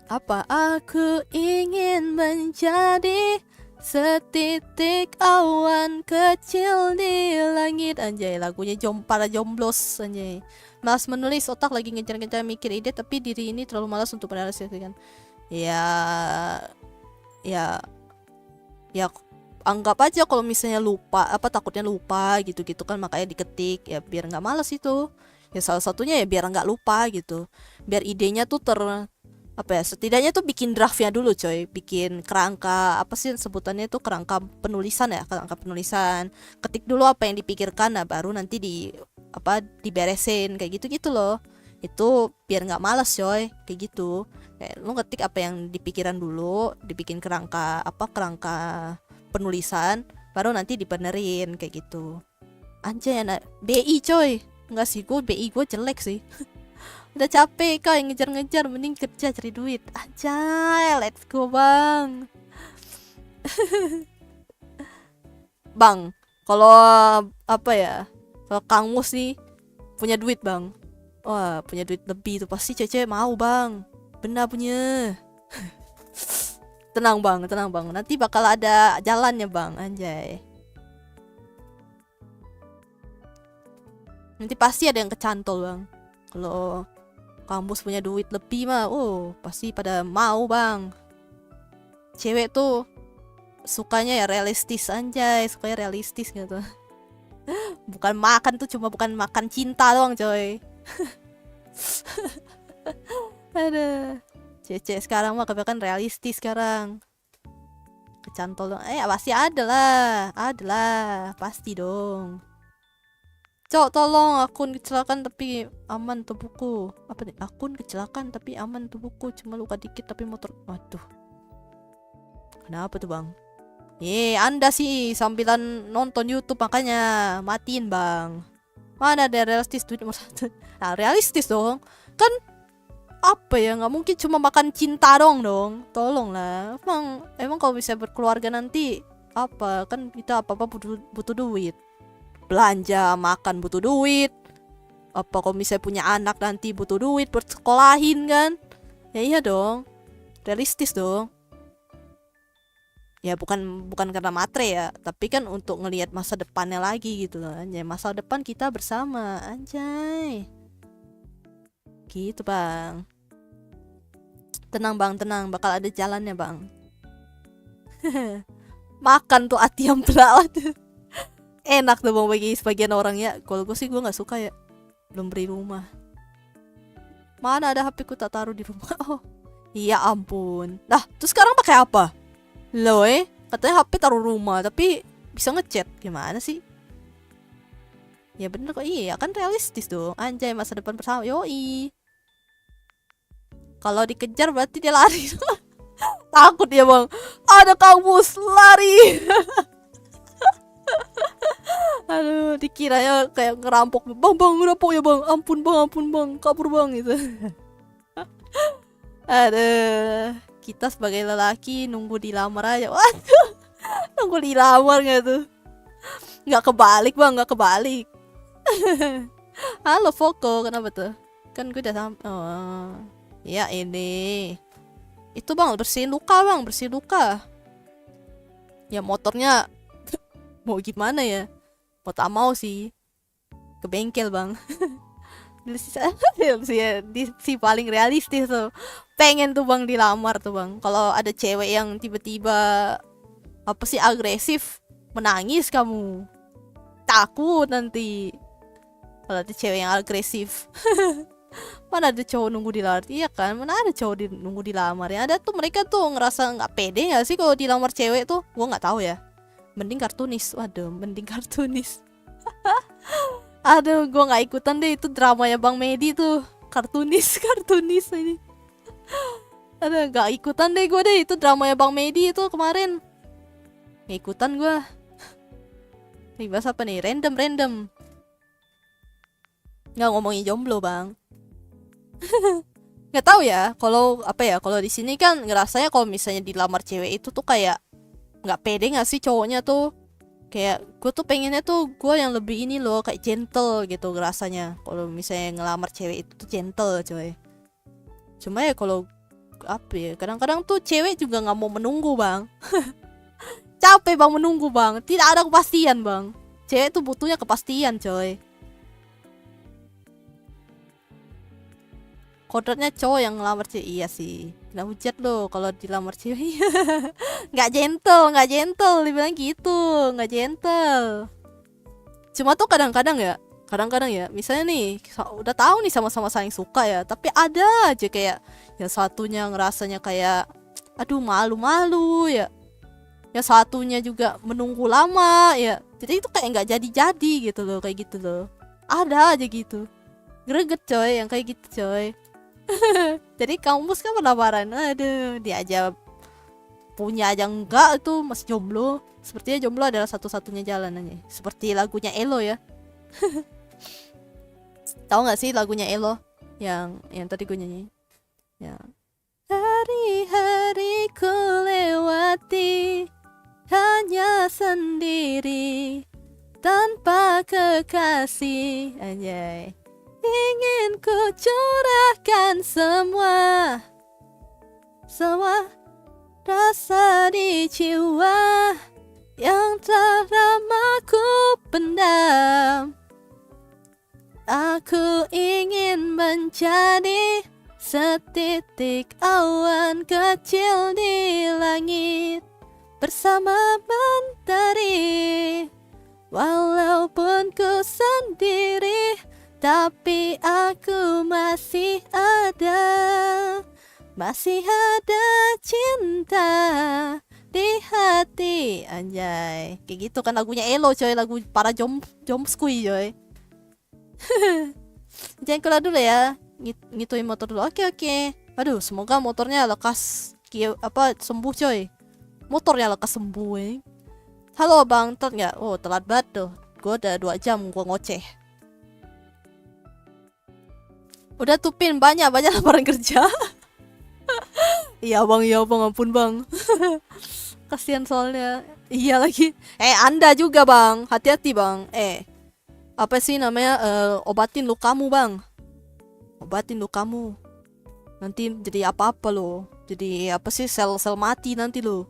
Apa aku ingin menjadi setitik awan kecil di langit. Anjay, lagunya para jomblos anjay. Malas menulis, otak lagi ngejar-ngejar mikir ide, tapi diri ini terlalu malas untuk merealisasikan. Ya anggap aja kalau misalnya lupa, takutnya lupa gitu kan, makanya diketik ya biar nggak malas itu. Ya salah satunya ya biar nggak lupa gitu, biar idenya tuh setidaknya tuh bikin draftnya dulu coy, bikin kerangka apa sih sebutannya tuh, kerangka penulisan, ketik dulu apa yang dipikirkan, nah baru nanti diberesin kayak gitu loh. Itu biar nggak malas coy, kayak gitu. Kayak lu ngetik apa yang dipikiran dulu, dibikin kerangka penulisan, baru nanti dibenerin kayak gitu. Anjay anak BI coy. Enggak sih, BI gue jelek sih. Udah capek kau yang ngejar-ngejar, mending kerja cari duit. Anjay, let's go bang. Bang, kalau kalau Kang Mus nih punya duit bang, wah punya duit lebih tuh pasti cewek mau bang. Benar punya. Tenang bang, nanti bakal ada jalannya bang, anjay. Nanti pasti ada yang kecantol bang. Kalau kampus punya duit lebih mah, pasti pada mau bang. Cewek tuh sukanya ya realistis, anjay, sukanya realistis gitu. Bukan makan tuh, cuma bukan makan cinta doang coy. Ada cewek sekarang mah kebanyakan realistis sekarang. Kecantol dong. Pasti ada lah, pasti dong. Cok, tolong akun kecelakaan tapi aman tubuhku. Apa nih? Akun kecelakaan tapi aman tubuhku, cuma luka dikit tapi motor. Waduh. Kenapa tuh bang? Anda sih sambilan nonton YouTube makanya matiin bang. Mana ada realistis duit nomor 1? Nah realistis dong. Kan apa ya, nggak mungkin cuma makan cinta dong. Tolonglah. Emang kalau bisa berkeluarga nanti apa, kan kita apa butuh duit. Belanja, makan butuh duit. Apa kalau misalnya punya anak nanti butuh duit buat sekolahin kan? Ya iya dong. Realistis dong. Ya bukan karena matre ya, tapi kan untuk ngelihat masa depannya lagi gitu loh. Anjay, masa depan kita bersama, anjay. Gitu bang. Tenang bang, tenang, bakal ada jalannya bang. Makan tuh ati yang perawat. Enak tuh bang bagi sebagian orang ya. Kalau gue sih gue nggak suka ya. Belum beli rumah. Mana ada HP ku tak taruh di rumah. Oh iya ampun. Nah terus sekarang pakai apa? Loh katanya HP taruh rumah tapi bisa ngechat. Gimana sih? Ya bener kok, iya kan realistis dong. Anjay, masa depan bersama. Yoi. Kalau dikejar berarti dia lari. Takut ya bang. Ada kampus lari. Aduh, dikiranya kayak ngerampok. Bang ngerampok ya bang. Ampun bang, kabur bang gitu. Aduh, kita sebagai lelaki nunggu dilamar aja. Waduh, nunggu dilamar nggak tuh? Nggak kebalik bang, nggak kebalik. Halo Foko, kenapa tuh? Kan gue udah sampai. Oh, ya ini. Itu bang, bersihin luka bang, bersihin luka. Ya motornya mau gimana ya? Mau tak mau sih ke bengkel bang. si paling realistis tuh. Pengen tuh bang dilamar tuh bang. Kalau ada cewek yang tiba-tiba apa sih agresif, menangis kamu. Takut nanti. Kalau ada cewek yang agresif. Mana ada cowok nunggu dilamar? Iya kan? Mana ada cowok nunggu dilamar? Ya ada tuh, mereka tuh ngerasa nggak pede nggak sih kalau dilamar cewek tuh? Gua nggak tahu ya. Mending kartunis. Waduh, mending kartunis. Aduh, gue nggak ikutan deh, itu dramanya Bang Medi tuh. Kartunis ini. Aduh, nggak ikutan deh gue deh, itu dramanya Bang Medi itu kemarin. Nggak ikutan gue. Nih bahas apa nih? Random. Nggak ngomongin jomblo bang. Nggak tahu ya. Kalau apa ya? Kalau di sini kan ngerasanya kalau misalnya dilamar cewek itu tuh kayak nggak pede nggak sih cowoknya tuh. Kayak gue tuh pengennya tuh gue yang lebih ini loh, kayak gentle gitu rasanya. Kalau misalnya ngelamar cewek itu tuh gentle coy. Cuma ya kalau apa ya, kadang-kadang tuh cewek juga nggak mau menunggu bang. Capek bang menunggu bang, tidak ada kepastian bang. Cewek tuh butuhnya kepastian coy. Kodratnya cowok yang ngelamar cewek. Iya sih, kena hujat loh kalau dilamar cewek. Nggak gentle dibilang gitu, nggak gentle. Cuma tuh kadang-kadang ya misalnya nih udah tahu nih sama-sama saling suka ya, tapi ada aja kayak yang satunya ngerasanya kayak aduh malu-malu ya, yang satunya juga menunggu lama ya, jadi itu kayak nggak jadi gitu loh, kayak gitu loh. Ada aja gitu, greget coy yang kayak gitu coy. Jadi kampus kan penawaran, aduh dia aja punya aja enggak, tuh masih jomblo. Sepertinya jomblo adalah satu-satunya jalan aja. Seperti lagunya Elo ya. Tahu nggak sih lagunya Elo yang tadi gue nyanyi? Ya. Hari-hari ku lewati hanya sendiri tanpa kekasih, anjay. Ingin ku curahkan semua rasa di jiwa yang telah lama ku pendam. Aku ingin menjadi setitik awan kecil di langit bersama mentari. Walaupun Jalanku sendiri, tapi aku masih ada. Masih ada cinta di hati. Anjay, kayak gitu kan lagunya Elo coy, lagu para jomskui coy. Jangan keluar dulu ya, ngituin motor dulu. Oke. Aduh, semoga motornya lekas sembuh coy. Motornya lekas sembuh. Halo bang, telat nggak? Oh telat banget tuh. Gue udah 2 jam gue ngoceh. Udah tuh Pin, banyak lamaran kerja. Iya bang, ampun bang. Kasihan soalnya. Iya lagi. Anda juga bang, hati-hati bang. Apa sih namanya? Obatin lukamu bang. Obatin lukamu. Nanti jadi apa-apa loh. Jadi apa sih, sel-sel mati nanti loh.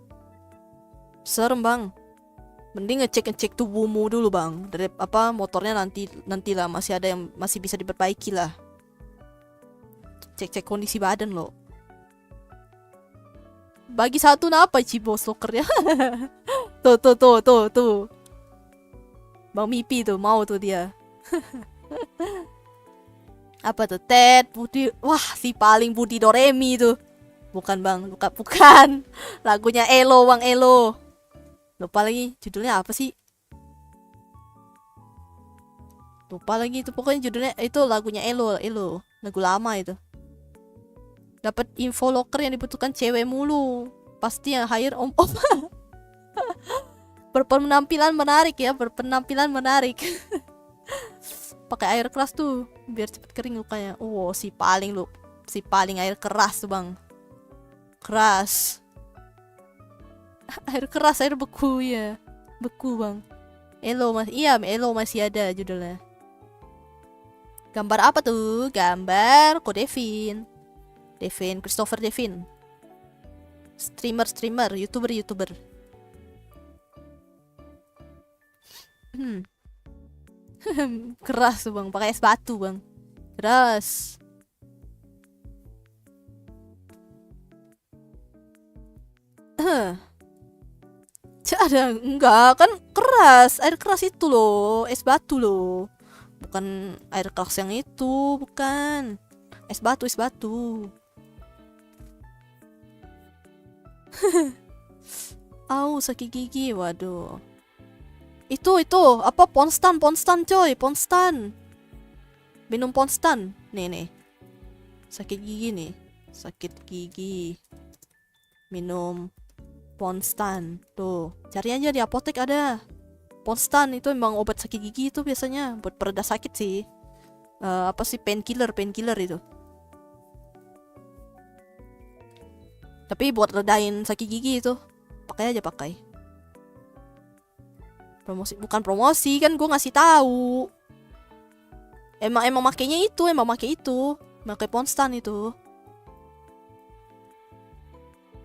Serem bang. Mending ngecek tubuhmu dulu bang. Dari motornya nantilah masih ada yang masih bisa diperbaiki lah. Cek kondisi badan lo. Bagi satu apa Cibo Soccer ya? Tuh. Bang Mipi tuh mau tuh dia. Apa tuh? Ted Budi. Wah, si paling Budi Doremi tuh. Bukan bang, bukan. Lagunya Elo bang, Elo. Lupa lagi judulnya apa sih? Lupa lagi itu, pokoknya judulnya itu lagunya Elo. Lagu lama itu. Dapat info locker yang dibutuhkan cewek mulu. Pasti yang hire om. Berpenampilan menarik ya, Pakai air keras tuh biar cepet kering lukanya. Oh, si paling air keras tuh, Bang. Keras. Air keras, air beku ya. Beku, Bang. Elo masih ada judulnya. Gambar apa tuh? Gambar Ko Devin, Christopher Devin. Streamer, YouTuber. Keras tuh bang, pakai es batu bang. Keras. Ada enggak kan keras, air keras itu loh, es batu loh. Bukan air keras yang itu, bukan. Es batu. Sakit gigi, waduh. Itu apa Ponstan coy, Ponstan. Minum Ponstan. Nih. Sakit gigi. Minum Ponstan. Tuh, cari aja di apotek ada. Ponstan itu emang obat sakit gigi itu biasanya buat pereda sakit sih. Apa sih painkiller itu. Tapi buat redain sakit gigi itu pakai. Bukan promosi kan, gue ngasih tahu. Emang makainya itu, pakai Ponstan itu.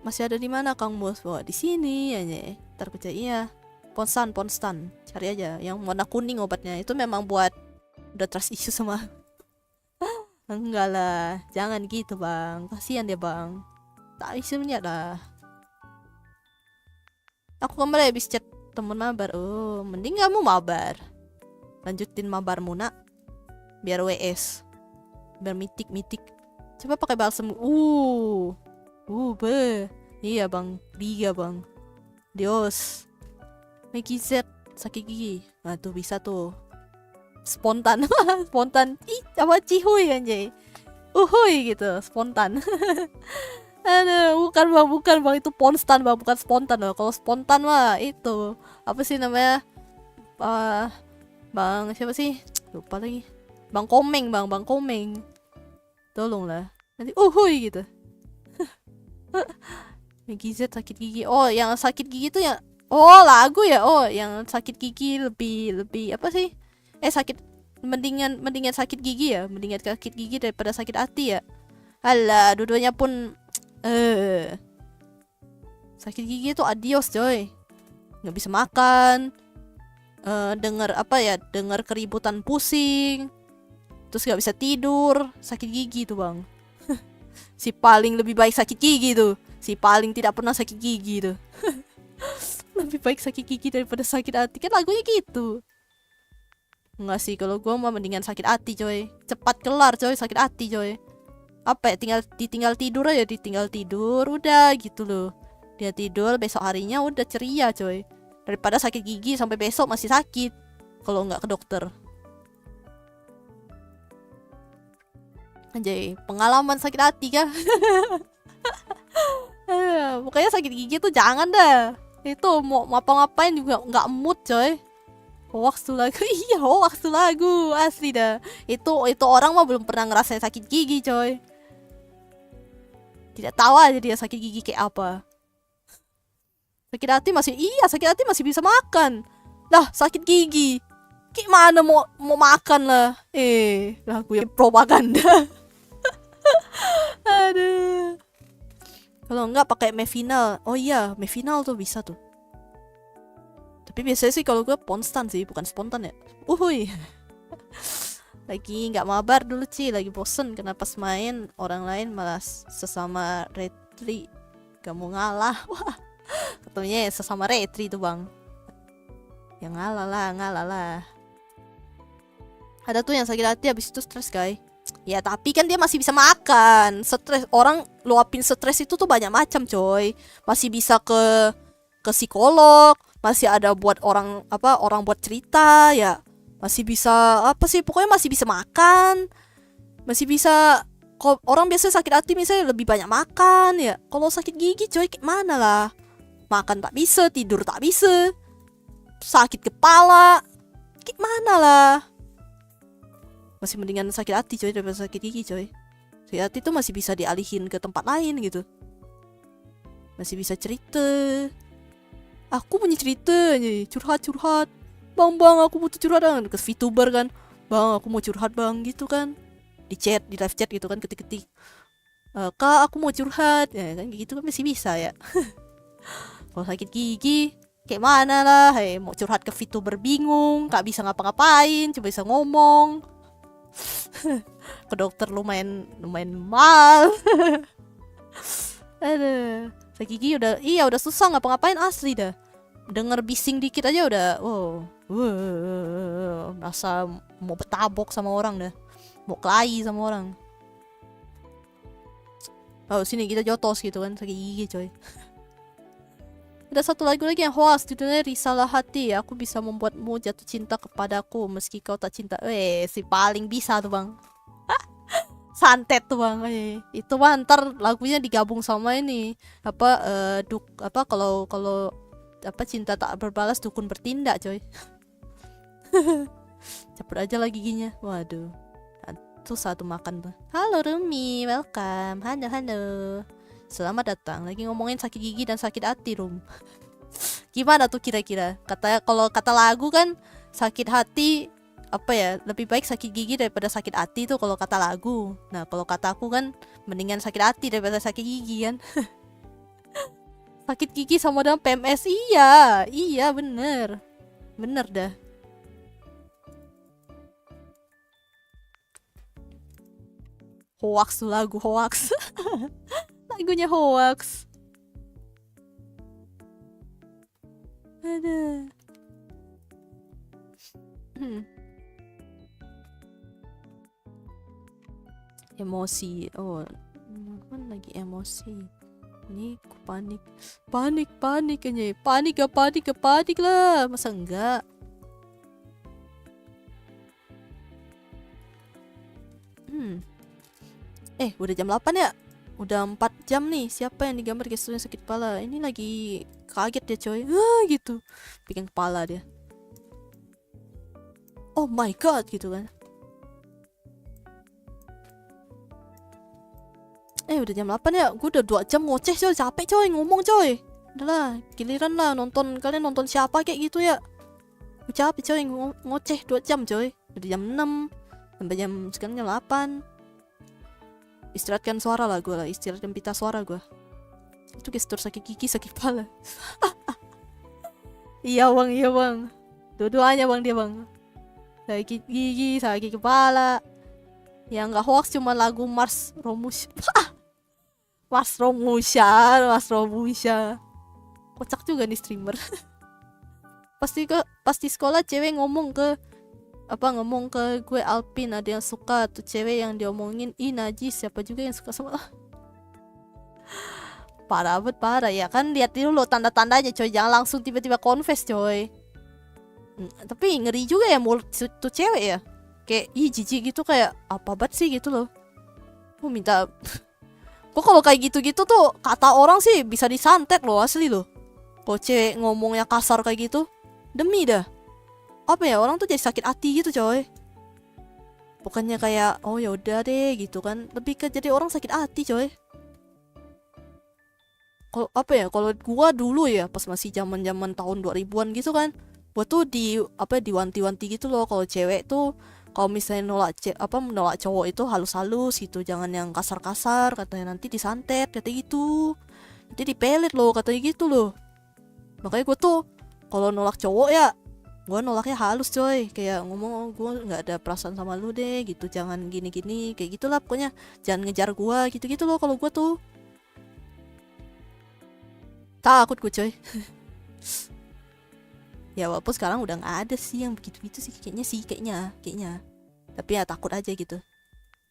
Masih ada di mana Kang Bos? Bawa di sini aja. Ntar percaya iya. Ponstan. Cari aja yang warna kuning obatnya. Itu memang buat udah trust issue sama. Enggak lah, jangan gitu bang. Kasihan dia bang. Tak isunya dah. Aku kembali habis chat temen mabar. Oh, mending kamu mabar. Lanjutin mabarmu nak. Biar WS. Biar mitik. Coba pakai balsam. Iya bang, Liga bang. Dios. Megizet sakit gigi. Nah tuh bisa tuh. Spontan. Apa cihuy anjay. Uhuy gitu, spontan. Aduh, bukan bang, itu Ponstan bang, bukan spontan loh. Kalau spontan mah itu apa sih namanya? Bang siapa sih? Lupa lagi. Bang Komeng. Tolonglah. Nanti uhuy gitu. Megizet sakit gigi. Oh, yang sakit gigi tuh ya. Oh, lagu ya. Oh, yang sakit gigi lebih apa sih? Mendingan sakit gigi ya. Mendingan sakit gigi daripada sakit hati ya. Alah, dua-duanya pun sakit gigi tuh adios coy. Nggak bisa makan. Dengar keributan pusing. Terus nggak bisa tidur. Sakit gigi tuh bang. Si paling lebih baik sakit gigi tuh. Si paling tidak pernah sakit gigi tuh. Lebih baik sakit gigi daripada sakit hati. Kan lagunya gitu. Enggak sih, kalau gue mah mendingan sakit hati coy. Cepat kelar coy sakit hati coy. Apa ya, ditinggal tidur aja, ditinggal tidur udah gitu loh. Dia tidur besok harinya udah ceria coy. Daripada sakit gigi sampai besok masih sakit kalau nggak ke dokter. Anjay, pengalaman sakit hati kah? Pokoknya sakit gigi tuh jangan dah. Itu mau ngapa-ngapain juga nggak mood coy. Hoax tuh lagu. Iya, hoax tuh lagu asli dah. Itu orang mah belum pernah ngerasain sakit gigi coy. Tidak tahu aja dia sakit gigi kayak apa. Sakit hati masih bisa makan. Lah, sakit gigi. Gimana mau makan lah. Lagu yang propaganda. Aduh. Kalau enggak pakai Mevinal. Oh iya, Mevinal tuh bisa tuh. Tapi biasanya sih kalau gue konstan sih, bukan spontan ya. Uhuy. Lagi nggak mabar dulu lagi bosen karena pas main orang lain malah sesama retri kamu ngalah. Wah, ketemunya ya sesama retri tuh bang. Yang ngalah lah. Ada tuh yang sakit hati habis itu stres guys. Ya tapi kan dia masih bisa makan. Stres, orang luapin stres itu tuh banyak macam coy. Masih bisa ke psikolog, masih ada buat orang buat cerita ya. Masih bisa apa sih, pokoknya masih bisa makan. Masih bisa, kalau orang biasanya sakit hati misalnya lebih banyak makan ya. Kalau sakit gigi coy mana lah. Makan tak bisa, tidur tak bisa. Sakit kepala. Gimana lah. Masih mendingan sakit hati coy daripada sakit gigi coy. Sakit hati tuh masih bisa dialihin ke tempat lain gitu. Masih bisa cerita. Aku punya cerita nih, curhat. Bang, aku butuh curhat kan. Ke VTuber kan. Bang, aku mau curhat bang gitu kan. Di live chat gitu kan, ketik-ketik. Kak, aku mau curhat. Ya kan gitu kan masih bisa ya. Kalau sakit gigi, kayak mana lah. Mau curhat ke VTuber bingung, gak bisa ngapa-ngapain, cuma bisa ngomong. Ke dokter lumayan mahal. Aduh, sakit gigi udah susah ngapa-ngapain asli dah. Denger bising dikit aja udah rasa mau betabok sama orang dah, mau kelahi sama orang. Oh sini kita jotos gitu kan sakit gigi coy. Ada satu lagu lagi yang hoax, judulnya Risalah Hati. Aku bisa membuatmu jatuh cinta kepadaku meski kau tak cinta. Si paling bisa tuh bang. Santet tuh bang. Itu bang ntar lagunya digabung sama ini kalau cinta tak berbalas dukun bertindak coy. Cepet aja lagi giginya. Waduh, susah tuh makan tuh. Halo Rumi, welcome. Halo. Selamat datang. Lagi ngomongin sakit gigi dan sakit hati Rum. Gimana tuh kira-kira? Kalau kata lagu kan sakit hati lebih baik sakit gigi daripada sakit hati tuh kalau kata lagu. Nah kalau kata aku kan mendingan sakit hati daripada sakit gigi kan. Sakit gigi sama dengan PMS. Iya bener dah. Hoax tuh lagu hoax. Lagunya hoax. Ada. Emosi. Oh, kan lagi emosi. Ini aku panik aja. Panik lah. Masa enggak? Udah jam 8 ya? Udah 4 jam nih. Siapa yang digambar gesturnya sakit kepala? Ini lagi kaget dia coy. Gitu. Bikin kepala dia. Oh my god gitu kan. Udah jam 8 ya. Gue udah 2 jam ngoceh coy. Capek coy ngomong coy. Udahlah, giliran lah kalian nonton siapa kayak gitu ya. Gue capek coy ngoceh 2 jam coy. Udah jam 6 sampai sekarang jam 8. Istirahatkan suara lah gue lah. Istirahatkan pita suara gue. Itu gestur sakit gigi, sakit kepala. Iya bang. Dua-duanya bang dia bang. Sakit gigi, sakit kepala. Yang gak hoax cuma lagu Mars Romusha. Mars Romusha. Kocak juga nih streamer. Pasti sekolah cewek ngomong ke ngomong ke gue Alpin ada yang suka tuh cewek yang diomongin najis, siapa juga yang suka sama parah banget, parah ya kan, lihat dulu tanda-tandanya coy, jangan langsung tiba-tiba confess coy. Tapi ngeri juga ya mulut tuh cewek ya, kayak jijik gitu, kayak apa banget sih gitu loh. Gue minta kok kalau kayak gitu-gitu tuh kata orang sih bisa disantet loh asli loh. Kalau cewek ngomongnya kasar kayak gitu, demi dah apa ya, orang tuh jadi sakit hati gitu coy. Bukannya kayak oh ya udah deh gitu kan, lebih ke jadi orang sakit hati coy. Kalau apa ya, kalau gua dulu ya pas masih zaman-zaman tahun 2000-an gitu kan, gua tuh diwanti-wanti gitu loh kalau cewek tuh, kalau misalnya nolak cowok itu halus-halus gitu, jangan yang kasar-kasar, katanya nanti disantet, katanya gitu, nanti dipelet loh, katanya gitu loh. Makanya gua tuh kalau nolak cowok ya gue nolaknya halus coy, kayak ngomong oh, gue nggak ada perasaan sama lu deh gitu, jangan gini-gini kayak gitulah pokoknya, jangan ngejar gue gitu-gitu loh kalau gue tuh. Takut gue coy. Ya walaupun sekarang udah nggak ada sih yang begitu-begitu sih kayaknya. Tapi ya takut aja gitu.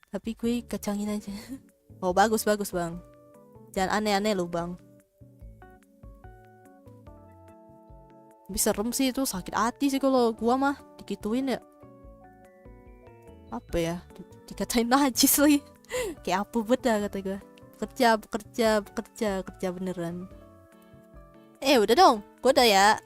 Tapi gue kecangin aja. Oh bagus bang, jangan aneh-aneh lo bang. Bisa serem sih itu, sakit hati sih kalau gua mah digituin ya. Apa ya, dikatain najis lagi. Kayak apa beda kata gua. Kerja beneran. Udah dong, gua udah ya.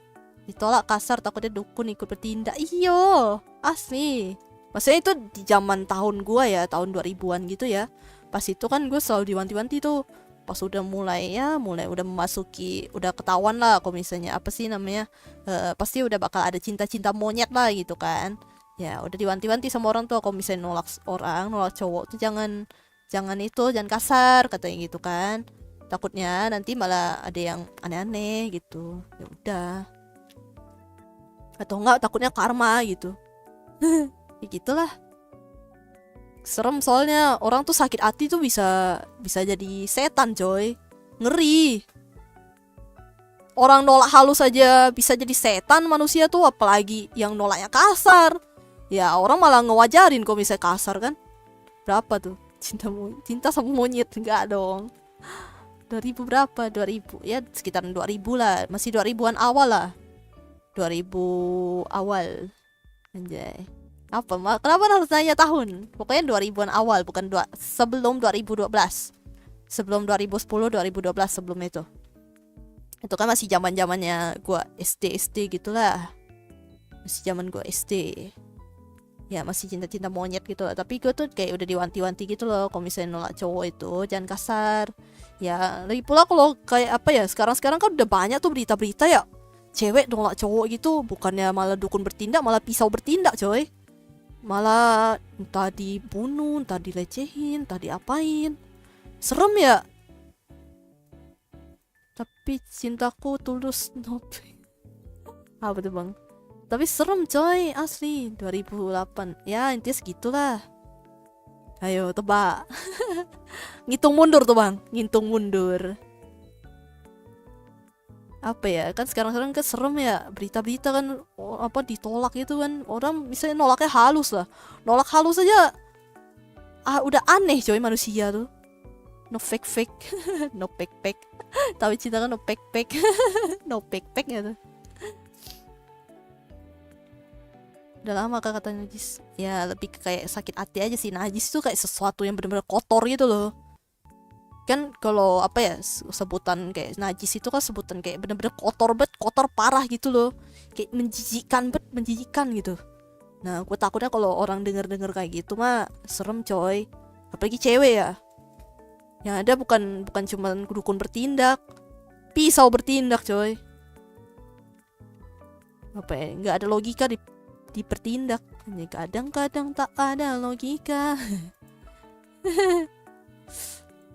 Ditolak kasar takutnya dukun ikut bertindak. Iyo, asli. Maksudnya itu di zaman tahun gua ya, tahun 2000-an gitu ya. Pas itu kan gua selalu diwanti-wanti tuh. Pas udah mulai udah memasuki, udah ketahuan lah kalau misalnya apa sih namanya, pasti udah bakal ada cinta-cinta monyet lah gitu kan. Ya udah diwanti-wanti sama orang tua kalau misalnya nolak cowok tuh jangan kasar katanya gitu kan. Takutnya nanti malah ada yang aneh-aneh gitu. Ya udah. Atau enggak takutnya karma gitu. Ya gitulah. Serem soalnya orang tuh sakit hati tuh bisa jadi setan coy, ngeri. Orang nolak halus aja bisa jadi setan manusia tuh, apalagi yang nolaknya kasar. Ya orang malah ngewajarin kok misalnya kasar kan. Berapa tuh cinta sama monyet, enggak dong. 2000 berapa? 2000 ya sekitaran 2000 lah, masih 2000-an awal lah. 2000 awal anjay. Apa kenapa harus nanya tahun? Pokoknya 2000-an awal, bukan sebelum 2012. Sebelum 2010, 2012 sebelum itu. Itu kan masih zaman-zamannya gua SD gitulah. Masih zaman gua SD. Ya masih cinta-cinta monyet gitu lah. Tapi gua tuh kayak udah diwanti-wanti gitu loh, kalau misalnya nolak cowok itu jangan kasar. Ya, lagi pula kalau kayak apa ya, sekarang kan udah banyak tuh berita-berita ya. Cewek nolak cowok gitu, bukannya malah dukun bertindak, malah pisau bertindak coy. Malah entah dibunuh, entah dilecehin, entah diapain. Serem ya. Tapi cintaku tulus nope. Apa tuh bang? Tapi serem coy, asli 2008. Ya intinya segitulah. Ayo tebak. Ngitung mundur tuh bang, ngitung mundur. Apa ya, kan sekarang kan serem ya, berita-berita kan apa ditolak gitu kan, orang misalnya nolaknya halus lah, nolak halus aja udah aneh coy manusia tuh. No fake no fake tapi cinta kan no fake no fake gitu. Udah lama kak kata najis ya, lebih kayak sakit hati aja sih. Najis tuh kayak sesuatu yang benar-benar kotor gitu loh. Kan kalau apa ya, sebutan kayak najis itu kan sebutan kayak bener-bener kotor parah gitu loh, kayak menjijikan gitu. Nah gue takutnya kalau orang denger kayak gitu mah serem coy, apalagi cewek ya. Yang ada bukan cuma dukun bertindak, pisau bertindak coy. Apa ya, nggak ada logika di bertindak. Kadang-kadang tak ada logika.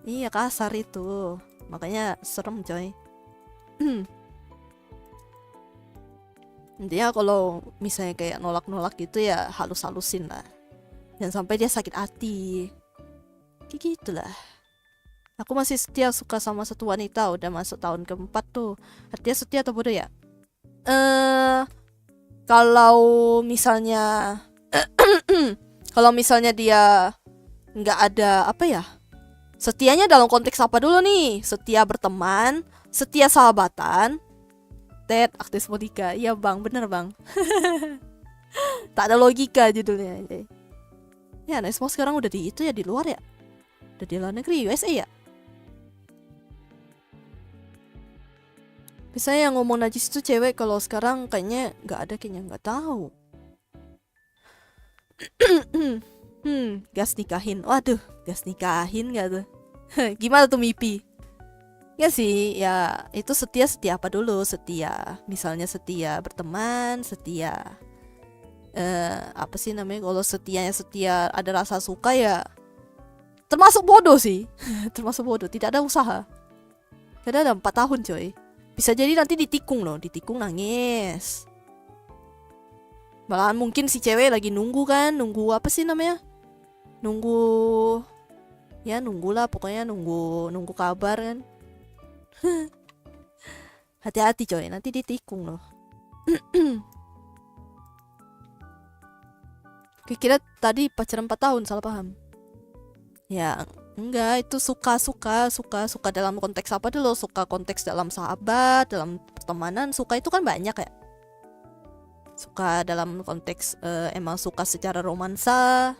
Iya kasar itu, makanya serem coy. Intinya kalau misalnya kayak nolak gitu ya halus-halusin lah, jangan sampai dia sakit hati. Kayak gitulah. Aku masih setia suka sama satu wanita, udah masuk tahun keempat tuh. Artinya setia atau bodoh ya? Kalau misalnya Kalau misalnya dia nggak ada apa ya, setianya dalam konteks apa dulu nih? Setia berteman, setia sahabatan, Ted aktif Monica. Iya bang, bener bang. Tak ada logika judulnya. Ya, Nesmo sekarang udah di itu ya, di luar ya. Udah di luar negeri, USA ya. Biasanya yang ngomong najis itu cewek, kalau sekarang kayaknya nggak ada, kayaknya nggak tahu. Gas nikahin. Waduh, gas nikahin nggak tuh? Gimana tuh Mipi? Ya sih, ya itu setia apa dulu? Setia, misalnya setia berteman, setia apa sih namanya? Kalau setianya setia ada rasa suka ya, termasuk bodoh sih. Termasuk bodoh, tidak ada usaha. Karena ada 4 tahun coy. Bisa jadi nanti ditikung loh, ditikung nangis. Malahan mungkin si cewek lagi nunggu kan, nunggu apa sih namanya? Nunggu, ya nunggulah pokoknya, nunggu kabar kan. Hati-hati coy, nanti ditikung loh. Kira tadi pacaran 4 tahun, salah paham. Ya, enggak, itu suka dalam konteks apa dulu? Suka konteks dalam sahabat, dalam pertemanan, suka itu kan banyak ya. Suka dalam konteks emang suka secara romansa,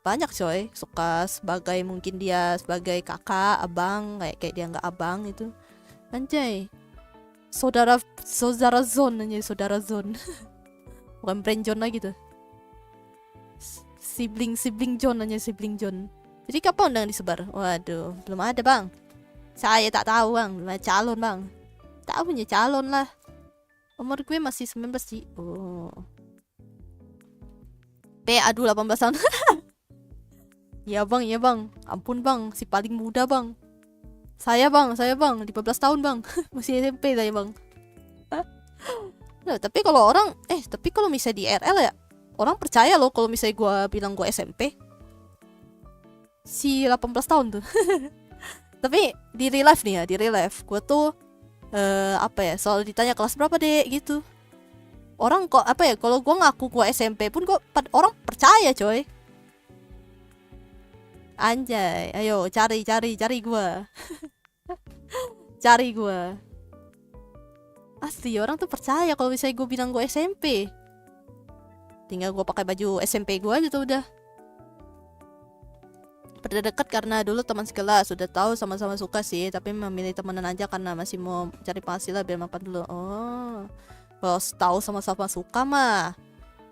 banyak coy. Suka sebagai mungkin dia sebagai kakak, abang, kayak dia nggak abang itu. Anjay. Saudara zone aja, saudara zone. Bukan brand John lagi tuh. Sibling John aja, sibling John. Jadi kapan undang disebar? Waduh, belum ada bang. Saya tak tahu bang, belum ada calon bang. Tak punya calon lah. Umur gue masih 19 sih. Oh. Aduh 18 tahun. Iya bang. Ampun bang, si paling muda bang. Saya bang, 15 tahun bang. Masih SMP saya bang. Nah, tapi kalau misalnya di RL ya, orang percaya loh kalau misalnya gue bilang gue SMP. Si 18 tahun tuh. Tapi di real life nih ya, di real life gue tuh apa ya, selalu ditanya kelas berapa dek gitu. Orang kok apa ya, kalau gue ngaku gue SMP pun orang percaya coy. Anjay, ayo cari gue. Cari gue. Asli orang tuh percaya kalau misalnya gue bilang gue SMP. Tinggal gue pakai baju SMP gue aja tuh udah. Pada dekat karena dulu teman sekelas, sudah tahu sama-sama suka sih, tapi memilih temenan aja karena masih mau cari penghasilan biar mapan dulu. Oh, kalau tahu sama-sama suka mah,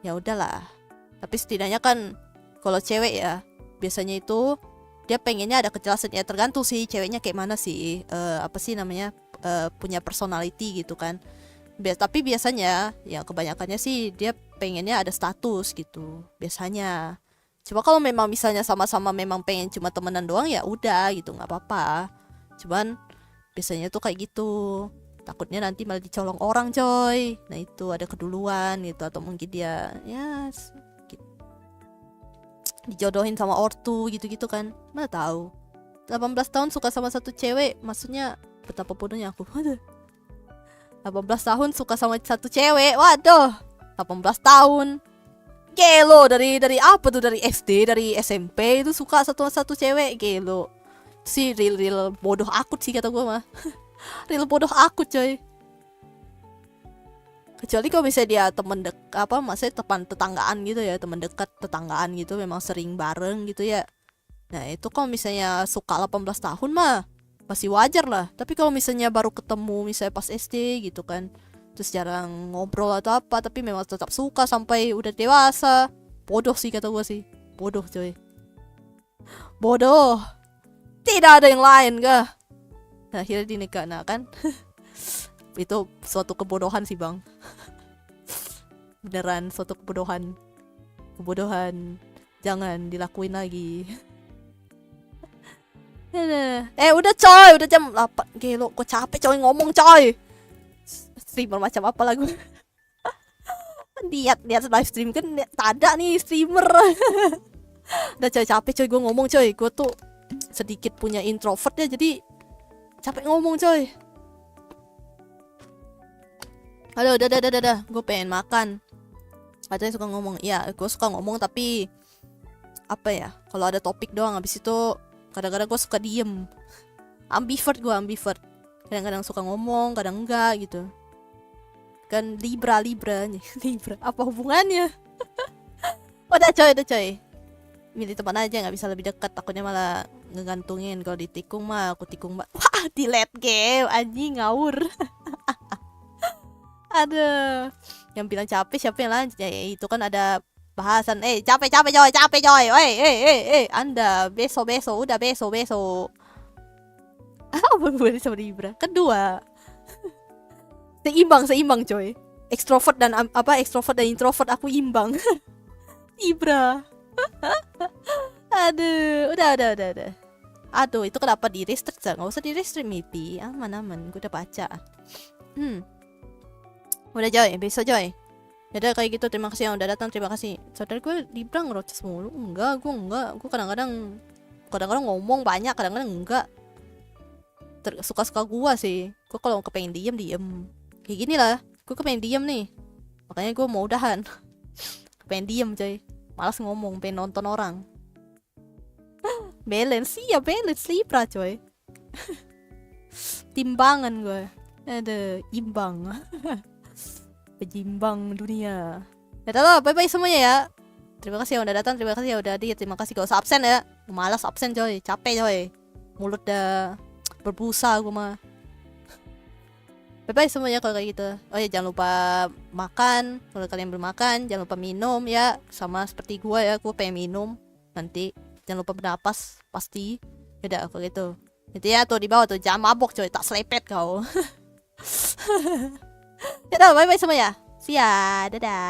ya udahlah. Tapi setidaknya kan kalau cewek ya, biasanya itu dia pengennya ada kejelasan ya, tergantung sih ceweknya kayak mana sih, apa sih namanya, punya personality gitu kan. Tapi biasanya, ya kebanyakannya sih dia pengennya ada status gitu, biasanya. Cuma kalau memang misalnya sama-sama memang pengen cuma temenan doang ya udah gitu, nggak apa-apa. Cuman biasanya tuh kayak gitu, takutnya nanti malah dicolong orang coy. Nah itu ada keduluan gitu, atau mungkin dia ya dijodohin sama ortu gitu-gitu kan, mana tahu. 18 tahun suka sama satu cewek, maksudnya betapa bodohnya aku. 18 tahun suka sama satu cewek, waduh, 18 tahun. Gelo, dari apa tuh, dari SD, dari SMP itu suka satu cewek, gelo. Si real bodoh akut sih kata gue mah. Real bodoh akut coy. Kecuali kalau misalnya dia temen maksudnya tetanggaan gitu ya, temen dekat tetanggaan gitu, memang sering bareng gitu ya. Nah itu kalau misalnya suka 18 tahun mah masih wajar lah. Tapi kalau misalnya baru ketemu misalnya pas SD gitu kan, terus jarang ngobrol atau apa, tapi memang tetap suka sampai udah dewasa, bodoh sih kata gue sih. Bodoh coy, bodoh, tidak ada yang lain kah. Nah akhirnya dinikah, nah kan. Itu suatu kebodohan sih bang. Beneran suatu kebodohan, jangan dilakuin lagi. Udah coy, udah jam 8. Gelo, gue capek coy ngomong coy. Streamer macam apa lagu? Lihat live stream kan ada nih streamer. Udah coy, capek coy gue ngomong coy. Gue tuh sedikit punya introvert ya, jadi capek ngomong coy. Aduh, udah. Gue pengen makan. Katanya suka ngomong. Ya, gue suka ngomong tapi apa ya, kalau ada topik doang, habis itu kadang-kadang gue suka diem. Ambivert. Kadang-kadang suka ngomong, kadang enggak gitu. Kan Libra nih. Libra apa hubungannya? udah coy. Milih teman aja, nggak bisa lebih dekat, takutnya malah ngegantungin. Kalau ditikung mah aku tikung wah, delete game anjing, ngawur. Aduh, yang bilang capek siapa yang lanjut ya? Itu kan ada bahasan, capek coy, Anda besok udah besok. Apa hubungannya sama Libra? Kedua, seimbang coy. Ekstrovert dan introvert aku imbang. Libra. Aduh, udah. Aduh, itu kenapa di restrict ya? Nggak usah di restrict, Mipi. Aman, gue udah baca. Udah Joy, besok Joy. Yaudah kayak gitu, terima kasih yang udah datang, terima kasih. Saudara gue Libra ngerocos mulu. Enggak. Gue kadang-kadang ngomong banyak, kadang-kadang enggak. Suka-suka gue sih. Gue kalau kepengen diem. Kayak gini lah, gue kepengen diem nih. Makanya gue mau udahan. Kepengen diem coy. Malas ngomong, pengen nonton orang. Balance Libra coy. Timbangan gue. Ada imbang. Pejimbang dunia. Ya lah, bye semuanya ya. Terima kasih yang udah datang, terima kasih yang udah hadir, terima kasih. Gak usah absen ya. Malas absen coy, capek coy. Mulut dah berbusa gue mah. Bye semuanya kalau kayak gitu. Oh ya, jangan lupa makan. Kalau kalian belum makan, jangan lupa minum ya. Sama seperti gue ya, gue pengen minum nanti. Jangan lupa bernapas, pasti. Yaudah kalau gitu. Itu ya tuh di bawah tuh, jangan mabok coy, tak selepet kau. Yaudah, bye semuanya. See ya, dadah.